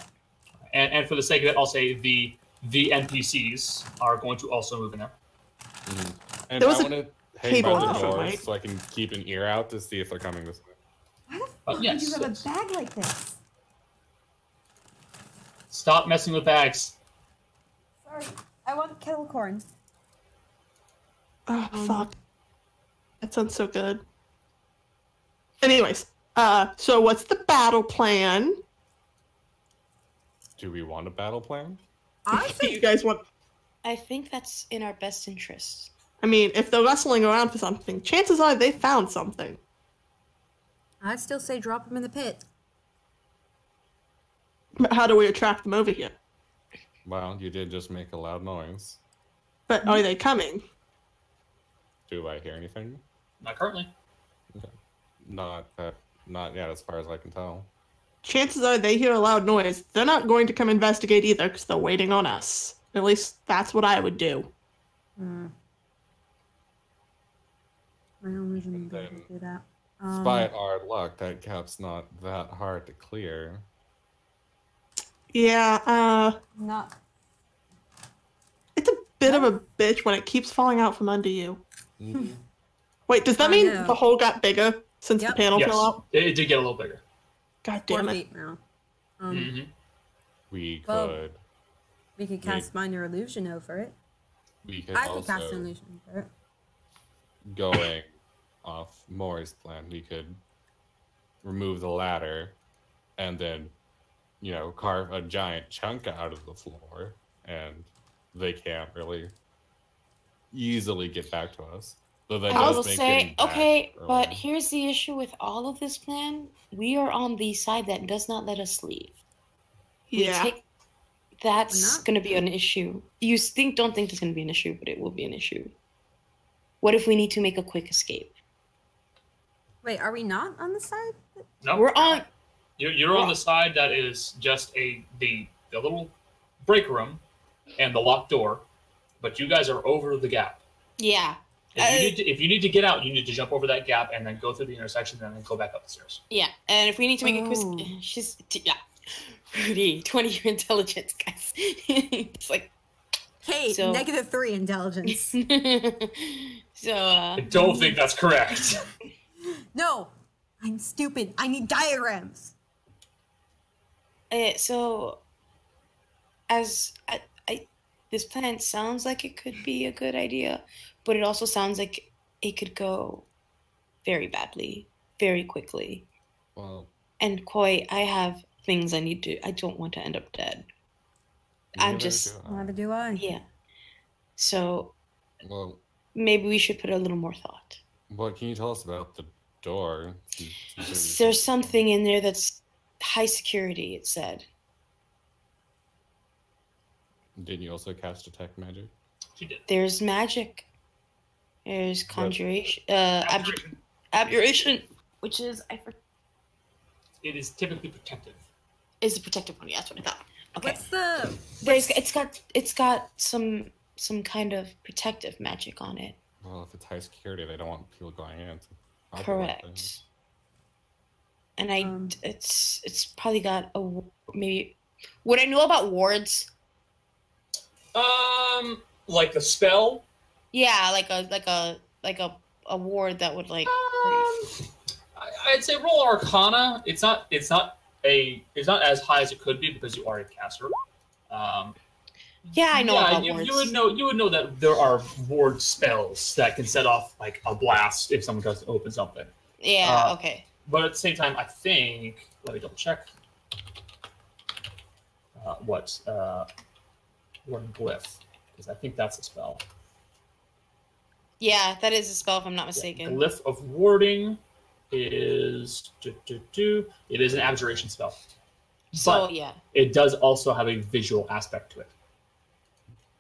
And for the sake of it, I'll say the NPCs are going to also move in there. And I want to hang table by the in the doors right? so I can keep an ear out to see if they're coming this way. Why the fuck Yes, would you have yes. a bag like this? Stop messing with bags. Sorry, I want kettle corn. Oh, fuck. That sounds so good. Anyways, so what's the battle plan? Do we want a battle plan? You guys want... I think that's in our best interest. I mean, if they're wrestling around for something, chances are they found something. I'd still say drop them in the pit. But how do we attract them over here? Well, you did just make a loud noise. But are they coming? Do I hear anything? Not currently. Not yet, as far as I can tell. chances are they hear a loud noise. They're not going to come investigate either because they're waiting on us. At least that's what I would do. My own reason to be able to do that. Despite our luck, that gap's not that hard to clear. Yeah, Not. it's a bit of a bitch when it keeps falling out from under you. Mhm. Wait, does that I mean know. the hole got bigger since the Yep. panel Yes, fell out? it did get a little bigger. God 4 damn it. feet now. Mhm. We Well, could. We could cast minor illusion over it. We could I could also, cast an illusion over it. going off Moore's plan, we could remove the ladder and then, carve a giant chunk out of the floor, and they can't really easily get back to us. So that I does will make say, getting back okay, but earlier. here's the issue with all of this plan. We are on the side that does not let us leave. Yeah. That's not. going to be an issue. You don't think it's going to be an issue, but it will be an issue. What if we need to make a quick escape? Wait, are we not on the side? No, We're on. You're on the side that is just the little break room and the locked door, but you guys are over the gap. Yeah. If you need to get out, you need to jump over that gap and then go through the intersection and then go back up the stairs. Yeah. And if we need to make a Oh. quick, yeah. Rudy, 20 your intelligence, guys. It's like. Hey, So- -3 intelligence. So. I don't think that's correct. No, I'm stupid. I need diagrams. So, as this plan sounds like it could be a good idea, but it also sounds like it could go very badly, very quickly. Well, And Koi, I have things I need to. I don't want to end up dead. I'm neither just. do I. Neither do I. Yeah. So Well, maybe we should put a little more thought. what can you tell us about the door? There's something in there that's high security. It said. Didn't you also cast detect magic? She did. There's magic. There's conjuration. Abjuration. Abjuration, which is It is typically protective. is a protective one. Yeah, that's what I thought. Okay. What's the? It's got some kind of protective magic on it. Well, if it's high security, they don't want people going in. So probably like that. Correct. And it's probably got maybe. Would I know about wards? Like the spell. Yeah, like a ward that would like. I'd say roll Arcana. It's not as high as it could be because you are a caster. Yeah, I know about wards. You would know that there are ward spells that can set off like a blast if someone tries to open something. Yeah. Okay. But at the same time, I think let me double check. Ward glyph, because I think that's a spell. Yeah, that is a spell if I'm not mistaken. Glyph of warding is it is an abjuration spell. So But yeah. it does also have a visual aspect to it.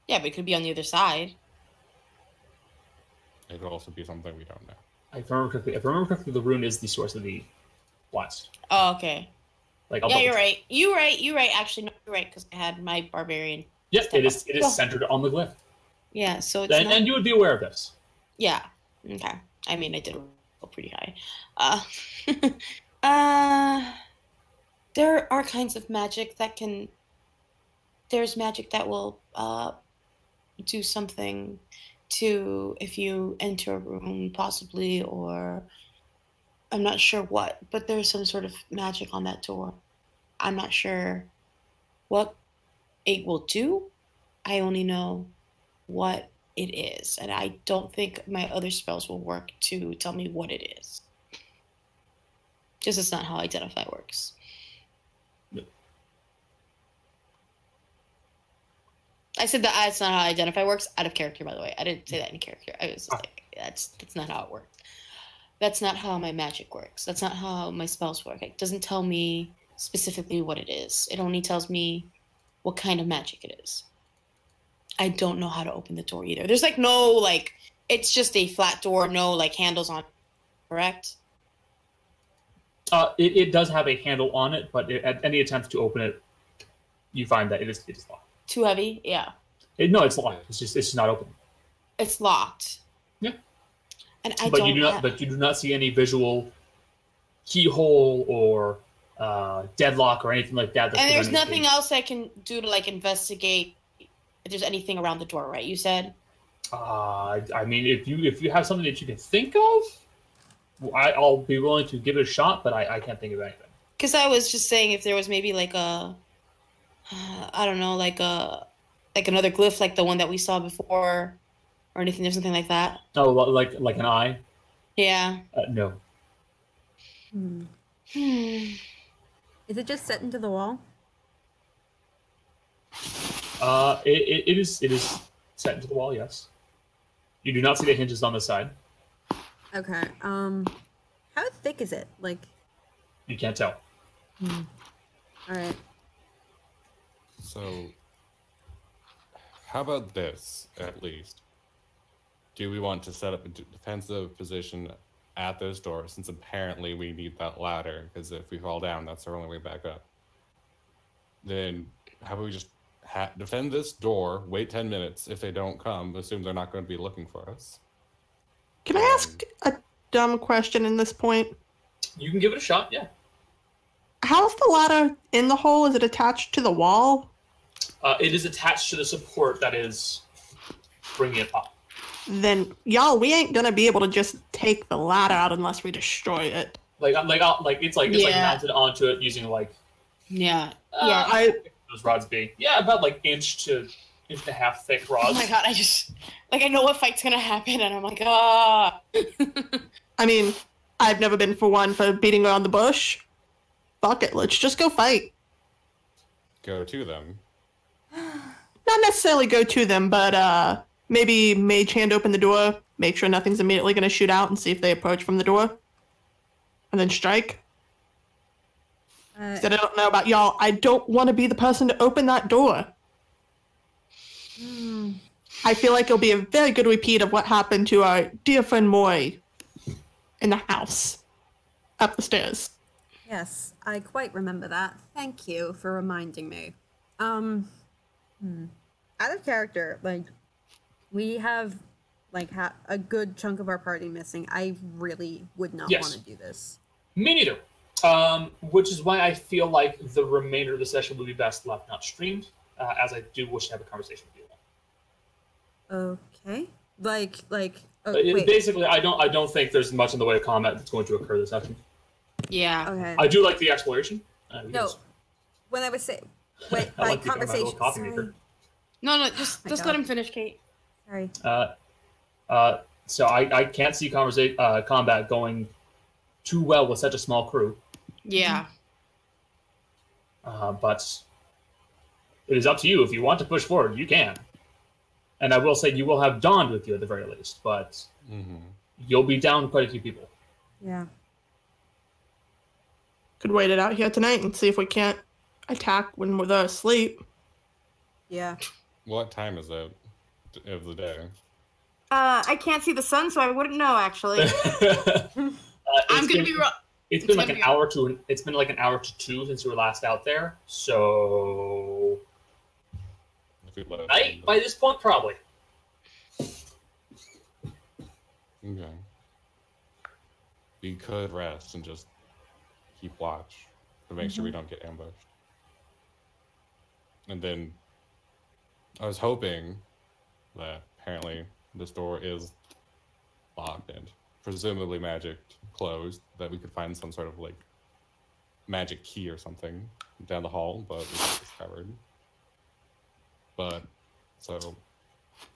Yeah, but it could be on the other side. It could also be something we don't know. If I remember correctly, the rune is the source of the blast. Oh, okay. Like Yeah, you're right. You're right. Actually, no, you're right because I had my barbarian. Yes, it is centered on the glyph. Yeah, so it's And you would be aware of this. Yeah. Okay. I mean, I did roll pretty high. There are kinds of magic that can. There's magic that will do something to if you enter a room, possibly, or I'm not sure what, but there's some sort of magic on that door. I'm not sure what it will do. I only know what it is, and I don't think my other spells will work to tell me what it is. Just it's not how Identify works. Yep. I said that it's not how Identify works out of character, by the way. I didn't say that in character. I was just like, that's not how it works. That's not how my magic works. That's not how my spells work. It doesn't tell me specifically what it is. It only tells me what kind of magic it is. I don't know how to open the door either. There's no it's just a flat door, no handles on it, correct? It does have a handle on it, but at any attempt to open it, you find that it is locked. Too heavy? Yeah. No, it's locked. It's just not open. It's locked. Yeah. And But you do not see any visual keyhole or deadlock or anything like that. And there's nothing else I can do to like investigate if there's anything around the door, right? You said. I mean, if you have something that you can think of, I'll be willing to give it a shot, but I can't think of anything. Because I was just saying if there was maybe like I don't know, like another glyph like the one that we saw before, or anything. There's something like that. Oh, like an eye? Yeah. No. Is it just set into the wall? It is set into the wall. Yes. You do not see the hinges on the side. Okay. How thick is it? Like. You can't tell. All right. So, how about this, at least? Do we want to set up a defensive position at this door, since apparently we need that ladder, because if we fall down, that's our only way back up? Then, how about we just defend this door, wait 10 minutes. If they don't come, assume they're not going to be looking for us. Can I ask a dumb question in this point? You can give it a shot, yeah. How's the ladder in the hole? Is it attached to the wall? It is attached to the support that is bringing it up. Then, y'all, we ain't gonna be able to just take the ladder out unless we destroy it. It's mounted onto it using those rods be about inch to inch and a half thick rods. Oh my god, I know what fight's gonna happen, and I'm like, ah. I mean, I've never been for one for beating around the bush. Fuck it, let's just go fight. Go to them. Not necessarily go to them, but maybe mage hand open the door, make sure nothing's immediately going to shoot out, and see if they approach from the door. And then strike. Instead, I don't know about y'all. I don't want to be the person to open that door. I feel like it'll be a very good repeat of what happened to our dear friend Mori in the house. Up the stairs. Yes, I quite remember that. Thank you for reminding me. Out of character, we have a good chunk of our party missing. I really would not want to do this. Me neither. Which is why I feel like the remainder of the session will be best left not streamed, as I do wish to have a conversation with you. Okay. Basically, I don't think there's much in the way of combat that's going to occur this session. Yeah. Okay. I do like the exploration. No. When I was saying, by conversation. No, just let him finish, Kate. Sorry. So I can't see combat going too well with such a small crew. Yeah. But it is up to you. If you want to push forward, you can. And I will say you will have Dawn with you at the very least, but you'll be down quite a few people. Yeah. Could wait it out here tonight and see if we can't attack when we're asleep. Yeah. What time is it of the day? I can't see the sun, so I wouldn't know actually. I'm gonna be wrong. It's been like an hour to. It's been like an hour to 2 since we were last out there. So night by this point, probably. Okay. We could rest and just keep watch to make sure we don't get ambushed. And then I was hoping that apparently this door is locked and presumably magic closed, that we could find some sort of magic key or something down the hall, but we got discovered. But so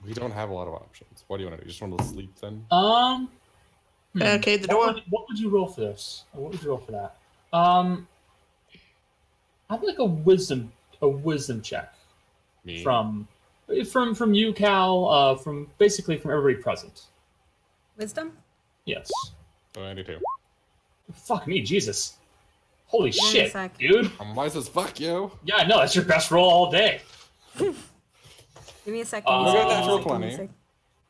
we don't have a lot of options. What do you want to do? You just want to sleep then? Okay, the door. What would you roll for this? What would you roll for that? I'd like a wisdom check. Me? From you, Cal, from everybody present. Wisdom? Yes. Oh, I do too. Fuck me, Jesus. Holy Hang on a shit, sec. dude. I'm wise as fuck, yo. Yeah, I know, that's your best roll all day. Give me a second. We got natural 20.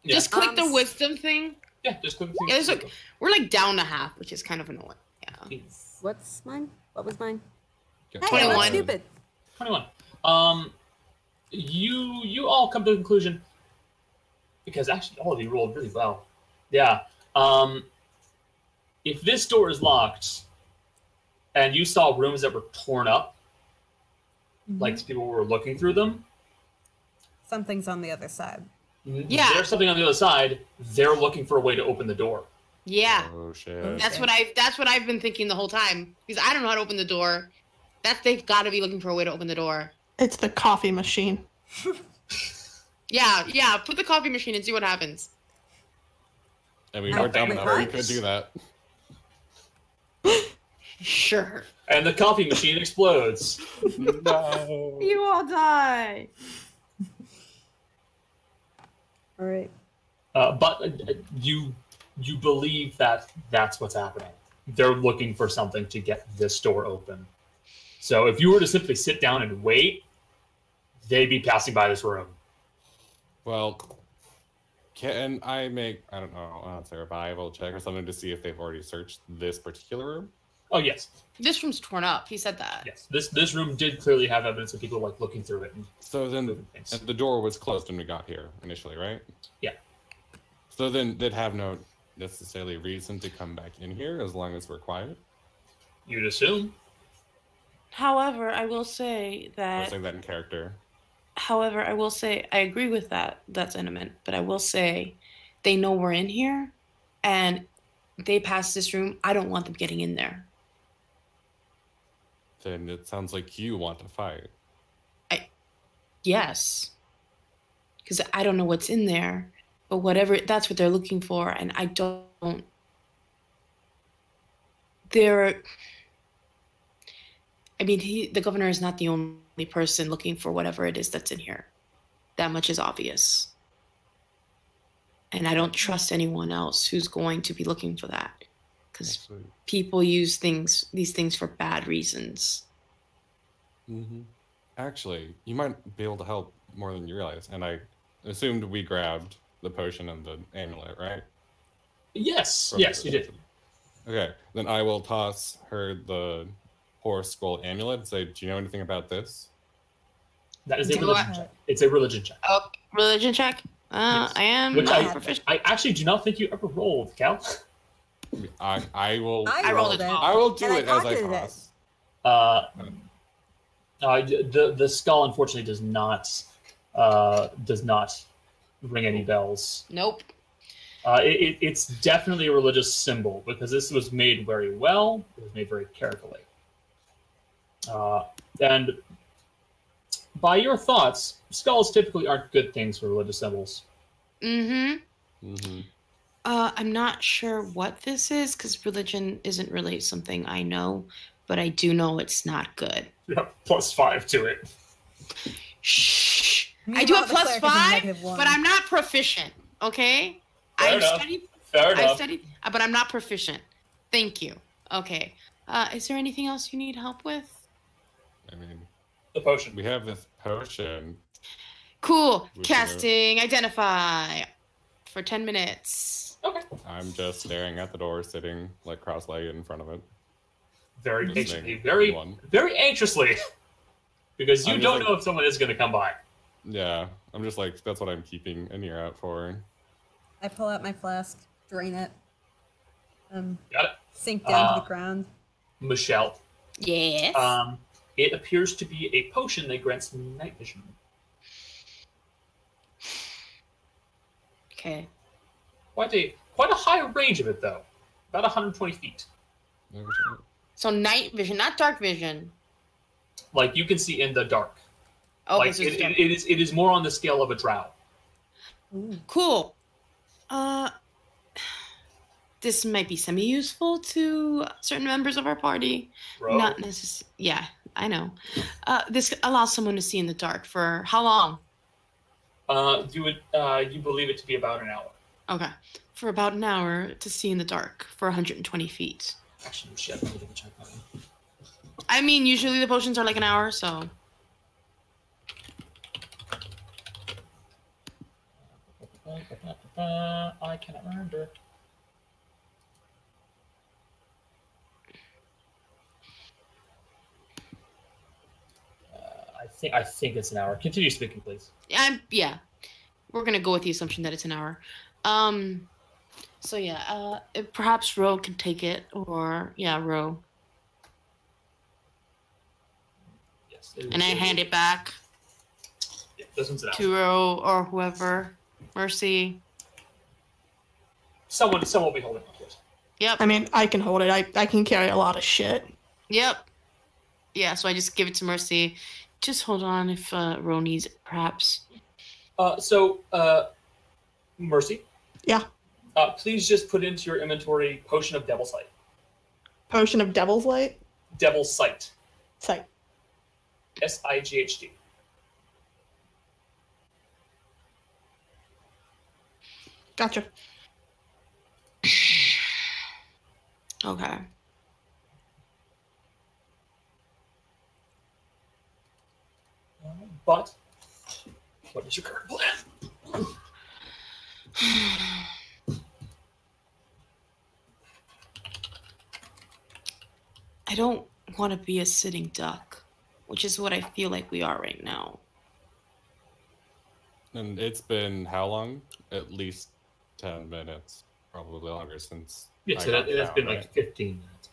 Yeah. Just click the wisdom thing. Yeah, just click the Yeah, we're down to half, which is kind of annoying. Yeah. is What's mine? What was mine? Okay. Hey, 21. that's stupid. 21. You all come to the conclusion, because actually all of you rolled really well. Yeah. If this door is locked, and you saw rooms that were torn up, like people were looking through them, Something's on the other side. Yeah. there's something on the other side. They're looking for a way to open the door. Yeah. Oh shit. That's what I've been thinking the whole time. Because I don't know how to open the door. They've got to be looking for a way to open the door. It's the coffee machine. Yeah. Put the coffee machine and see what happens. I mean, we're dumb enough. We could do that. Sure. And the coffee machine explodes. No. You all die. All right. But you believe that that's what's happening. They're looking for something to get this door open. So if you were to simply sit down and wait, they'd be passing by this room. Well, can I make, I don't know, a survival check or something to see if they've already searched this particular room? Oh yes, This room's torn up. He said that. yes. This room did clearly have evidence of people like looking through it. So then, Moving things. and the door was closed when we got here initially, right? Yeah. So then they'd have no necessarily reason to come back in here as long as we're quiet. You'd assume. However, I will say I that. was saying that in character. However, I will say I agree with that sentiment, but I will say they know we're in here, and they pass this room. I don't want them getting in there. Then it sounds like you want to fight. Yes, because I don't know what's in there, but whatever, that's what they're looking for, and I don't. They're. I mean, the governor is not the only person looking for whatever it is that's in here. That much is obvious. And I don't trust anyone else who's going to be looking for that. Because Absolutely. people use these things for bad reasons. Mm-hmm. Actually, you might be able to help more than you realize. And I assumed we grabbed the potion and the amulet, right? Yes, From yes, the- you did. Okay, then I will toss her the horse skull amulet and say, do you know anything about this? That is a Do religion I- check. It's a religion check. Oh, religion check? Yes. I am Which not I- proficient. I actually do not think you ever rolled, Cal. I will. I rolled rolled it. it. I will do And I it as I pocketed it. toss. The skull unfortunately does not ring any bells. Nope. It's definitely a religious symbol because this was made very well. It was made very carefully. And by your thoughts, skulls typically aren't good things for religious symbols. Mm-hmm. Mm-hmm. I'm not sure what this is because religion isn't really something I know, but I do know it's not good. You have +5 to it. Shh. I Meanwhile, do have the cleric is +5, -1. but I'm not proficient. Okay. Fair I've enough. studied. Fair I've enough. studied, but I'm not proficient. Thank you. Okay. Is there anything else you need help with? I mean, The potion. we have this potion. Cool. We can- Casting Identify for 10 minutes. Okay. I'm just staring at the door, sitting like cross-legged in front of it. Very Listening. patiently, very, One. very anxiously, because you I'm just don't like- know if someone is going to come by. Yeah, I'm just like, that's what I'm keeping an ear out for. I pull out my flask, drain it, Got it, sink down to Uh, the ground. Michelle. Yes. It appears to be a potion that grants night vision. Okay. Quite a high range of it though, about 120 feet. So night vision, not dark vision. Like you can see in the dark. Okay, Like so it, it's dark. it is more on the scale of a drow. Ooh. Cool. This might be semi-useful to certain members of our party. Bro. Not necessarily. Yeah, I know. This allows someone to see in the dark for how long? You believe it to be about an hour. Okay, for about an hour to see in the dark for 120 feet. Actually, shit. Let me double check that. I mean, usually the potions are like an hour, so. I cannot remember. think it's an hour. Continue speaking, please. Yeah. We're gonna go with the assumption that it's an hour. So yeah, perhaps Ro can take it, or yeah, Ro. Yes. And I hand it back This one's an hour. to Ro or whoever. Mercy. Someone will be holding it. Yep. I mean, I can hold it. I can carry a lot of shit. Yep. Yeah, so I just give it to Mercy. Just hold on if Ro needs it, perhaps. Mercy. Yeah. Please just put into your inventory Potion of Devil's Sight. Potion of Devil's Light? Devil's Sight. Sight. SIGHT. Gotcha. Okay. But what is your current plan? I don't want to be a sitting duck, which is what I feel like we are right now. And it's been how long? At least 10 minutes, probably longer since. Yeah, so that's been like 15 minutes.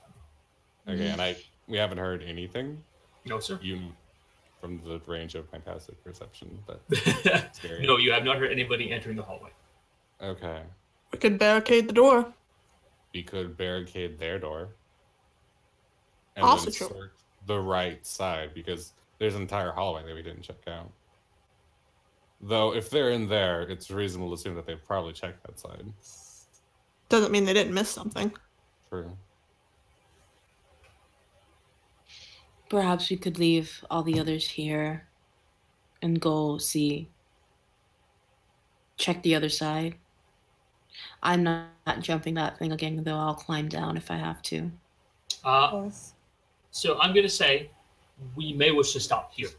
Okay, and we haven't heard anything. No, sir. From the range of my passive perception, but no, you have not heard anybody entering the hallway. Okay. We could barricade the door. We could barricade their door. And Also then true. search the right side, because there's an entire hallway that we didn't check out. Though, if they're in there, it's reasonable to assume that they've probably checked that side. Doesn't mean they didn't miss something. True. Perhaps we could leave all the others here and go check the other side. I'm not jumping that thing again, though. I'll climb down if I have to. So I'm going to say we may wish to stop here.